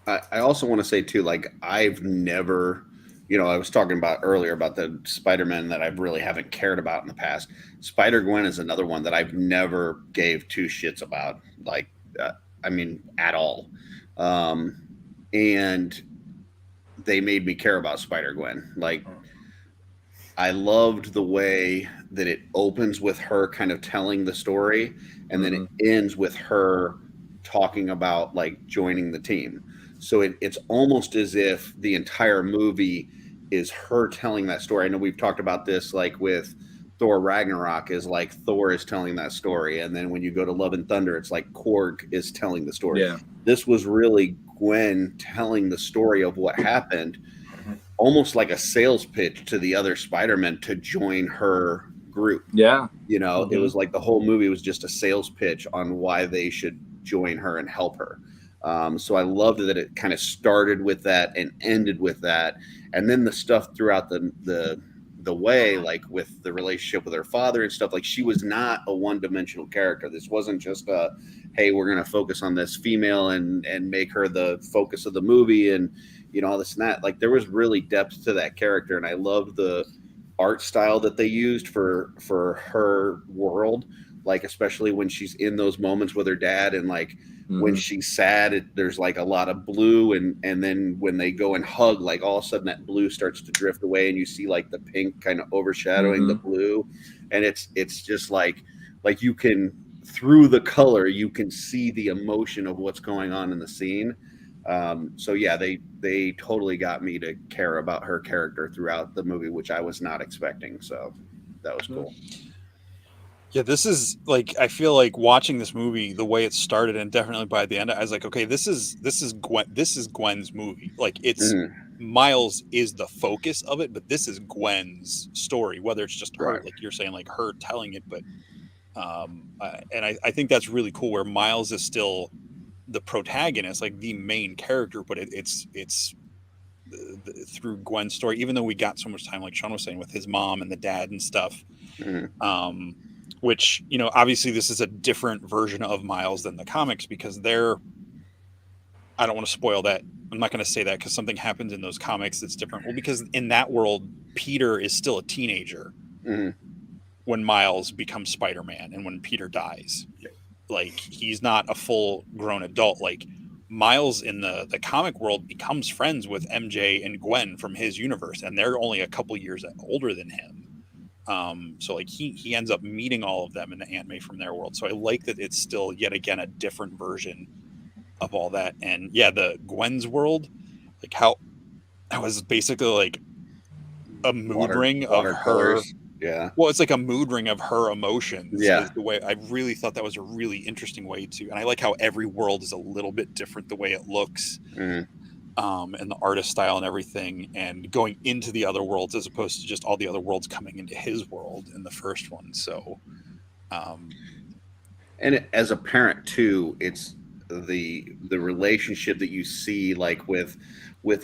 I also want to say too, like I've never, I was talking about earlier about the Spider-Man that I really haven't cared about in the past. Spider-Gwen is another one that I've never gave two shits about, like, at all. And they made me care about Spider-Gwen. Like, I loved the way that it opens with her kind of telling the story, and then it ends with her talking about like joining the team. So it's almost as if the entire movie is her telling that story. I know we've talked about this like with Thor Ragnarok, is like Thor is telling that story, and then when you go to Love and Thunder, it's like Korg is telling the story. Yeah. This was really Gwen telling the story of what happened, almost like a sales pitch to the other Spider-Men to join her group. Yeah. It was like the whole movie was just a sales pitch on why they should join her and help her. So I loved that it kind of started with that and ended with that. And then the stuff throughout the way, like with the relationship with her father and stuff, like she was not a one-dimensional character. This wasn't just hey, we're going to focus on this female and make her the focus of the movie and, all this and that. Like there was really depth to that character. And I loved the art style that they used for her world. Like, especially when she's in those moments with her dad and like when she's sad, there's like a lot of blue. And then when they go and hug, like all of a sudden that blue starts to drift away and you see like the pink kind of overshadowing the blue. And it's just like you can, through the color, you can see the emotion of what's going on in the scene. So yeah, they totally got me to care about her character throughout the movie, which I was not expecting. So that was cool. Yeah, this is like, I feel like watching this movie, the way it started, and definitely by the end, I was like, okay, this is Gwen's movie. Like it's Miles is the focus of it, but this is Gwen's story, whether it's just her, like you're saying, like her telling it, but and I think that's really cool where Miles is still the protagonist, like the main character, but it's through Gwen's story, even though we got so much time, like Sean was saying, with his mom and the dad and stuff. Which, obviously this is a different version of Miles than the comics because they're I don't want to spoil that. I'm not going to say that because something happens in those comics that's different. Well, because in that world, Peter is still a teenager Mhm. when Miles becomes Spider-Man and when Peter dies. Like, he's not a full grown adult. Like, Miles in the comic world becomes friends with MJ and Gwen from his universe, and they're only a couple years older than him. So like he ends up meeting all of them in the anime from their world. So I like that it's still yet again a different version of all that. And yeah, the Gwen's world, like how that was basically like a mood ring of her. Watercolors. Yeah. Well, it's like a mood ring of her emotions. Yeah. Is the way I really thought that was a really interesting way to, and I like how every world is a little bit different the way it looks, Mhm. and the artist style and everything, and going into the other worlds as opposed to just all the other worlds coming into his world in the first one. So, And as a parent too, it's the relationship that you see like with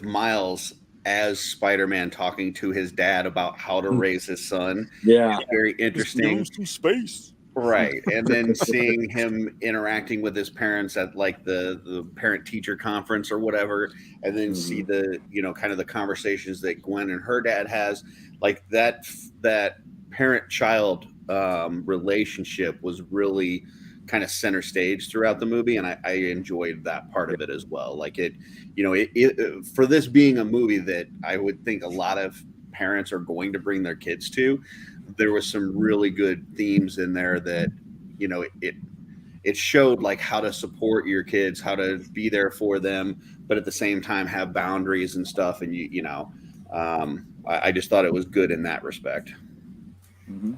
Miles as Spider-Man talking to his dad about how to raise his son. Yeah. It's very interesting. to space. Right. And then seeing him interacting with his parents at like the parent teacher conference or whatever, and then see the, kind of the conversations that Gwen and her dad has, like that parent child relationship was really kind of center stage throughout the movie. And I enjoyed that part of it as well. Like it for this being a movie that I would think a lot of parents are going to bring their kids to, there was some really good themes in there that it showed like how to support your kids, how to be there for them, but at the same time have boundaries and stuff. And I just thought it was good in that respect.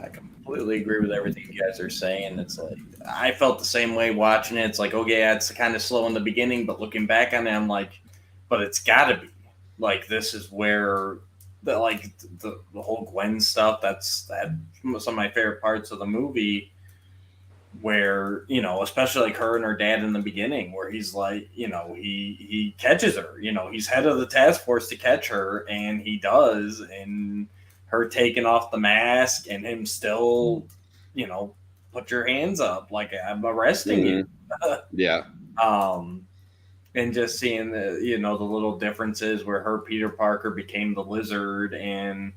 I completely agree with everything you guys are saying. It's like I felt the same way watching it. It's like, okay, yeah, it's kind of slow in the beginning, but looking back on it, I'm like, but it's got to be like this is where the whole Gwen stuff. That's some of my favorite parts of the movie. Where especially like her and her dad in the beginning, where he's like, he catches her. He's head of the task force to catch her, and he does, and her taking off the mask and him still, put your hands up like I'm arresting you. Yeah. And just seeing the little differences where her Peter Parker became the Lizard, and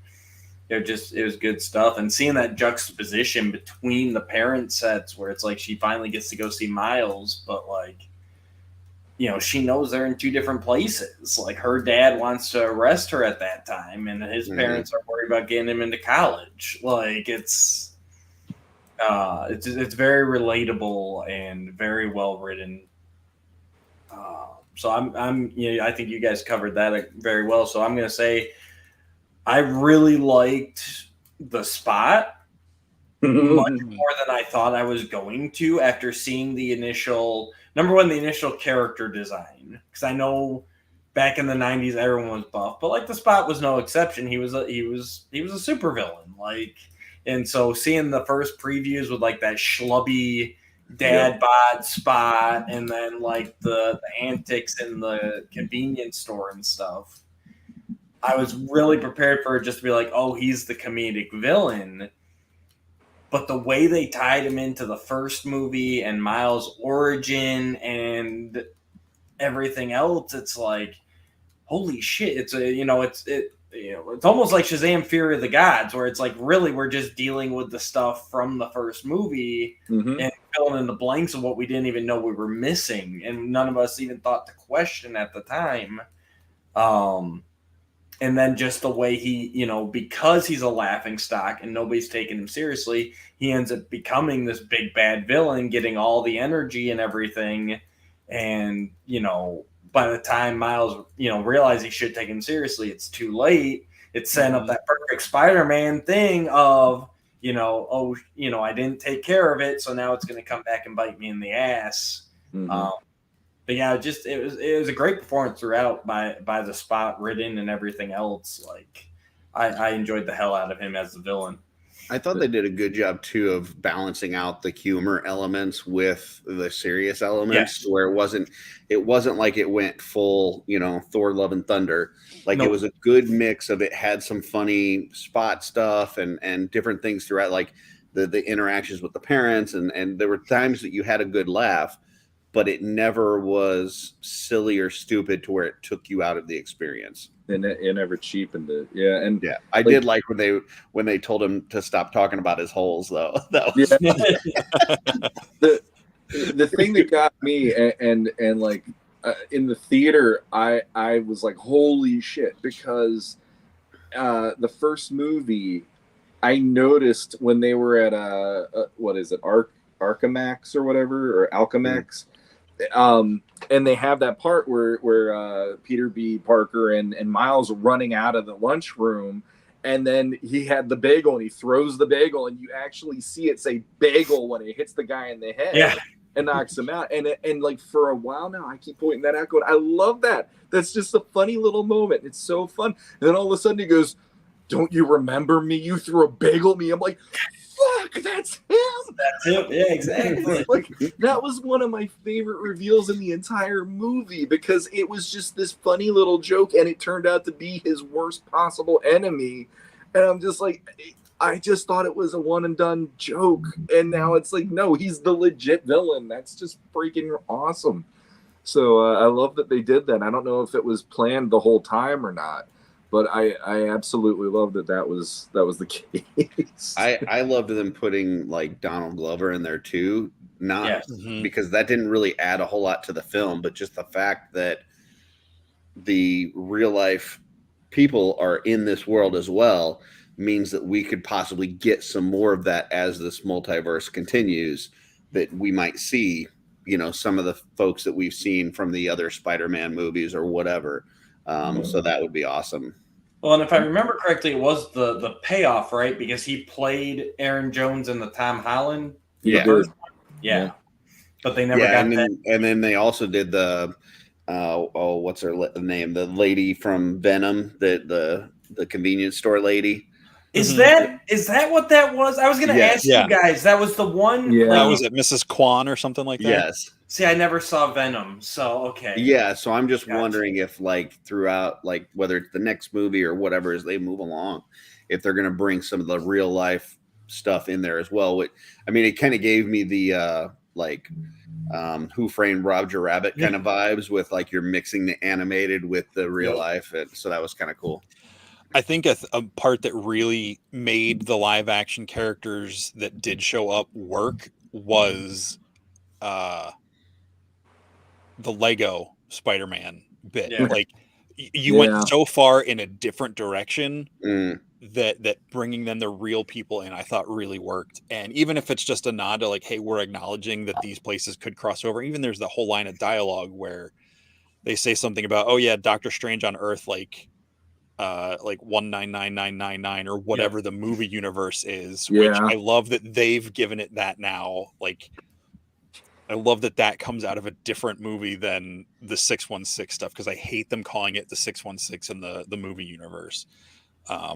it was good stuff. And seeing that juxtaposition between the parent sets where it's like she finally gets to go see Miles, but like she knows they're in two different places. Like her dad wants to arrest her at that time, and his parents are worried about getting him into college. Like it's very relatable and very well written. So I think you guys covered that very well. So I'm gonna say I really liked the Spot much more than I thought I was going to after seeing the initial character design, because I know back in the 90s everyone was buff, but like the Spot was no exception. He was a supervillain, like, and so seeing the first previews with like that schlubby dad bod Spot, and then like the antics in the convenience store and stuff, I was really prepared for it just to be like, oh, he's the comedic villain. But the way they tied him into the first movie and Miles' origin and everything else, it's like, holy shit! It's it's almost like Shazam: Fury of the Gods, where it's like, really, we're just dealing with the stuff from the first movie and filling in the blanks of what we didn't even know we were missing, and none of us even thought to question at the time. And then just the way he, because he's a laughing stock and nobody's taking him seriously, he ends up becoming this big bad villain, getting all the energy and everything. And, by the time Miles, realizes he should take him seriously, it's too late. It's setting up that perfect Spider-Man thing of, I didn't take care of it, so now it's going to come back and bite me in the ass. But yeah, it was a great performance throughout by the Spot written and everything else. Like I enjoyed the hell out of him as the villain. I thought they did a good job too of balancing out the humor elements with the serious elements, where it wasn't like it went full, Thor: Love and Thunder. Like It was a good mix of it had some funny Spot stuff and different things throughout, like the interactions with the parents, and there were times that you had a good laugh. but it never was silly or stupid to where it took you out of the experience. And it never cheapened it. Yeah, and Yeah, I did like when they told him to stop talking about his holes, though. That was, the thing that got me and like in the theater, I was like, holy shit, because the first movie, I noticed when they were at what is it, Archamax or whatever, or Alchemax, and they have that part where Peter B. Parker and Miles are running out of the lunchroom, and then he had the bagel and he throws the bagel, and you actually see it say bagel when it hits the guy in the head. Yeah. And knocks him out. And like for a while now, I keep pointing that out going, I love that. That's just a funny little moment. It's so fun. And then all of a sudden he goes, don't you remember me? You threw a bagel at me. I'm like, fuck, that's him. That's it. Yeah, exactly. Like that was one of my favorite reveals in the entire movie, because it was just this funny little joke and it turned out to be his worst possible enemy. And I'm just like, I just thought it was a one and done joke, and now it's like, no, he's the legit villain. That's just freaking awesome. So I love that they did that. I don't know if it was planned the whole time or not, but I absolutely love that was the case. I loved them putting like Donald Glover in there too, not Yes. because that didn't really add a whole lot to the film, but just the fact that the real life people are in this world as well means that we could possibly get some more of that as this multiverse continues, that we might see, you know, some of the folks that we've seen from the other Spider-Man movies or whatever. So that would be awesome. Well, and if I remember correctly, it was the payoff, right? Because he played Aaron Jones in the Tom Holland. Yeah. First one. Yeah. But they never got that. And then they also did the what's her name? The lady from Venom, the convenience store lady. Is that what that was? I was going to ask you guys. That was the one. Yeah, was it Mrs. Kwan or something like that? Yes. See, I never saw Venom, so okay. Yeah, so I'm just wondering if, like, throughout, like, whether it's the next movie or whatever as they move along, if they're going to bring some of the real life stuff in there as well. I mean, it kind of gave me the Who Framed Roger Rabbit kind of vibes with, like, you're mixing the animated with the real life, so that was kind of cool. I think a part that really made the live action characters that did show up work was the Lego Spider-Man bit. Yeah. Like you went so far in a different direction that bringing them the real people in, I thought really worked. And even if it's just a nod to like, hey, we're acknowledging that these places could cross over. Even there's the whole line of dialogue where they say something about, oh yeah, Doctor Strange on Earth, like 199999 or whatever the movie universe is, which I love that they've given it that now. Like I love that comes out of a different movie than the 616 stuff, because I hate them calling it the 616 in the movie universe. I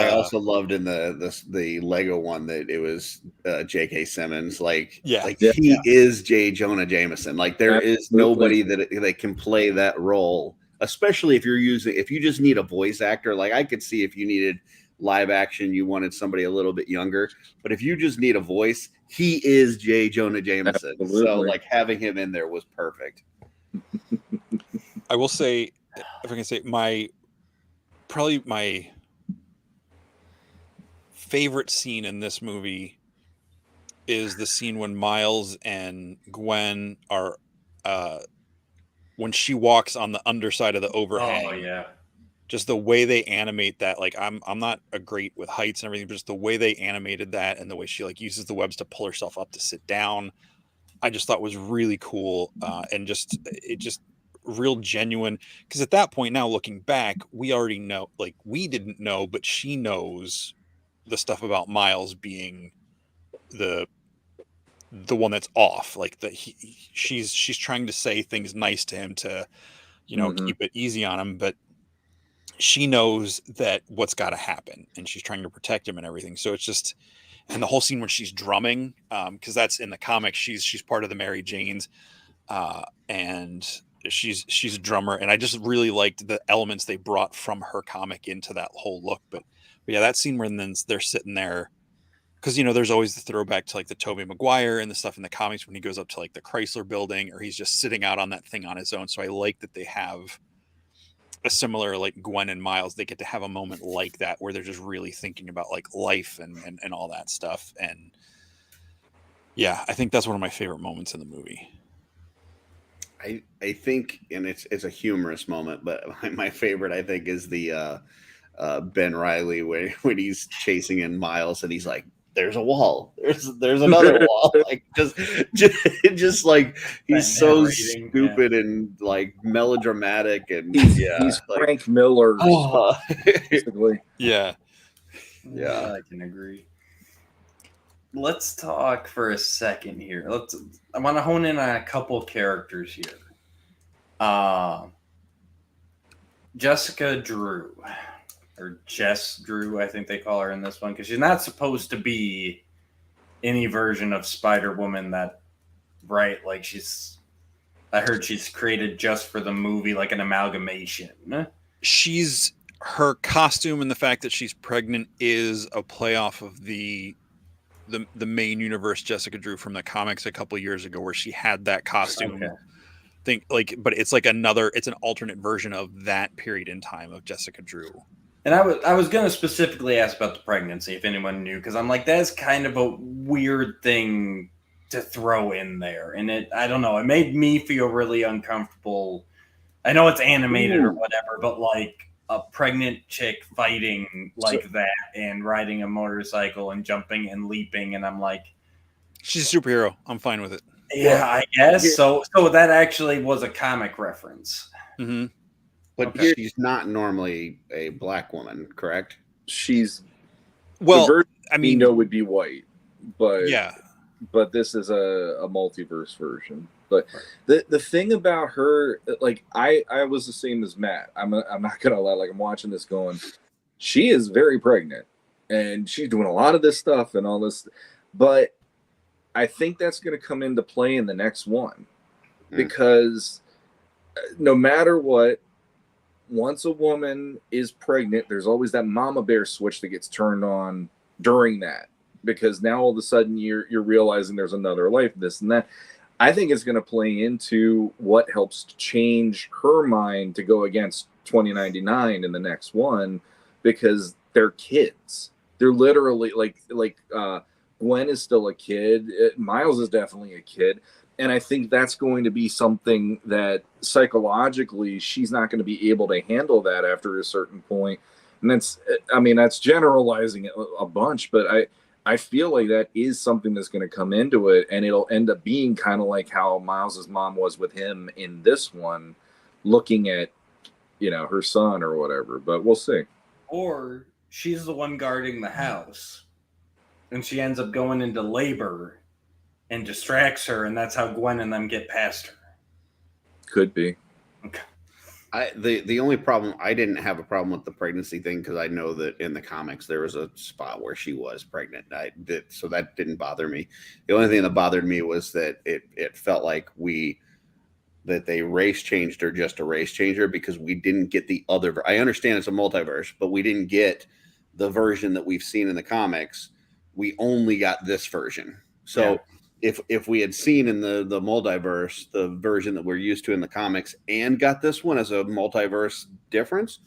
also loved in the Lego one that it was J.K. Simmons. He is J. Jonah Jameson. Like there is nobody that can play that role, especially if you just need a voice actor. Like I could see if you needed live action, you wanted somebody a little bit younger, but if you just need a voice, he is J. Jonah Jameson. Absolutely. So like having him in there was perfect. I will say, if I can say, my favorite scene in this movie is the scene when Miles and Gwen are when she walks on the underside of the overhang. Oh yeah. Just the way they animate that, like I'm not a great with heights and everything, but just the way they animated that and the way she like uses the webs to pull herself up to sit down, I just thought was really cool, and just real genuine. Because at that point now, looking back, we already know, like we didn't know, but she knows the stuff about Miles being the one that's off, like that she's trying to say things nice to him to, keep it easy on him, but she knows that what's got to happen and she's trying to protect him and everything. So it's just, and the whole scene when she's drumming, because that's in the comics, she's part of the Mary Janes, and she's a drummer, and I just really liked the elements they brought from her comic into that whole look. But yeah, that scene where then they're sitting there because, you know, there's always the throwback to like the Tobey Maguire and the stuff in the comics when he goes up to like the Chrysler building, or he's just sitting out on that thing on his own. So I like that they have a similar, like Gwen and Miles, they get to have a moment like that where they're just really thinking about like life and all that stuff. And yeah, I think that's one of my favorite moments in the movie. I think, and it's a humorous moment, but my favorite, I think, is the Ben Reilly when he's chasing in Miles and he's like, "There's a wall. There's another wall." Like just like he's so stupid and like melodramatic and he's like, Frank Miller, basically. Yeah. Yeah. I can agree. Let's talk for a second here. I want to hone in on a couple characters here. Jessica Drew, or Jess Drew, I think they call her in this one, because she's not supposed to be any version of Spider-Woman that, right? Like I heard she's created just for the movie, like an amalgamation. Her costume and the fact that she's pregnant is a play off of the main universe Jessica Drew from the comics a couple years ago, where she had that costume thing, like, but it's like it's an alternate version of that period in time of Jessica Drew. And I was going to specifically ask about the pregnancy, if anyone knew, because I'm like, that's kind of a weird thing to throw in there. And I don't know, it made me feel really uncomfortable. I know it's animated or whatever, but like a pregnant chick fighting like that and riding a motorcycle and jumping and leaping. And I'm like, she's a superhero. I'm fine with it. Yeah, I guess. So that actually was a comic reference. Mm-hmm. But she's not normally a black woman, correct? She's I mean, would be white, but yeah, but this is a multiverse version. But the thing about her, like I was the same as Matt. I'm not gonna lie. Like I'm watching this going, she is very pregnant, and she's doing a lot of this stuff and all this, but I think that's going to come into play in the next one, because no matter what, once a woman is pregnant, there's always that mama bear switch that gets turned on during that, because now all of a sudden you're realizing there's another life, this and that. I think it's going to play into what helps change her mind to go against 2099 in the next one, because they're kids. They're literally like Gwen is still a kid. Miles is definitely a kid. And I think that's going to be something that psychologically she's not going to be able to handle that after a certain point. And that's generalizing it a bunch, but I feel like that is something that's going to come into it, and it'll end up being kind of like how Miles's mom was with him in this one, looking at, her son or whatever, but we'll see. Or she's the one guarding the house, and she ends up going into labor and distracts her, and that's how Gwen and them get past her. Could be. Okay. The only problem, I didn't have a problem with the pregnancy thing, because I know that in the comics there was a spot where she was pregnant. So that didn't bother me. The only thing that bothered me was that it felt like that they race changed her just to race change her, because we didn't get the other. I understand it's a multiverse, but we didn't get the version that we've seen in the comics. We only got this version. So if we had seen in the multiverse the version that we're used to in the comics and got this one as a multiverse difference,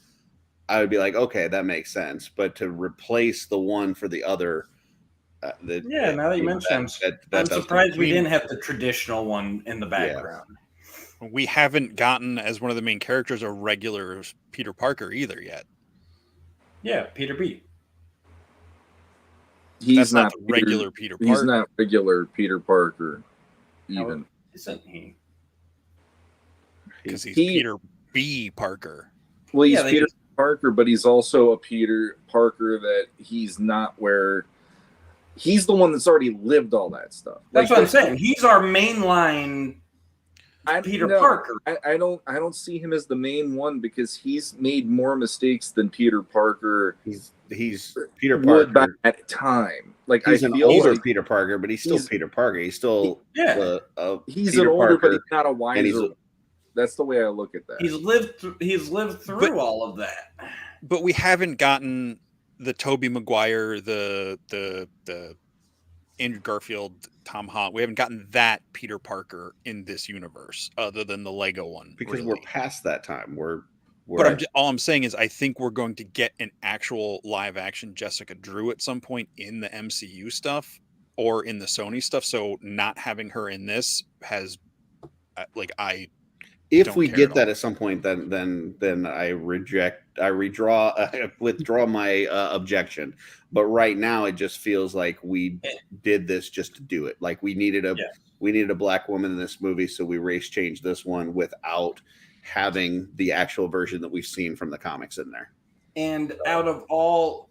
I would be like, okay, that makes sense. But to replace the one for the other, now that you mention it, I'm surprised we didn't have the traditional one in the background. Yeah. We haven't gotten, as one of the main characters, a regular Peter Parker either yet. Yeah, Peter B. That's not the regular Peter Parker. He's not regular Peter Parker, even. Isn't he? Because he's Peter B. Parker. Well, he's Peter Parker, but he's also a Peter Parker that he's not where... He's the one that's already lived all that stuff. That's what I'm saying. He's our mainline Peter Parker. I don't see him as the main one, because he's made more mistakes than Peter Parker. He's Peter Parker at time. Like, he's I feel an older like Peter Parker, but he's still Peter Parker. He's still he's Peter an older, Parker, but he's not a wiser. That's the way I look at that. He's lived through all of that. But we haven't gotten the Tobey Maguire, the Andrew Garfield, Tom Holland. We haven't gotten that Peter Parker in this universe, other than the Lego one. Because really. we're past that time. But all I'm saying is, I think we're going to get an actual live action Jessica Drew at some point in the MCU stuff or in the Sony stuff. So not having her in this has, like, if we get that at some point, then I withdraw my objection. But right now, it just feels like we did this just to do it. Like we needed a black woman in this movie, so we race changed this one without having the actual version that we've seen from the comics in there. And out of all,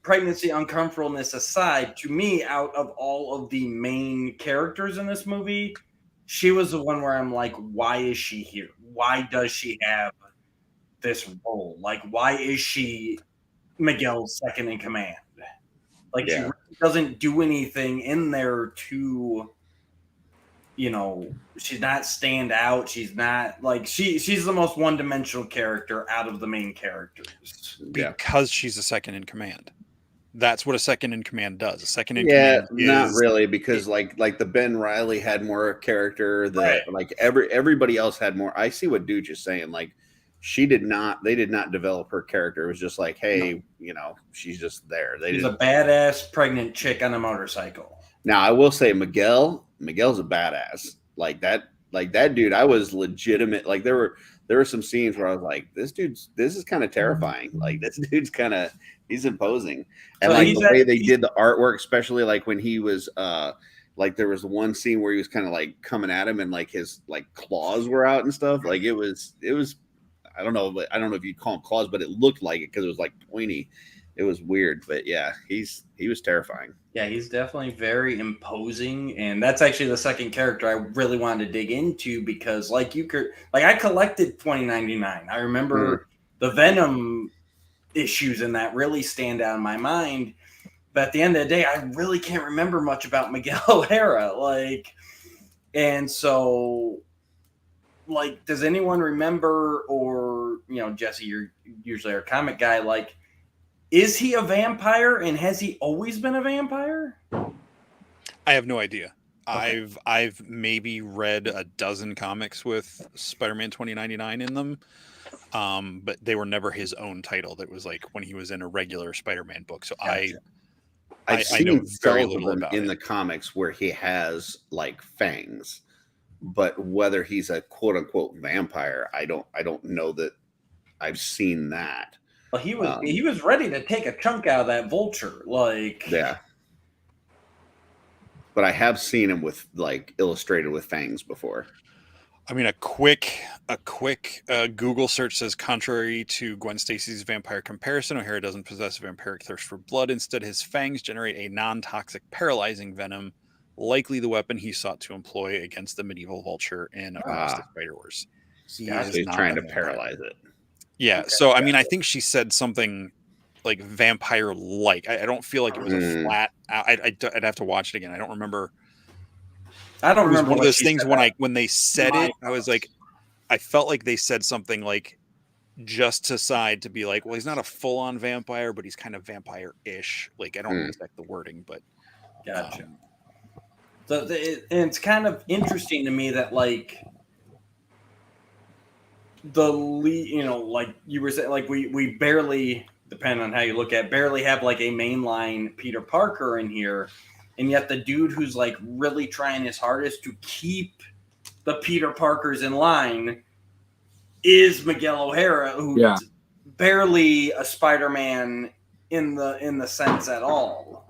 pregnancy uncomfortableness aside, to me, out of all of the main characters in this movie, she was the one where I'm like, why is she here? Why does she have this role? Like, why is she Miguel's second in command? Like, she really doesn't do anything in there to, she's not stand out. She's not like she's the most one-dimensional character out of the main characters. Because she's a second in command. That's what a second in command does. A second in command not really, because like the Ben Reilly had more character. Like everybody else had more. I see what Dude is saying. Like they did not develop her character. It was just like, hey, she's just there. She's a badass pregnant chick on a motorcycle. Now I will say Miguel's a badass. Like that dude, I was legitimate. Like there were some scenes where I was like, this is kind of terrifying. Like this dude's he's imposing. And like the way they did the artwork, especially like when he was like there was one scene where he was kind of like coming at him and like his like claws were out and stuff. Like it was I don't know if you'd call them claws, but it looked like it because it was like pointy. It was weird, but yeah, he was terrifying. Yeah, he's definitely very imposing, and that's actually the second character I really wanted to dig into because, I collected 2099. I remember the Venom issues in that really stand out in my mind, but at the end of the day, I really can't remember much about Miguel O'Hara. And so, does anyone remember, or Jesse, you're usually our comic guy, is he a vampire, and has he always been a vampire? I have no idea. Okay. I've maybe read a dozen comics with Spider-Man 2099 in them, but they were never his own title. That was like when he was in a regular Spider-Man book. So gotcha. I know very little about in the comics where he has like fangs, but whether he's a quote unquote vampire, I don't know that I've seen that. Well, he was ready to take a chunk out of that vulture, yeah. But I have seen him with illustrated with fangs before. I mean, a quick Google search says, contrary to Gwen Stacy's vampire comparison, O'Hara doesn't possess a vampiric thirst for blood. Instead, his fangs generate a non-toxic, paralyzing venom, likely the weapon he sought to employ against the medieval vulture in Across the Spider-Verse. He's trying to paralyze it. Yeah, okay, so I mean, I think she said something like vampire-like. I don't feel like it was a flat. I'd have to watch it again. I don't remember. I don't remember one of those things when they said it. I was like, I felt like they said something like just to side to be like, well, he's not a full-on vampire, but he's kind of vampire-ish. Like I don't expect the wording, but gotcha. So and it's kind of interesting to me that the lead, like you were saying, we barely, depending on how you look at, barely have a mainline Peter Parker in here, and yet the dude who's really trying his hardest to keep the Peter Parkers in line is Miguel O'Hara, who's barely a Spider-Man in the sense at all.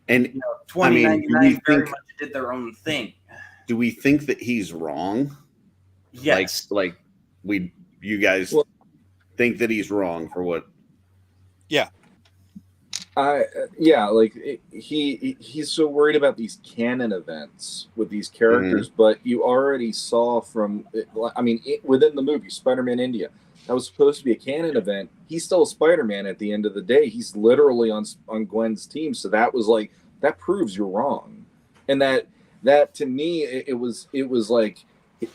And 2099 very much did their own thing. Do we think that he's wrong? Yes. You guys think that he's wrong for what? Yeah. He's so worried about these canon events with these characters, but you already saw within the movie Spider-Man India, that was supposed to be a canon event. He's still a Spider-Man at the end of the day. He's literally on Gwen's team, so that was that proves you're wrong. And that to me it was like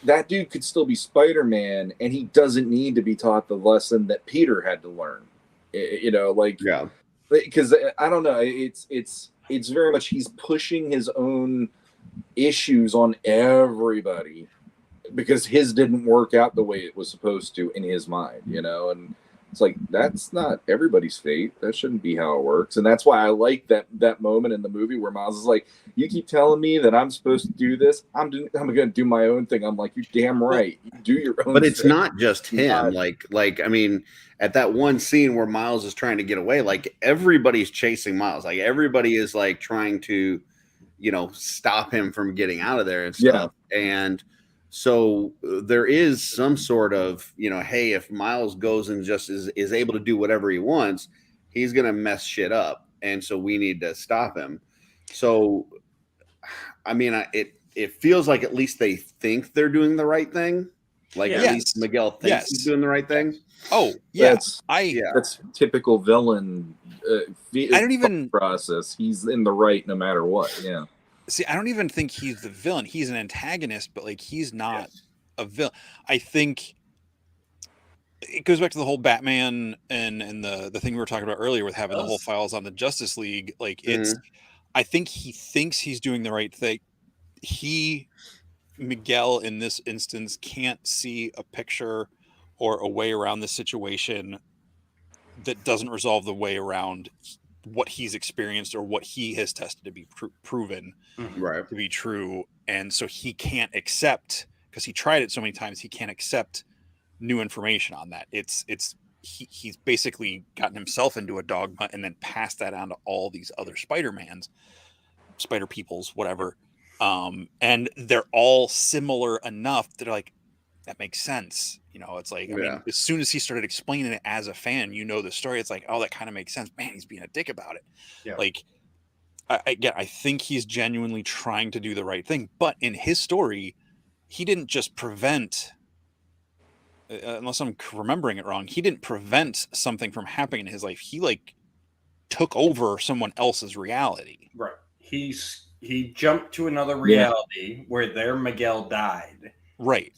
that dude could still be Spider-Man, and he doesn't need to be taught the lesson that Peter had to learn. You know, like, Yeah. because I don't know, it's very much he's pushing his own issues on everybody because his didn't work out the way it was supposed to in his mind, you know, and it's like that's not everybody's fate. That shouldn't be how it works, and that's why I like that moment in the movie where Miles is like, "You keep telling me that I'm supposed to do this. I'm going to do my own thing." I'm like, "You're damn right. You do your own." But it's thing. not just him. Like I mean, at that one scene where Miles is trying to get away, like everybody's chasing Miles. Like everybody is like trying to, you know, stop him from getting out of there and stuff. And so there is some sort of, you know, hey, if Miles goes and just is able to do whatever he wants, he's going to mess shit up. And so we need to stop him. So, I mean, it feels like at least they think they're doing the right thing. Like at least Miguel thinks he's doing the right thing. Oh, yeah. That's typical villain I don't even process. He's in the right no matter what. Yeah. See, I don't even think he's the villain. He's an antagonist, but like he's not a villain. I think it goes back to the whole Batman and the thing we were talking about earlier with having the whole files on the Justice League. Like it's, I think he thinks he's doing the right thing. Miguel in this instance can't see a picture or a way around the situation that doesn't resolve the way around what he's experienced or what he has tested to be proven to be true. And so he can't accept, because he tried it so many times, he can't accept new information on that. He's basically gotten himself into a dogma and then passed that on to all these other Spider-Mans, Spider Peoples, whatever. And they're all similar enough that like, that makes sense. You know, it's like, I mean, as soon as he started explaining it as a fan, you know, the story, it's like, oh, that kind of makes sense. Man, he's being a dick about it. Yeah. Like, I think he's genuinely trying to do the right thing, but in his story, he didn't just prevent, unless I'm remembering it wrong, he didn't prevent something from happening in his life. He like took over someone else's reality. Right. He jumped to another reality where their Miguel died. Right.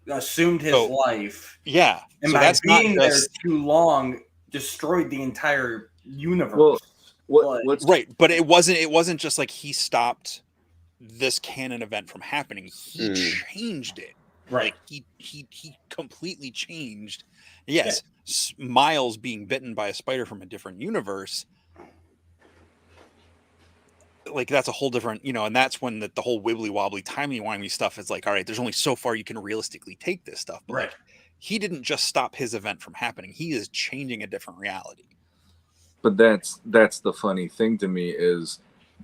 Assumed his life. Yeah. And so by that's being there too long, destroyed the entire universe. Right. But it wasn't just like he stopped this canon event from happening. He changed it. Right. Like he completely changed. Yes. Yeah. Miles being bitten by a spider from a different universe. Like that's a whole different, you know, and that's when the whole wibbly wobbly timey-wimey stuff is like, all right, there's only so far you can realistically take this stuff. But like, he didn't just stop his event from happening. He is changing a different reality. But that's the funny thing to me is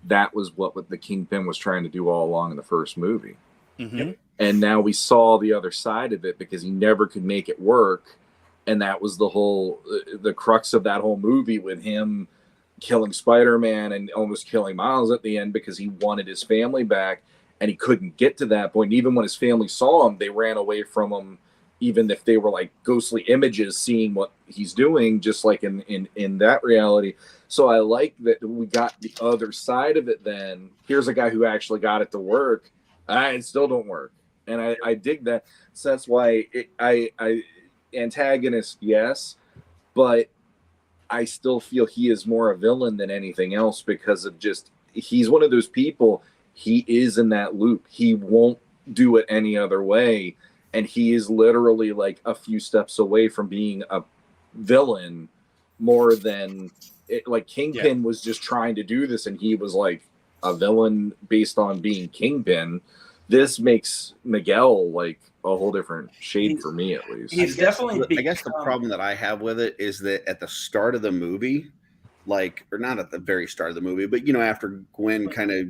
that was what the Kingpin was trying to do all along in the first movie. Mm-hmm. And now we saw the other side of it because he never could make it work. And that was the crux of that whole movie with him killing Spider-Man and almost killing Miles at the end because he wanted his family back and he couldn't get to that point. And even when his family saw him, they ran away from him, even if they were like ghostly images seeing what he's doing, just like in that reality. So I like that we got the other side of it then. Here's a guy who actually got it to work. It still don't work. And I dig that. So that's why I antagonist, yes, but I still feel he is more a villain than anything else because of just he's one of those people. He is in that loop. He won't do it any other way, and he is literally like a few steps away from being a villain more than like Kingpin was just trying to do this, and he was like a villain based on being Kingpin. This makes Miguel like a whole different shade for me, at least. He's definitely. I guess the problem that I have with it is that at the start of the movie, like, or not at the very start of the movie, but you know, after Gwen kind of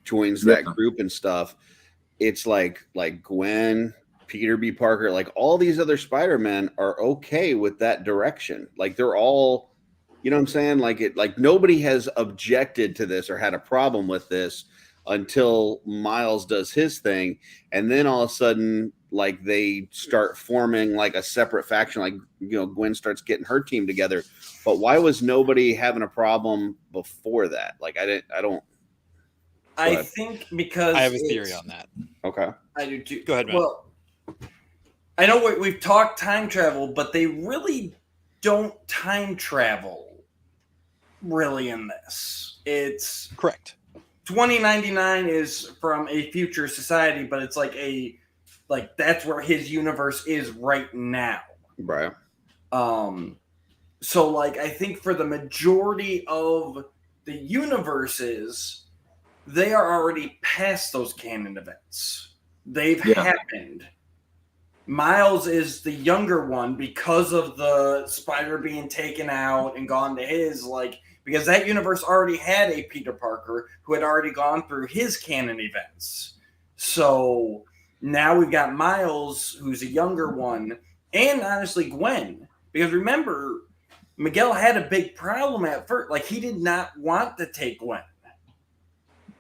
joins that group and stuff, it's like Gwen, Peter B. Parker, like all these other Spider-Men are okay with that direction. Like they're all, you know what I'm saying? Like nobody has objected to this or had a problem with this until Miles does his thing, and then all of a sudden, like they start forming like a separate faction. Like, you know, Gwen starts getting her team together. But why was nobody having a problem before that? Like, I don't. I think because I have a theory on that. Okay, I do too. Go ahead, man. Well, I know we've talked time travel, but they really don't time travel really in this. It's Correct. 2099 is from a future society, but it's like that's where his universe is right now. Right. So like I think for the majority of the universes, they are already past those canon events. They've happened. Miles is the younger one because of the spider being taken out and gone to his, like, because that universe already had a Peter Parker who had already gone through his canon events. So now we've got Miles, who's a younger one, and honestly Gwen. Because remember, Miguel had a big problem at first. Like, he did not want to take Gwen.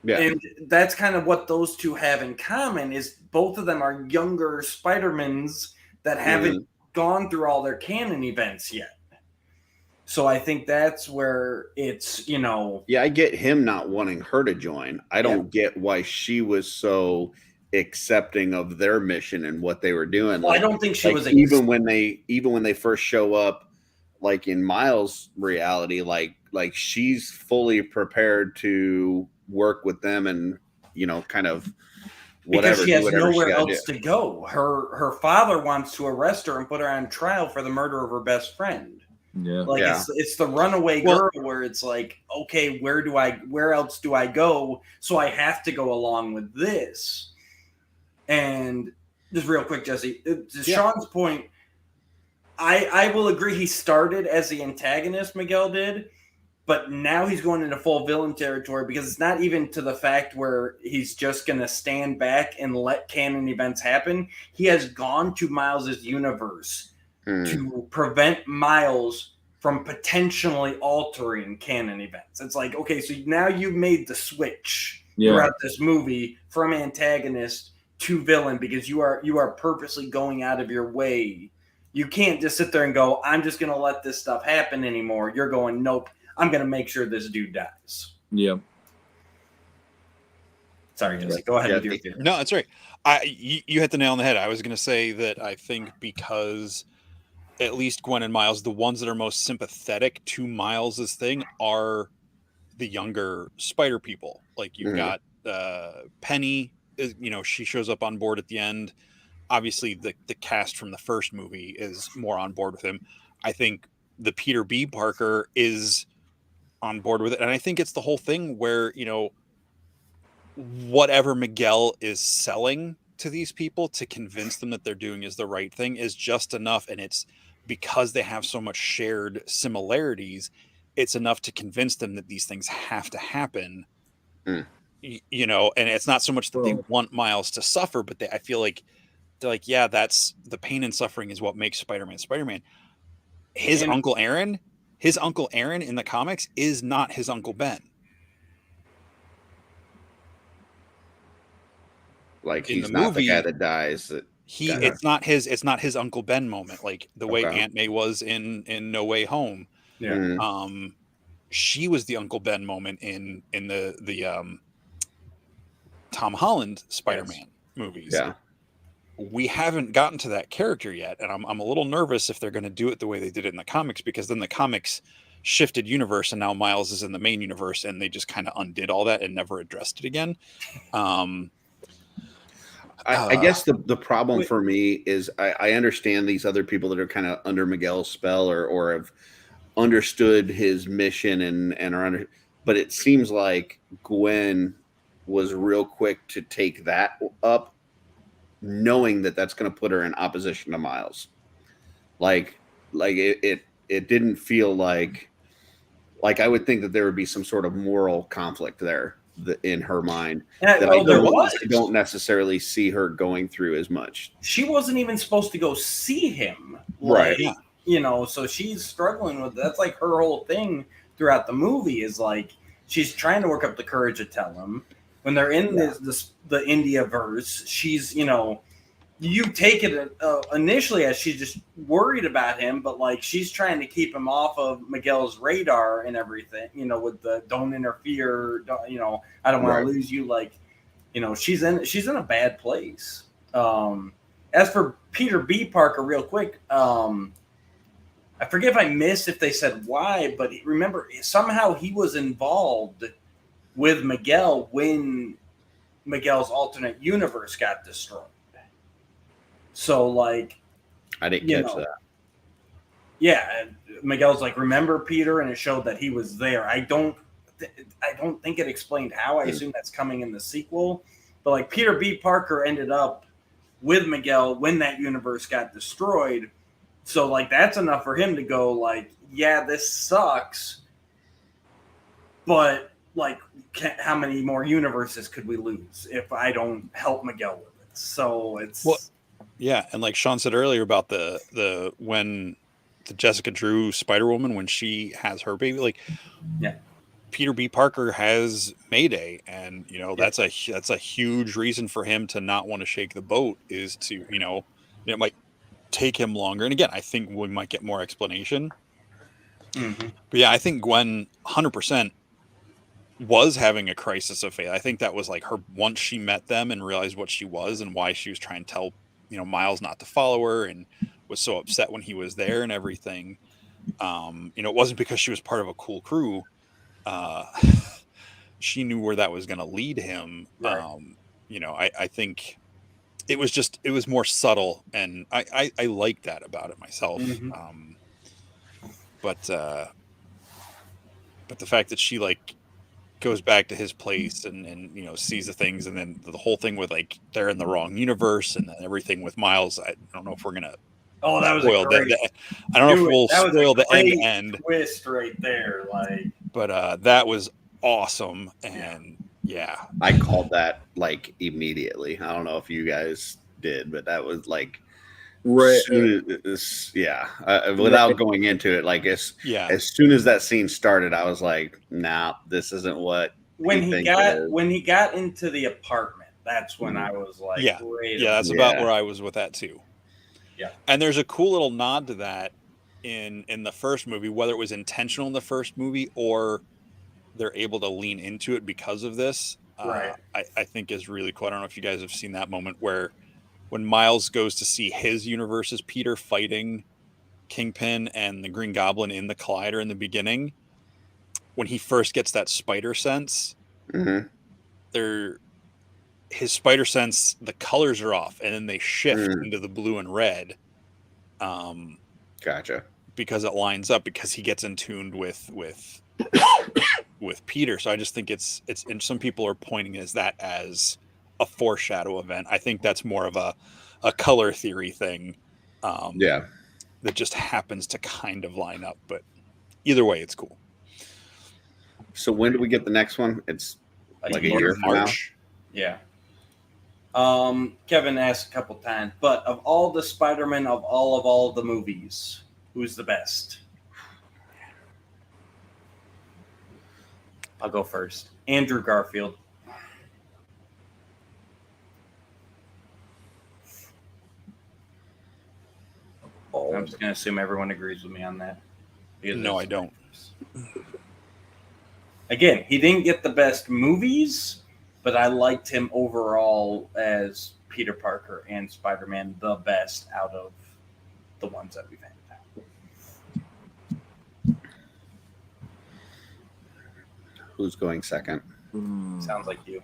Yeah. And that's kind of what those two have in common, is both of them are younger Spider-Mans that haven't gone through all their canon events yet. So I think that's where it's, you know... Yeah, I get him not wanting her to join. I don't get why she was so accepting of their mission and what they were doing. Well, like, I don't think she was... even when they first show up, like in Miles' reality, like she's fully prepared to work with them and, you know, kind of whatever. Because she has nowhere else to go. Her father wants to arrest her and put her on trial for the murder of her best friend. Yeah. Like it's the runaway girl where it's like, okay, where else do I go? So I have to go along with this. And just real quick, Jesse, to Sean's point, I will agree he started as the antagonist, Miguel did, but now he's going into full villain territory because it's not even to the fact where he's just going to stand back and let canon events happen. He has gone to Miles's universe to prevent Miles from potentially altering canon events. It's like, okay, so now you've made the switch throughout this movie from antagonist to villain because you are purposely going out of your way. You can't just sit there and go, I'm just going to let this stuff happen anymore. You're going, nope, I'm going to make sure this dude dies. Yeah. Sorry, Jesse. Go ahead with your theory. No, that's right. You hit the nail on the head. I was going to say that I think because at least Gwen and Miles, the ones that are most sympathetic to Miles's thing are the younger spider people. Like you've got Penny, you know, she shows up on board at the end. Obviously, the cast from the first movie is more on board with him. I think the Peter B. Parker is on board with it. And I think it's the whole thing where, you know, whatever Miguel is selling to these people to convince them that they're doing is the right thing is just enough. And it's because they have so much shared similarities, it's enough to convince them that these things have to happen. You know, and it's not so much that they want Miles to suffer, but I feel like they're like, yeah, that's the pain and suffering is what makes Spider-Man Spider-Man. His Uncle Aaron in the comics is not his Uncle Ben. Like he's not the guy that dies. It's not his Uncle Ben moment, like the way Aunt May was in No Way Home. Yeah. She was the Uncle Ben moment in the Tom Holland Spider-Man movies. Yeah. We haven't gotten to that character yet, and I'm a little nervous if they're going to do it the way they did it in the comics, because then the comics shifted universe, and now Miles is in the main universe, and they just kind of undid all that and never addressed it again. I guess the problem for me is I understand these other people that are kind of under Miguel's spell or have understood his mission and are under, but it seems like Gwen was real quick to take that up, knowing that that's going to put her in opposition to Miles. Like it didn't feel like I would think that there would be some sort of moral conflict there in her mind that I don't necessarily see her going through as much. She wasn't even supposed to go see him. Right. Like, you know, so she's struggling with that's like her whole thing throughout the movie is like she's trying to work up the courage to tell him. When they're in the India verse, she's, you know, you take it initially as she's just worried about him, but like she's trying to keep him off of Miguel's radar and everything, you know, with the don't interfere, you know, I don't want to lose you. Like, you know, she's in a bad place. As for Peter B. Parker, real quick, I forget if I missed if they said why, but remember, somehow he was involved with Miguel when Miguel's alternate universe got destroyed. So, like, I didn't you catch know, that. yeah, and Miguel's like, remember Peter, and it showed that he was there. I don't think it explained how. I assume that's coming in the sequel, but like Peter B. Parker ended up with Miguel when that universe got destroyed. So like that's enough for him to go like, yeah, this sucks, but like, how many more universes could we lose if I don't help Miguel with it? So it's yeah, and like Sean said earlier about the when the Jessica Drew Spider-Woman, when she has her baby, like, yeah, Peter B. Parker has Mayday, and that's a huge reason for him to not want to shake the boat, is to it might take him longer. And again, I think we might get more explanation. mm-hmm. But yeah, I think Gwen 100% was having a crisis of faith. I think that was like her, once she met them and realized what she was and why she was trying to tell Miles not to follow her, and was so upset when he was there and everything. It wasn't because she was part of a cool crew. Uh, she knew where that was going to lead him. Right. I think it was more subtle, and I like that about it myself. Mm-hmm. But the fact that she like goes back to his place and sees the things, and then the whole thing with like they're in the wrong universe, and then everything with Miles, I don't know if we're gonna That was spoil a great. I don't know if we'll that was spoil a the great end twist right there. Like, but that was awesome. And yeah, I called that like immediately. I don't know if you guys did, but that was like Right. without going into it, like as soon as that scene started, I was like, nah, this isn't what when he got into the apartment, that's when I was like, that's about where I was with that too. Yeah. And there's a cool little nod to that in the first movie, whether it was intentional in the first movie or they're able to lean into it because of this. Right. I think is really cool. I don't know if you guys have seen that moment where when Miles goes to see his universe's Peter fighting Kingpin and the Green Goblin in the Collider in the beginning, when he first gets that spider sense, his spider sense, the colors are off, and then they shift into the blue and red. Gotcha. Because it lines up, because he gets in tuned with Peter. So I just think it's and some people are pointing as a foreshadow event. I think that's more of a color theory thing. That just happens to kind of line up, but either way, it's cool. So when do we get the next one? It's like a year from now. Yeah. Kevin asked a couple times, but of all the Spider-Man of all the movies, who's the best? I'll go first. Andrew Garfield. I'm just going to assume everyone agrees with me on that. No, I don't. Again, he didn't get the best movies, but I liked him overall as Peter Parker and Spider-Man the best out of the ones that we've had. Who's going second? Sounds like you.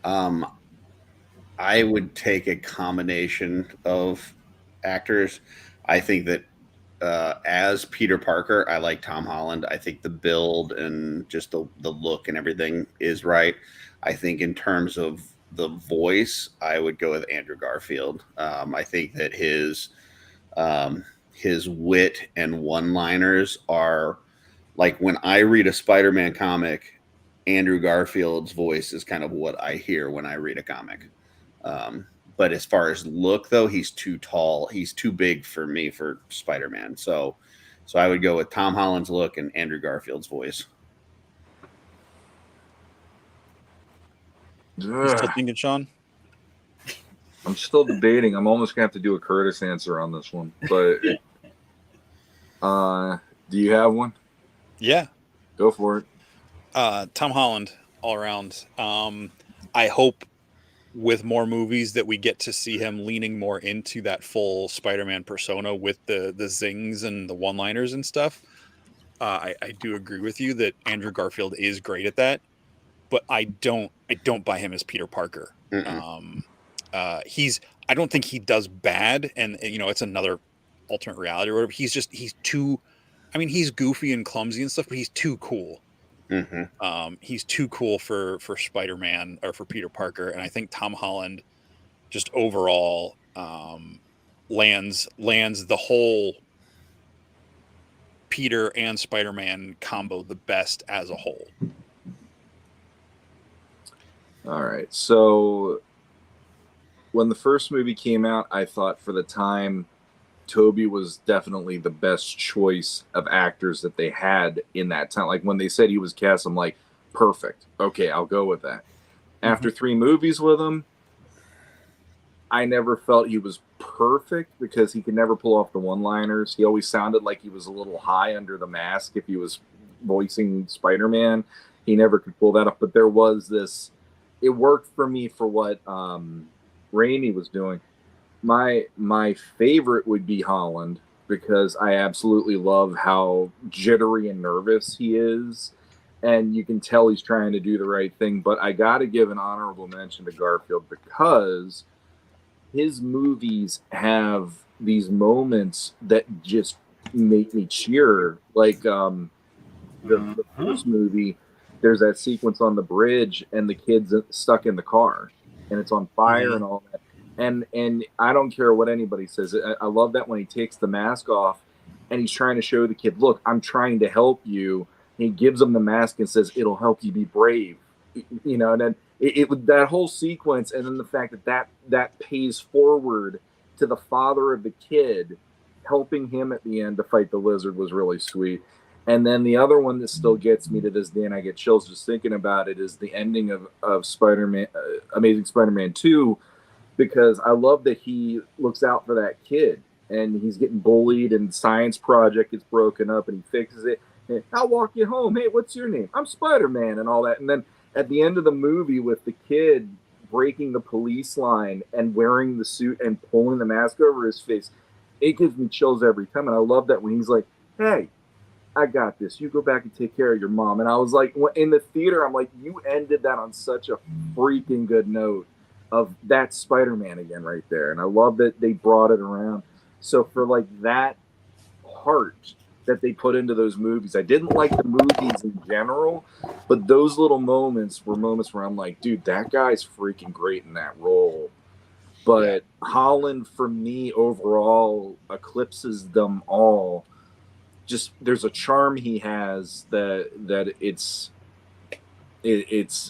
I would take a combination of actors. I think that as Peter Parker, I like Tom Holland. I think the build and just the look and everything is right. I think in terms of the voice, I would go with Andrew Garfield. I think that his wit and one-liners are like, when I read a Spider-Man comic, Andrew Garfield's voice is kind of what I hear when I read a comic. But as far as look, though, he's too tall. He's too big for me for Spider-Man. So I would go with Tom Holland's look and Andrew Garfield's voice. You still thinking, Sean? I'm still debating. I'm almost gonna have to do a Curtis answer on this one. But do you have one? Yeah. Go for it. Tom Holland all around. I hope with more movies that we get to see him leaning more into that full Spider-Man persona with the zings and the one-liners and stuff. I do agree with you that Andrew Garfield is great at that, but I don't buy him as Peter Parker. Mm-mm. I don't think he does bad, and it's another alternate reality or whatever. He's too, I mean, he's goofy and clumsy and stuff, but he's too cool. He's too cool for Spider-Man or for Peter Parker, and I think Tom Holland just overall lands the whole Peter and Spider-Man combo the best as a whole. All right. So when the first movie came out, I thought for the time, Toby was definitely the best choice of actors that they had in that time. Like when they said he was cast, I'm like, perfect. Okay, I'll go with that. After 3 movies with him, I never felt he was perfect because he could never pull off the one-liners. He always sounded like he was a little high under the mask if he was voicing Spider-Man. He never could pull that off. But there was this, it worked for me for what Raimi was doing. My favorite would be Holland because I absolutely love how jittery and nervous he is. And you can tell he's trying to do the right thing. But I got to give an honorable mention to Garfield because his movies have these moments that just make me cheer. Like the first movie, there's that sequence on the bridge and the kid's stuck in the car and it's on fire and all that. And I don't care what anybody says. I love that when he takes the mask off and he's trying to show the kid, look, I'm trying to help you. And he gives him the mask and says, it'll help you be brave. And then that whole sequence, and then the fact that pays forward to the father of the kid helping him at the end to fight the lizard was really sweet. And then the other one that still gets me to this day, and I get chills just thinking about it, is the ending of Spider-Man, Amazing Spider-Man 2, because I love that he looks out for that kid, and he's getting bullied, and science project gets broken up, and he fixes it. And, I'll walk you home. Hey, what's your name? I'm Spider-Man, and all that. And then at the end of the movie with the kid breaking the police line and wearing the suit and pulling the mask over his face, it gives me chills every time. And I love that when he's like, hey, I got this. You go back and take care of your mom. And I was like, in the theater, I'm like, you ended that on such a freaking good note of that Spider-Man again right there. And I love that they brought it around. So for like that heart that they put into those movies, I didn't like the movies in general, but those little moments were moments where I'm like, dude, that guy's freaking great in that role. But Holland, for me, overall, eclipses them all. Just there's a charm he has that it's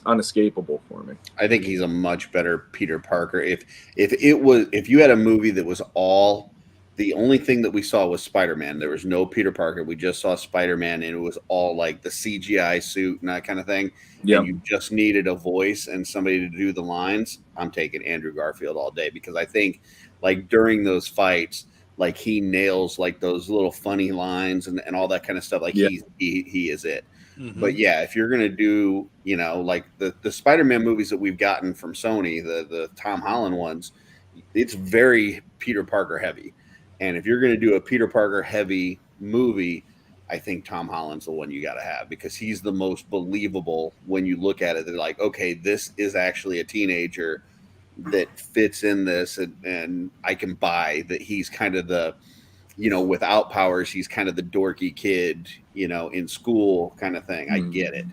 unescapable for me. I think he's a much better Peter Parker. If you had a movie that was all the only thing that we saw was Spider-Man, there was no Peter Parker. We just saw Spider-Man, and it was all like the CGI suit and that kind of thing. Yeah, and you just needed a voice and somebody to do the lines. I'm taking Andrew Garfield all day because I think like during those fights, like he nails like those little funny lines and all that kind of stuff. Like he is it. Mm-hmm. But yeah, if you're gonna do, like the Spider-Man movies that we've gotten from Sony, the Tom Holland ones, it's very Peter Parker heavy. And if you're gonna do a Peter Parker heavy movie, I think Tom Holland's the one you got to have because he's the most believable when you look at it. They're like, okay, this is actually a teenager that fits in this, and I can buy that he's kind of the, without powers, he's kind of the dorky kid, in school kind of thing. I get it.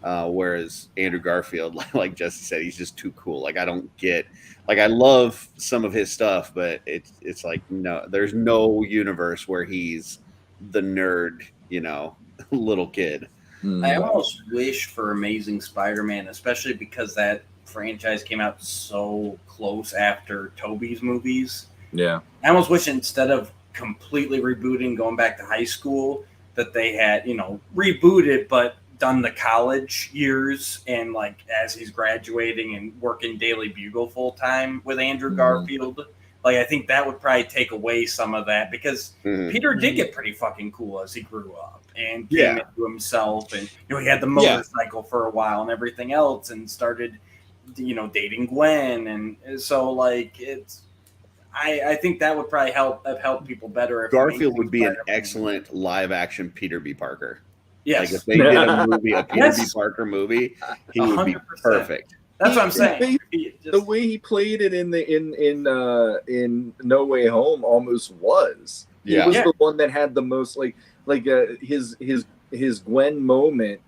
Whereas Andrew Garfield, like Jesse said, he's just too cool. Like, I don't get, like, I love some of his stuff, but it's like, no, there's no universe where he's the nerd, little kid. I almost wish for Amazing Spider-Man, especially because that franchise came out so close after Tobey's movies. Yeah. I almost wish instead of completely rebooting, going back to high school, that they had, rebooted, but done the college years and like as he's graduating and working Daily Bugle full time with Andrew Garfield. Like, I think that would probably take away some of that because Peter did get pretty fucking cool as he grew up and came into himself. And, he had the motorcycle for a while and everything else and started, dating Gwen, and so like it's. I think that would probably have helped people better. If Garfield would be an Spider-Man. excellent live action Peter B. Parker. Yes, Like if they did a movie, a Peter B. Yes. Parker movie, he would be 100%. perfect. That's what I'm saying. The way he played it in No Way Home almost was. He was the one that had the most his Gwen moment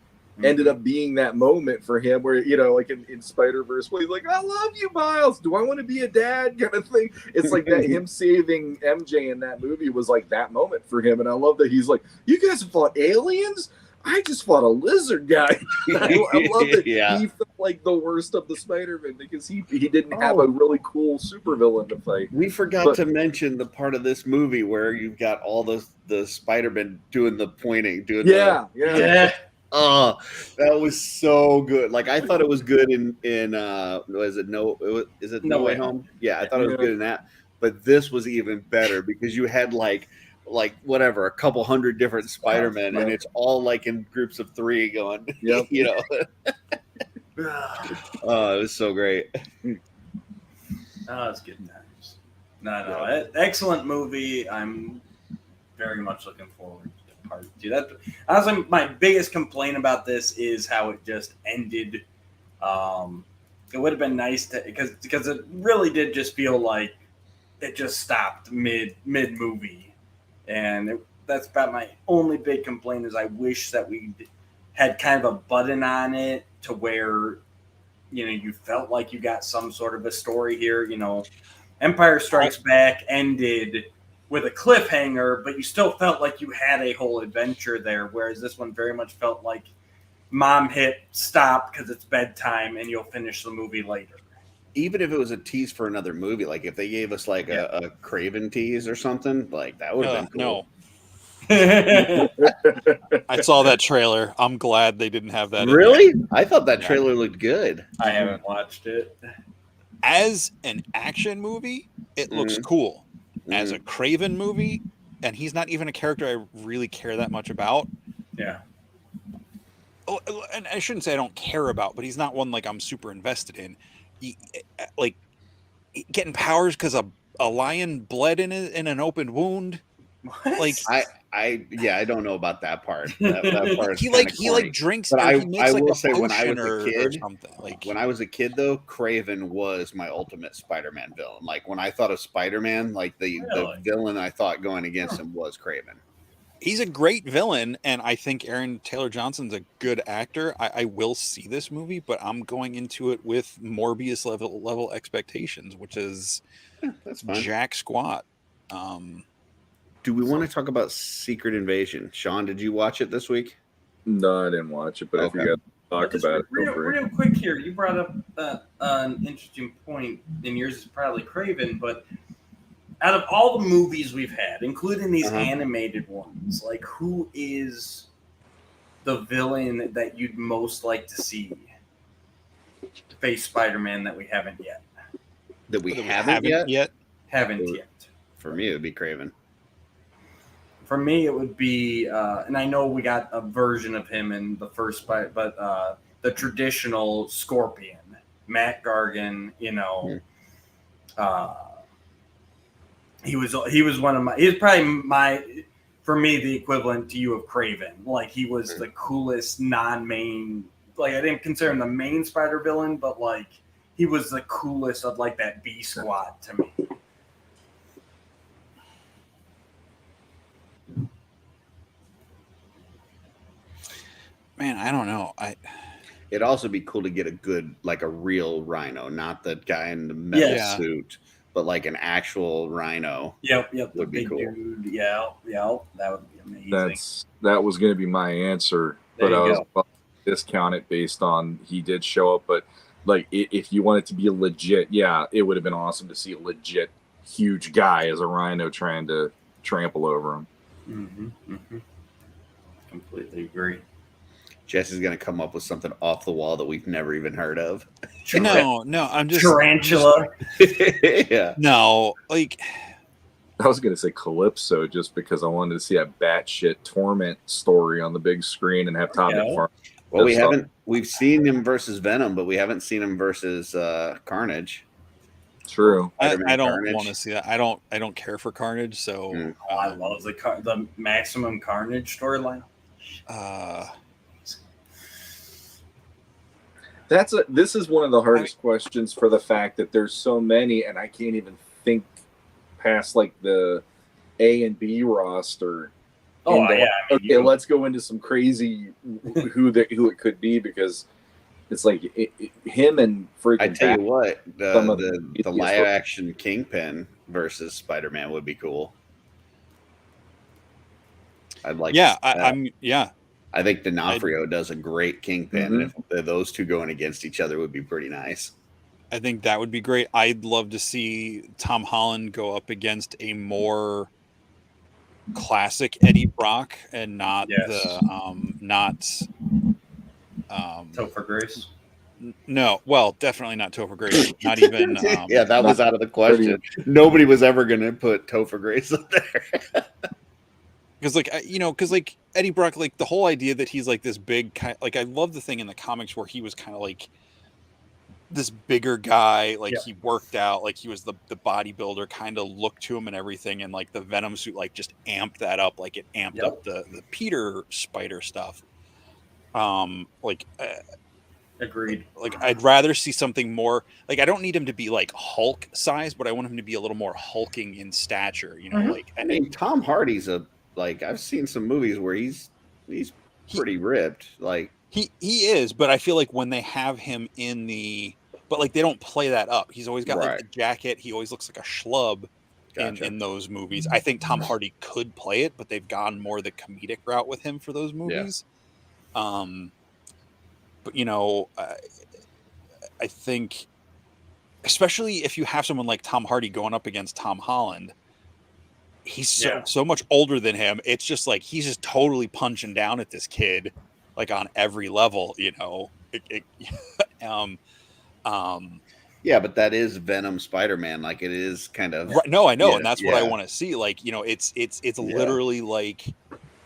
ended up being that moment for him where, like in Spider-Verse, where he's like, I love you, Miles. Do I want to be a dad? Kind of thing. It's like that him saving MJ in that movie was like that moment for him. And I love that he's like, you guys fought aliens? I just fought a lizard guy. I love that he felt like the worst of the Spider-Man because he didn't have a really cool supervillain to fight. We forgot to mention the part of this movie where you've got all the Spider-Man doing the pointing, Yeah. Oh, that was so good. Like I thought it was good in is it No Way Home? Yeah, I thought it was good in that. But this was even better because you had like whatever, a couple hundred different Spider-Men, and it's all like in groups of 3 going. Yep. Oh, it was so great. Oh, it's good times. No, excellent movie. I'm very much looking forward to part 2. That honestly, my biggest complaint about this is how it just ended. It would have been nice to because it really did just feel like it just stopped mid movie. And that's about my only big complaint is I wish that we had kind of a button on it to where, you felt like you got some sort of a story here. Empire Strikes Back ended with a cliffhanger, but you still felt like you had a whole adventure there. Whereas this one very much felt like mom hit stop because it's bedtime and you'll finish the movie later. Even if it was a tease for another movie, like if they gave us like a Craven tease or something, like that would have been cool. No. I saw that trailer. I'm glad they didn't have that. Really? I thought that trailer looked good. I haven't watched it. As an action movie, it looks cool. As a Craven movie, and he's not even a character I really care that much about. Yeah. Oh, and I shouldn't say I don't care about, but he's not one like I'm super invested in. Like getting powers because a lion bled in an open wound. What? Like I don't know about that part. That part he drinks. But he makes I like will a say when I was a kid, or something. Like when I was a kid though, Craven was my ultimate Spider-Man villain. Like when I thought of Spider-Man, like the villain I thought going against him was Craven. He's a great villain, and I think Aaron Taylor Johnson's a good actor. I will see this movie, but I'm going into it with Morbius level expectations, which is that's fine. jack squat. Do we want to talk about Secret Invasion? Sean, did you watch it this week? No, I didn't watch it, but if you got to talk about it, real quick here, you brought up an interesting point, and yours is probably Craven, but out of all the movies we've had, including these animated ones, like who is the villain that you'd most like to see face Spider-Man that we haven't yet? That we haven't yet? Haven't yet. For me, it would be Craven. For me, it would be, and I know we got a version of him in the first fight, but the traditional Scorpion, Matt Gargan, he was one of my. He's probably for me the equivalent to you of Craven. Like he was the coolest non-main. Like I didn't consider him the main Spider villain, but like he was the coolest of like that B squad to me. Man, I don't know. It'd also be cool to get a real Rhino, not the guy in the metal suit, but like an actual Rhino. Yep. Would be cool. Dude. Yeah, that would be amazing. That was going to be my answer, but I was about to discount it based on he did show up. But like, if you want it to be legit, it would have been awesome to see a legit huge guy as a Rhino trying to trample over him. Mm-hmm. Completely agree. Jesse's going to come up with something off the wall that we've never even heard of. No, I'm just tarantula. Yeah. No, like I was going to say Calypso just because I wanted to see that batshit torment story on the big screen and have Todd McFarlane Well, we Just haven't. We've seen him versus Venom, but we haven't seen him versus Carnage. true. I Spider-Man don't Carnage. want to see that. I don't care for Carnage. So Mm. Oh, I love the Maximum Carnage storyline. This is one of the hardest questions for the fact that there's so many, and I can't even think past like the A and B roster. Oh, into, yeah. I mean, okay, let's go into some crazy who it could be, because it's like him and freaking. I tell you what, some of the live action Kingpin versus Spider-Man would be cool. I'd like. Yeah, to see that. yeah. I think D'Onofrio does a great Kingpin, and if those two going against each other would be pretty nice. I think that would be great. I'd love to see Tom Holland go up against a more classic Eddie Brock and not Topher Grace. No, well, definitely not Topher Grace. Not even. Yeah, that was out of the question. Nobody was ever going to put Topher Grace up there. Because like Eddie Brock, like the whole idea that he's like this big kind, like I love the thing in the comics where he was kind of like this bigger guy, like he worked out, like he was the bodybuilder kind of look to him and everything, and like the Venom suit like just amped that up, like it amped up the Peter Spider stuff. Agreed. Like I'd rather see something more like I don't need him to be like Hulk size, but I want him to be a little more hulking in stature. You know, like I mean, Tom Hardy's I've seen some movies where he's pretty ripped. Like he is, but I feel like when they have him but like they don't play that up. He's always got like the jacket. He always looks like a schlub in those movies. I think Tom Hardy could play it, but they've gone more the comedic route with him for those movies. Yeah. But you know, I think, especially if you have someone like Tom Hardy going up against Tom Holland, he's so much older than him. It's just like he's just totally punching down at this kid, like on every level. You know, yeah, but that is Venom Spider-Man. Like it is kind of no, I know, and that's what I want to see. Like you know, it's literally like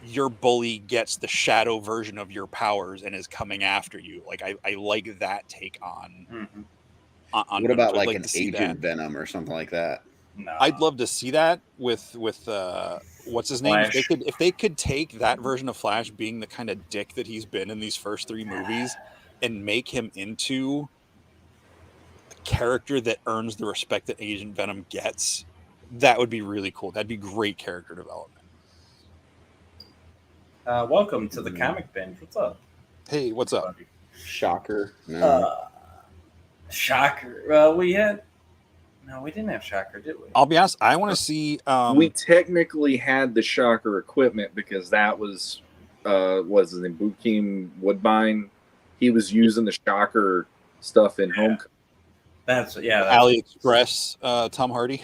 your bully gets the shadow version of your powers and is coming after you. Like I like that take on. On what about like an that. Agent Venom or something like that? No. I'd love to see that with what's his name? If they could take that version of Flash being the kind of dick that he's been in these first 3 movies and make him into a character that earns the respect that Agent Venom gets, that would be really cool. That'd be great character development. Welcome to the comic binge. What's up? Hey, what's up? Shocker. No. Shocker. We didn't have Shocker, did we? I'll be honest. I want to see. We technically had the Shocker equipment because that was his name, Bokeem Woodbine. He was using the Shocker stuff in Homecoming. That's AliExpress. Tom Hardy.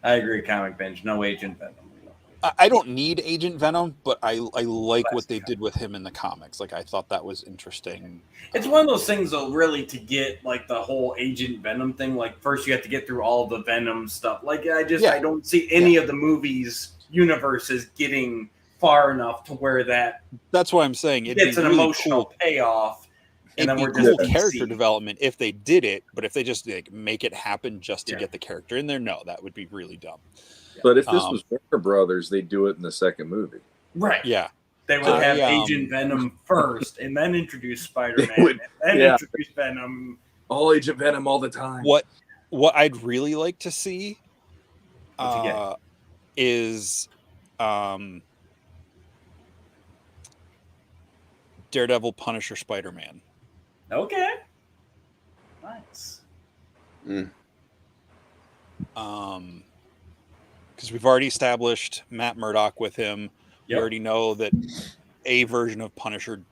I agree. Comic binge. No Agent Venom. I don't need Agent Venom, but I like what they did with him in the comics. Like I thought that was interesting. It's one of those things, though, really, to get like the whole Agent Venom thing. Like first, you have to get through all the Venom stuff. Like I don't see any of the movies universes getting far enough to where that's what I'm saying. It's an really emotional payoff. And it'd be cool character development if they did it, but if they just like make it happen just to get the character in there, no, that would be really dumb. But if this was Warner Brothers, they'd do it in the second movie. Right. Yeah. They would have Agent Venom first and then introduce Spider-Man and then introduce Venom. All Agent Venom all the time. What I'd really like to see is Daredevil, Punisher, Spider-Man. Okay. Nice. Because we've already established Matt Murdock with him. We already know that a version of Punisher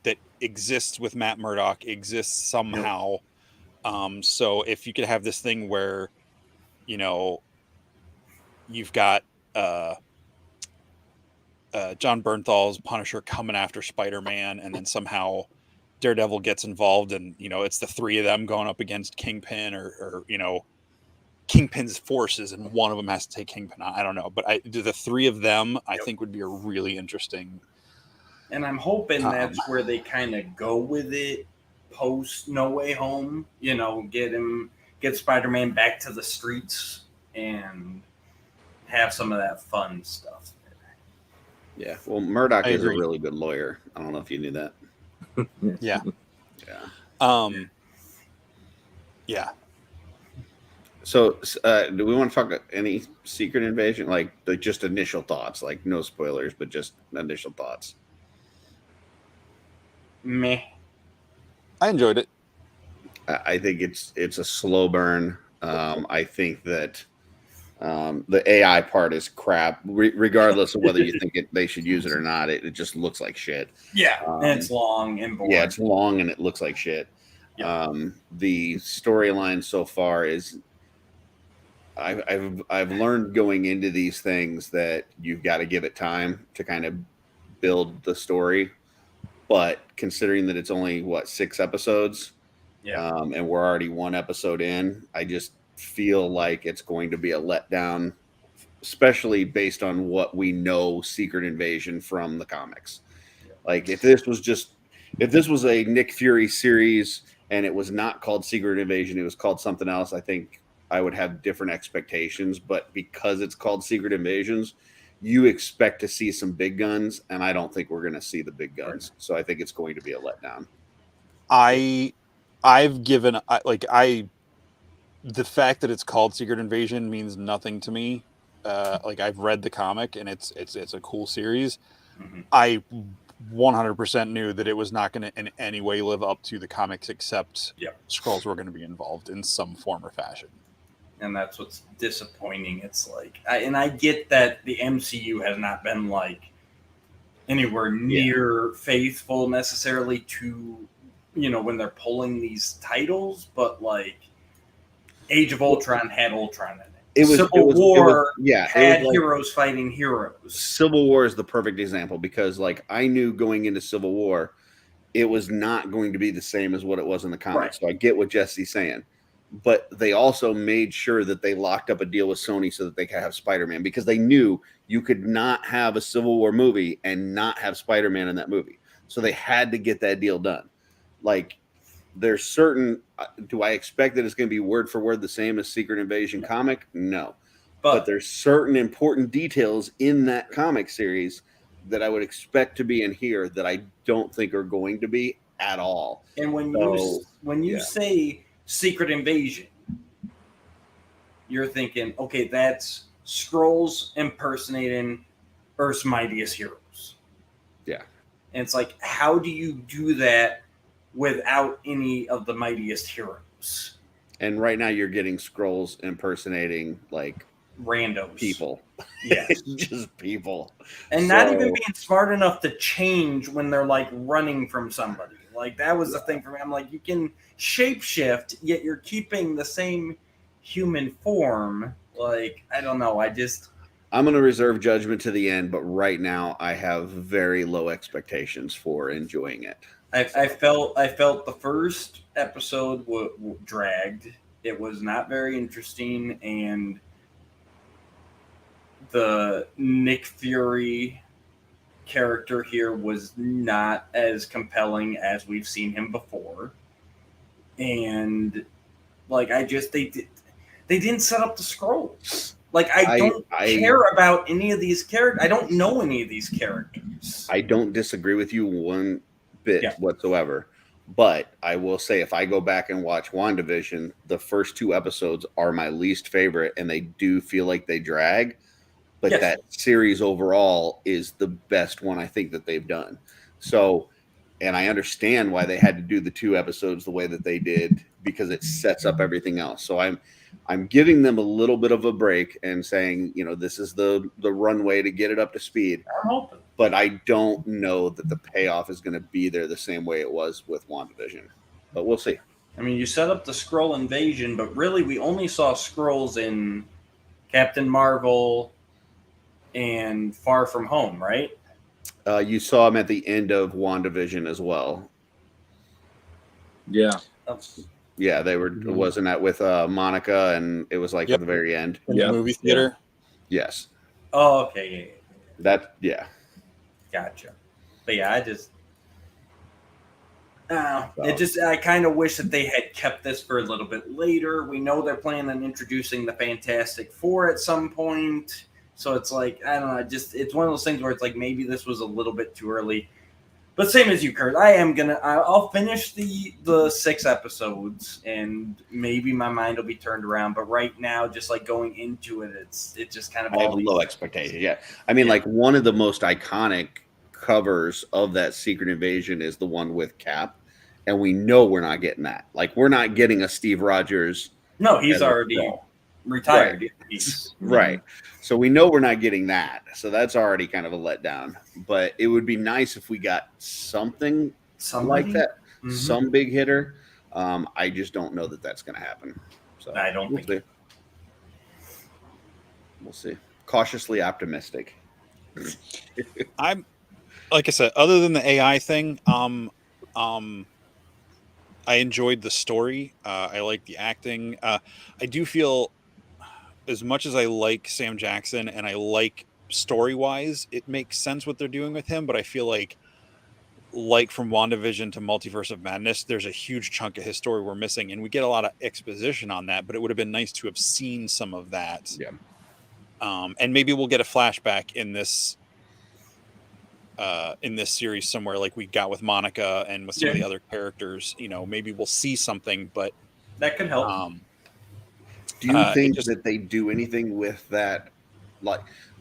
that exists with Matt Murdock exists somehow. So if you could have this thing where, you know, you've got John Bernthal's Punisher coming after Spider-Man, and then somehow Daredevil gets involved, and you know it's the 3 of them going up against Kingpin, or you know, Kingpin's forces, and one of them has to take Kingpin on. I don't know, but the three of them, I think, would be a really interesting. And I'm hoping that's where they kind of go with it post No Way Home. You know, get Spider-Man back to the streets and have some of that fun stuff. Yeah. Well, Murdoch I is a agree. really good lawyer. I don't know if you knew that. Yeah. Yeah. Yeah. So, do we want to talk any Secret Invasion? Like just initial thoughts, like no spoilers, but just initial thoughts. Meh. I enjoyed it. I think it's a slow burn. I think that the AI part is crap, regardless of whether you think they should use it or not. It just looks like shit. Yeah, and it's long and boring. Yeah, it's long and it looks like shit. Yeah. The storyline so far is. I've learned going into these things that you've got to give it time to kind of build the story. But considering that it's only 6 episodes, and we're already 1 episode in, I just feel like it's going to be a letdown, especially based on what we know Secret Invasion from the comics. Like if this was a Nick Fury series and it was not called Secret Invasion, it was called something else, I think I would have different expectations. But because it's called Secret Invasions, you expect to see some big guns, and I don't think we're going to see the big guns. So I think it's going to be a letdown. The fact that it's called Secret Invasion means nothing to me. Like I've read the comic and it's a cool series. Mm-hmm. I 100% knew that it was not going to in any way live up to the comics, except Skrulls were going to be involved in some form or fashion. And that's what's disappointing. It's like, I get that the MCU has not been like anywhere near faithful necessarily to, when they're pulling these titles, but like Age of Ultron had Ultron in it. Civil War had heroes fighting heroes. Civil War is the perfect example because like I knew going into Civil War, it was not going to be the same as what it was in the comics. Right. So I get what Jesse's saying. But they also made sure that they locked up a deal with Sony so that they could have Spider-Man because they knew you could not have a Civil War movie and not have Spider-Man in that movie. So they had to get that deal done. Like there's certain, do I expect that it's going to be word for word the same as Secret Invasion comic? No. But there's certain important details in that comic series that I would expect to be in here that I don't think are going to be at all. And when you say Secret Invasion, you're thinking, okay, that's Skrulls impersonating Earth's mightiest heroes. Yeah. And it's like, how do you do that without any of the mightiest heroes? And right now you're getting Skrulls impersonating like randos. People. Yeah. Just people. And not even being smart enough to change when they're like running from somebody. Like that was the thing for me. I'm like, you can shapeshift, yet you're keeping the same human form. Like, I don't know. I'm going to reserve judgment to the end, but right now I have very low expectations for enjoying it. I felt the first episode dragged. It was not very interesting, and the Nick Fury character here was not as compelling as we've seen him before. And like they didn't set up the Skrulls. Like I don't care about any of these characters. I don't know any of these characters. I don't disagree with you one bit whatsoever. But I will say if I go back and watch WandaVision, the first 2 episodes are my least favorite and they do feel like they drag. But that series overall is the best one I think that they've done. So, and I understand why they had to do the 2 episodes the way that they did because it sets up everything else. So I'm giving them a little bit of a break and saying, this is the runway to get it up to speed. I'm hoping. But I don't know that the payoff is going to be there the same way it was with WandaVision. But we'll see. I mean, you set up the Skrull invasion, but really we only saw Skrulls in Captain Marvel and Far From Home, right? You saw him at the end of WandaVision as well. Yeah. Yeah, they were. Mhm. Wasn't that with Monica? And it was like Yep. at the very end. In Yep. the movie theater. Yes. Oh, okay, yeah. That. Yeah. Gotcha. But yeah, I kind of wish that they had kept this for a little bit later. We know they're planning on introducing the Fantastic Four at some point. So it's like, I don't know, it's one of those things where it's like maybe this was a little bit too early. But same as you, Kurt, I'll finish the 6 episodes and maybe my mind will be turned around. But right now, just like going into it, it's just kind of I have low expectations. Yeah. I mean, like one of the most iconic covers of that Secret Invasion is the one with Cap. And we know we're not getting that. Like, we're not getting a Steve Rogers. No, he's already retired. Right. So we know we're not getting that. So that's already kind of a letdown. But it would be nice if we got something like that, some big hitter. I just don't know that that's going to happen. So I don't think. We'll see. Cautiously optimistic. I'm, like I said, other than the AI thing, I enjoyed the story. I like the acting. I do feel, as much as I like Sam Jackson and I like story-wise, it makes sense what they're doing with him, but I feel like from WandaVision to Multiverse of Madness, there's a huge chunk of his story we're missing, and we get a lot of exposition on that, but it would have been nice to have seen some of that. Yeah. And maybe we'll get a flashback in this series somewhere, like we got with Monica and with some of the other characters. Maybe we'll see something, but that could help. Do you think that they do anything with that?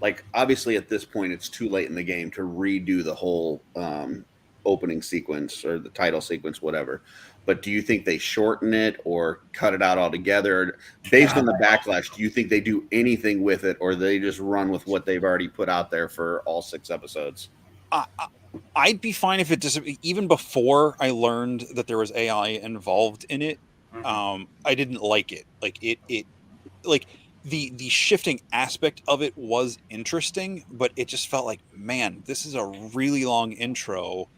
Like obviously at this point it's too late in the game to redo the whole opening sequence or the title sequence, whatever. But do you think they shorten it or cut it out altogether? Based on the backlash, do you think they do anything with it, or they just run with what they've already put out there for all 6 episodes? I'd be fine if it just, even before I learned that there was AI involved in it. I didn't like it. Like the shifting aspect of it was interesting, but it just felt like, man, this is a really long intro.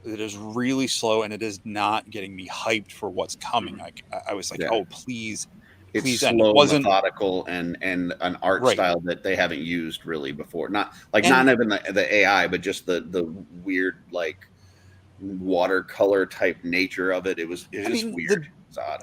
It is really slow, and it is not getting me hyped for what's coming. Like I was like, oh, please. It's slow, methodical, and an art style that they haven't used really before. Not even the AI, but just the weird like watercolor type nature of it. It was just weird.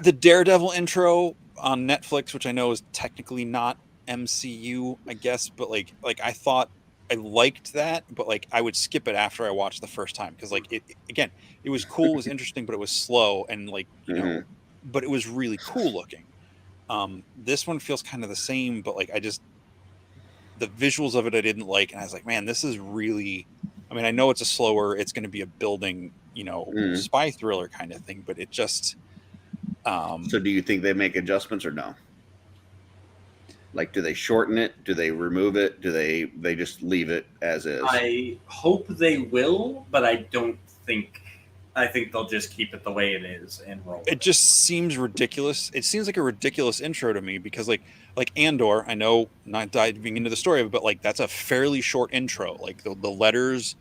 The Daredevil intro on Netflix, which I know is technically not MCU, I guess, but like I thought I liked that, but like I would skip it after I watched the first time because like it was cool, it was interesting, but it was slow and like but it was really cool looking. This one feels kind of the same, but like the visuals of it I didn't like, and I was like, man, this is really. I mean, I know it's going to be a building, spy thriller kind of thing, but it just. So do you think they make adjustments or no? Like, do they shorten it? Do they remove it? Do they just leave it as is? I hope they will, but I think they'll just keep it the way it is and roll. It just seems ridiculous. It seems like a ridiculous intro to me because like Andor, I know, not diving into the story, but like that's a fairly short intro. Like the letters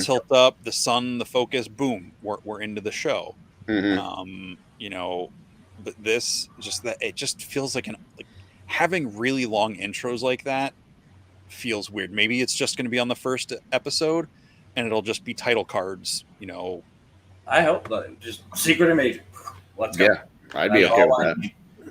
tilt up, the sun, the focus, boom, we're into the show. But this it just feels like having really long intros like that feels weird. Maybe it's just going to be on the first episode and it'll just be title cards, I hope that just Secret Invasion. Let's go. Yeah, I'd be okay with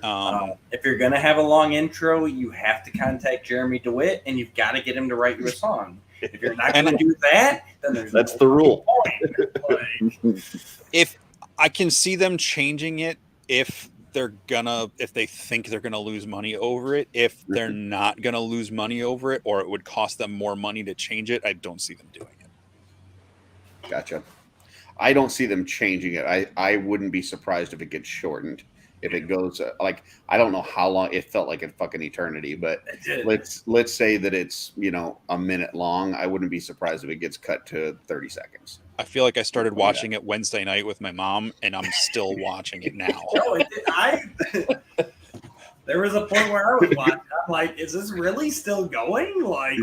that. If you're gonna have a long intro, you have to contact Jeremy DeWitt, and you've got to get him to write you a song. If you're not gonna do that, then that's the rule. If I can see them changing it, if they think they're gonna lose money over it, if they're not gonna lose money over it, or it would cost them more money to change it, I don't see them doing it. Gotcha. I don't see them changing it. I wouldn't be surprised if it gets shortened. If it goes I don't know how long. It felt like a fucking eternity, but let's say that it's a minute long. I wouldn't be surprised if it gets cut to 30 seconds. I feel like I started watching it Wednesday night with my mom, and I'm still watching it now. There was a point where I was watching. I'm like, is this really still going? Like,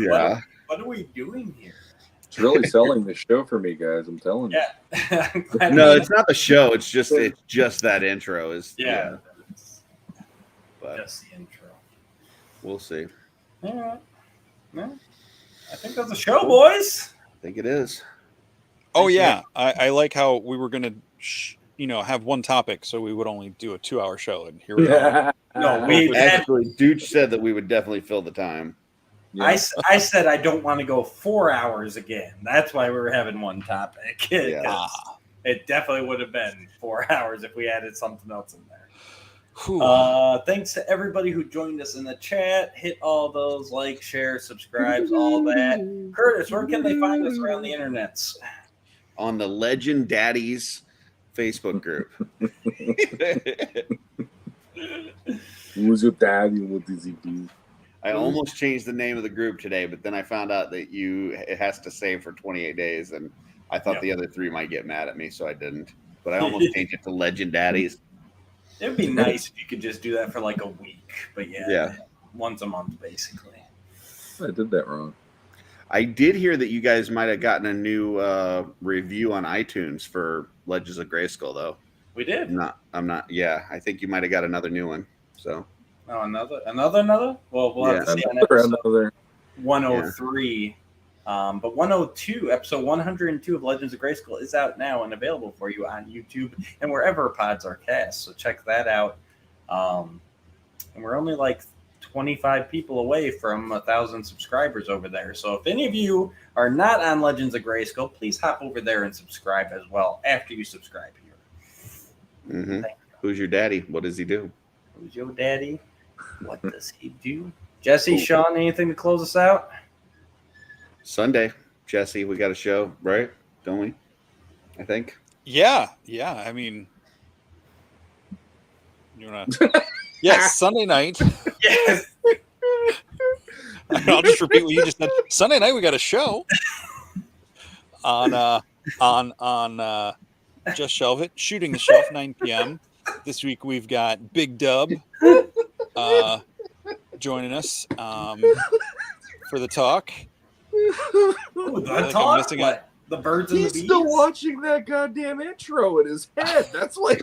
what are we doing here? It's really selling the show for me, guys. I'm telling you. Yeah. I'm glad No, we- it's not the show. It's just that intro is. yeah. But Just the intro. we'll see. All right. Well, I think that's a show, boys. I think it is. Oh yeah, I like how we were gonna, have one topic, so we would only do a 2-hour show, and here we are. No, we Actually, Dude said that we would definitely fill the time. Yeah. I said I don't want to go 4 hours again. That's why we were having one topic. Yeah. 'Cause it definitely would have been 4 hours if we added something else in there. Whew. Thanks to everybody who joined us in the chat. Hit all those like, share, subscribes, all that. Curtis, where can they find us around the internets? On the Legend Daddies Facebook group. Who's your daddy? What does he do? I almost changed the name of the group today, but then I found out that it has to save for 28 days, and I thought Yep. the other 3 might get mad at me, so I didn't. But I almost changed it to Legend Daddies. It'd be nice if you could just do that for like a week. But Yeah. once a month, basically. I did that wrong. I did hear that you guys might have gotten a new review on iTunes for Legends of Grayskull, though. We did. I'm not. Yeah, I think you might have got another new one. So Oh, another? Well, we'll have to see on Another. episode 103. But 102, episode 102 of Legends of Grayskull is out now and available for you on YouTube and wherever pods are cast. So check that out. And we're only like 25 people away from 1,000 subscribers over there. So if any of you are not on Legends of Grayskull, please hop over there and subscribe as well after you subscribe here. mhm. Thank Who's your daddy? What does he do? Who's your daddy? What does he do? Jesse, Sean, anything to close us out? Sunday, Jesse, we got a show, right? Don't we? I think. Yeah. I mean, you wanna? Yes, Sunday night. Yes. I'll just repeat what you just said. Sunday night we got a show on Just Shelve It, Shooting the Shelf, 9 p.m. This week we've got Big Dub joining us for the talk. Ooh, the like I'm talk? missing What? The birds and He's the bees? still watching that goddamn intro in his head. That's like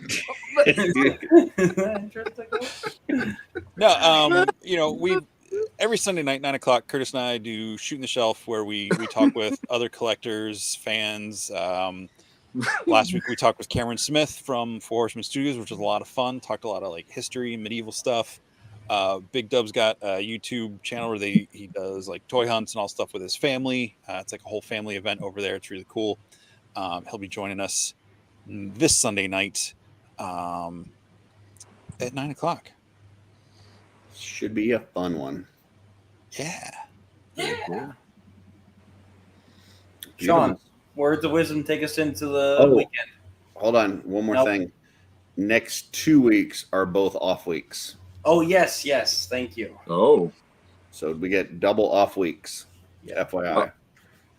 No, we every Sunday night, 9:00, Curtis and I do Shooting the Shelf, where we talk with other collectors, fans. Last week we talked with Cameron Smith from Four Horsemen Studios, which was a lot of fun. Talked a lot of like history, medieval stuff. Big Dub's got a YouTube channel where he does like toy hunts and all stuff with his family. It's like a whole family event over there. It's really cool. He'll be joining us this Sunday night at 9:00. Should be a fun one. Yeah. Sean, words of wisdom take us into the Oh. weekend. Hold on, one more Nope. thing. Next 2 weeks are both off weeks, Oh, yes. Thank you. oh. so we get double off weeks. Yeah. FYI.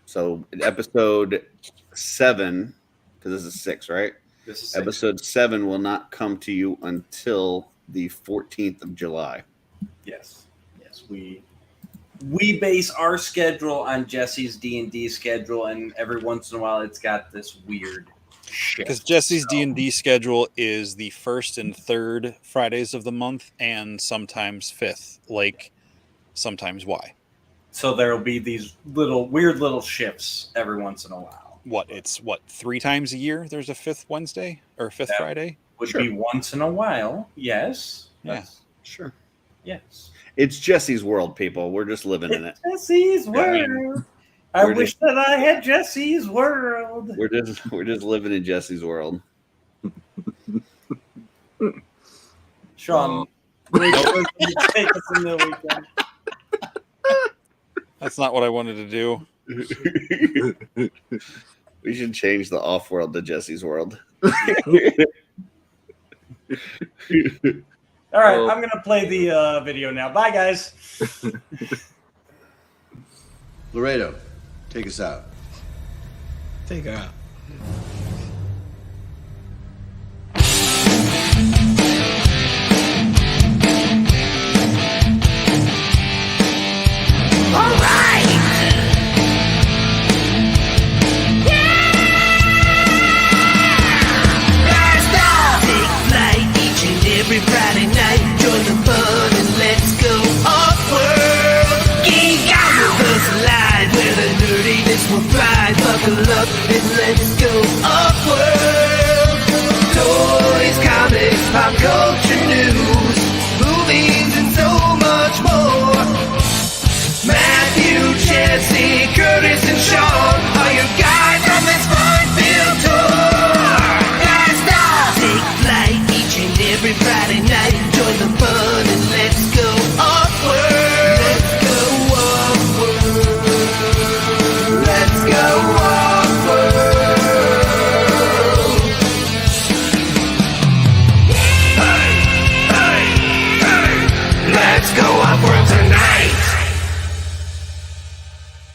So episode 7, because this is 6, right? This is Episode 7 will not come to you until the 14th of July. Yes. We base our schedule on Jesse's D&D schedule, and every once in a while it's got this weird shit. Because Jesse's D&D schedule is the 1st and 3rd Fridays of the month, and sometimes 5th, like sometimes Y. So there'll be these weird little shifts every once in a while. It's 3 times a year there's a 5th Wednesday or 5th That Friday? Would be once in a while, yes. Yeah. That's- Sure. Yes. It's Jesse's world, people. We're just living in it. Jesse's Yeah, I world. I we're wish that I had Jesse's world. We're just living in Jesse's world. Sean, take us in the weekend. That's not what I wanted to do. We should change the off-world to Jesse's world. All right, Well- I'm going to play the video now. Bye, guys. Laredo, take us out. Take her out. Alright! Friday night. Join the fun and let's go off-world. Geek out with us live where the nerdiness will thrive. Buckle up and let's go off-world. Toys, comics, pop culture news, movies and so much more. Matthew, Jesse, Curtis, and Sean are your guides on this fun-filled tour. Take flight each and every Friday night. Join the fun and let's go off-world. Let's go off-world. Let's go off-world. Hey, hey, hey. Let's go off-world.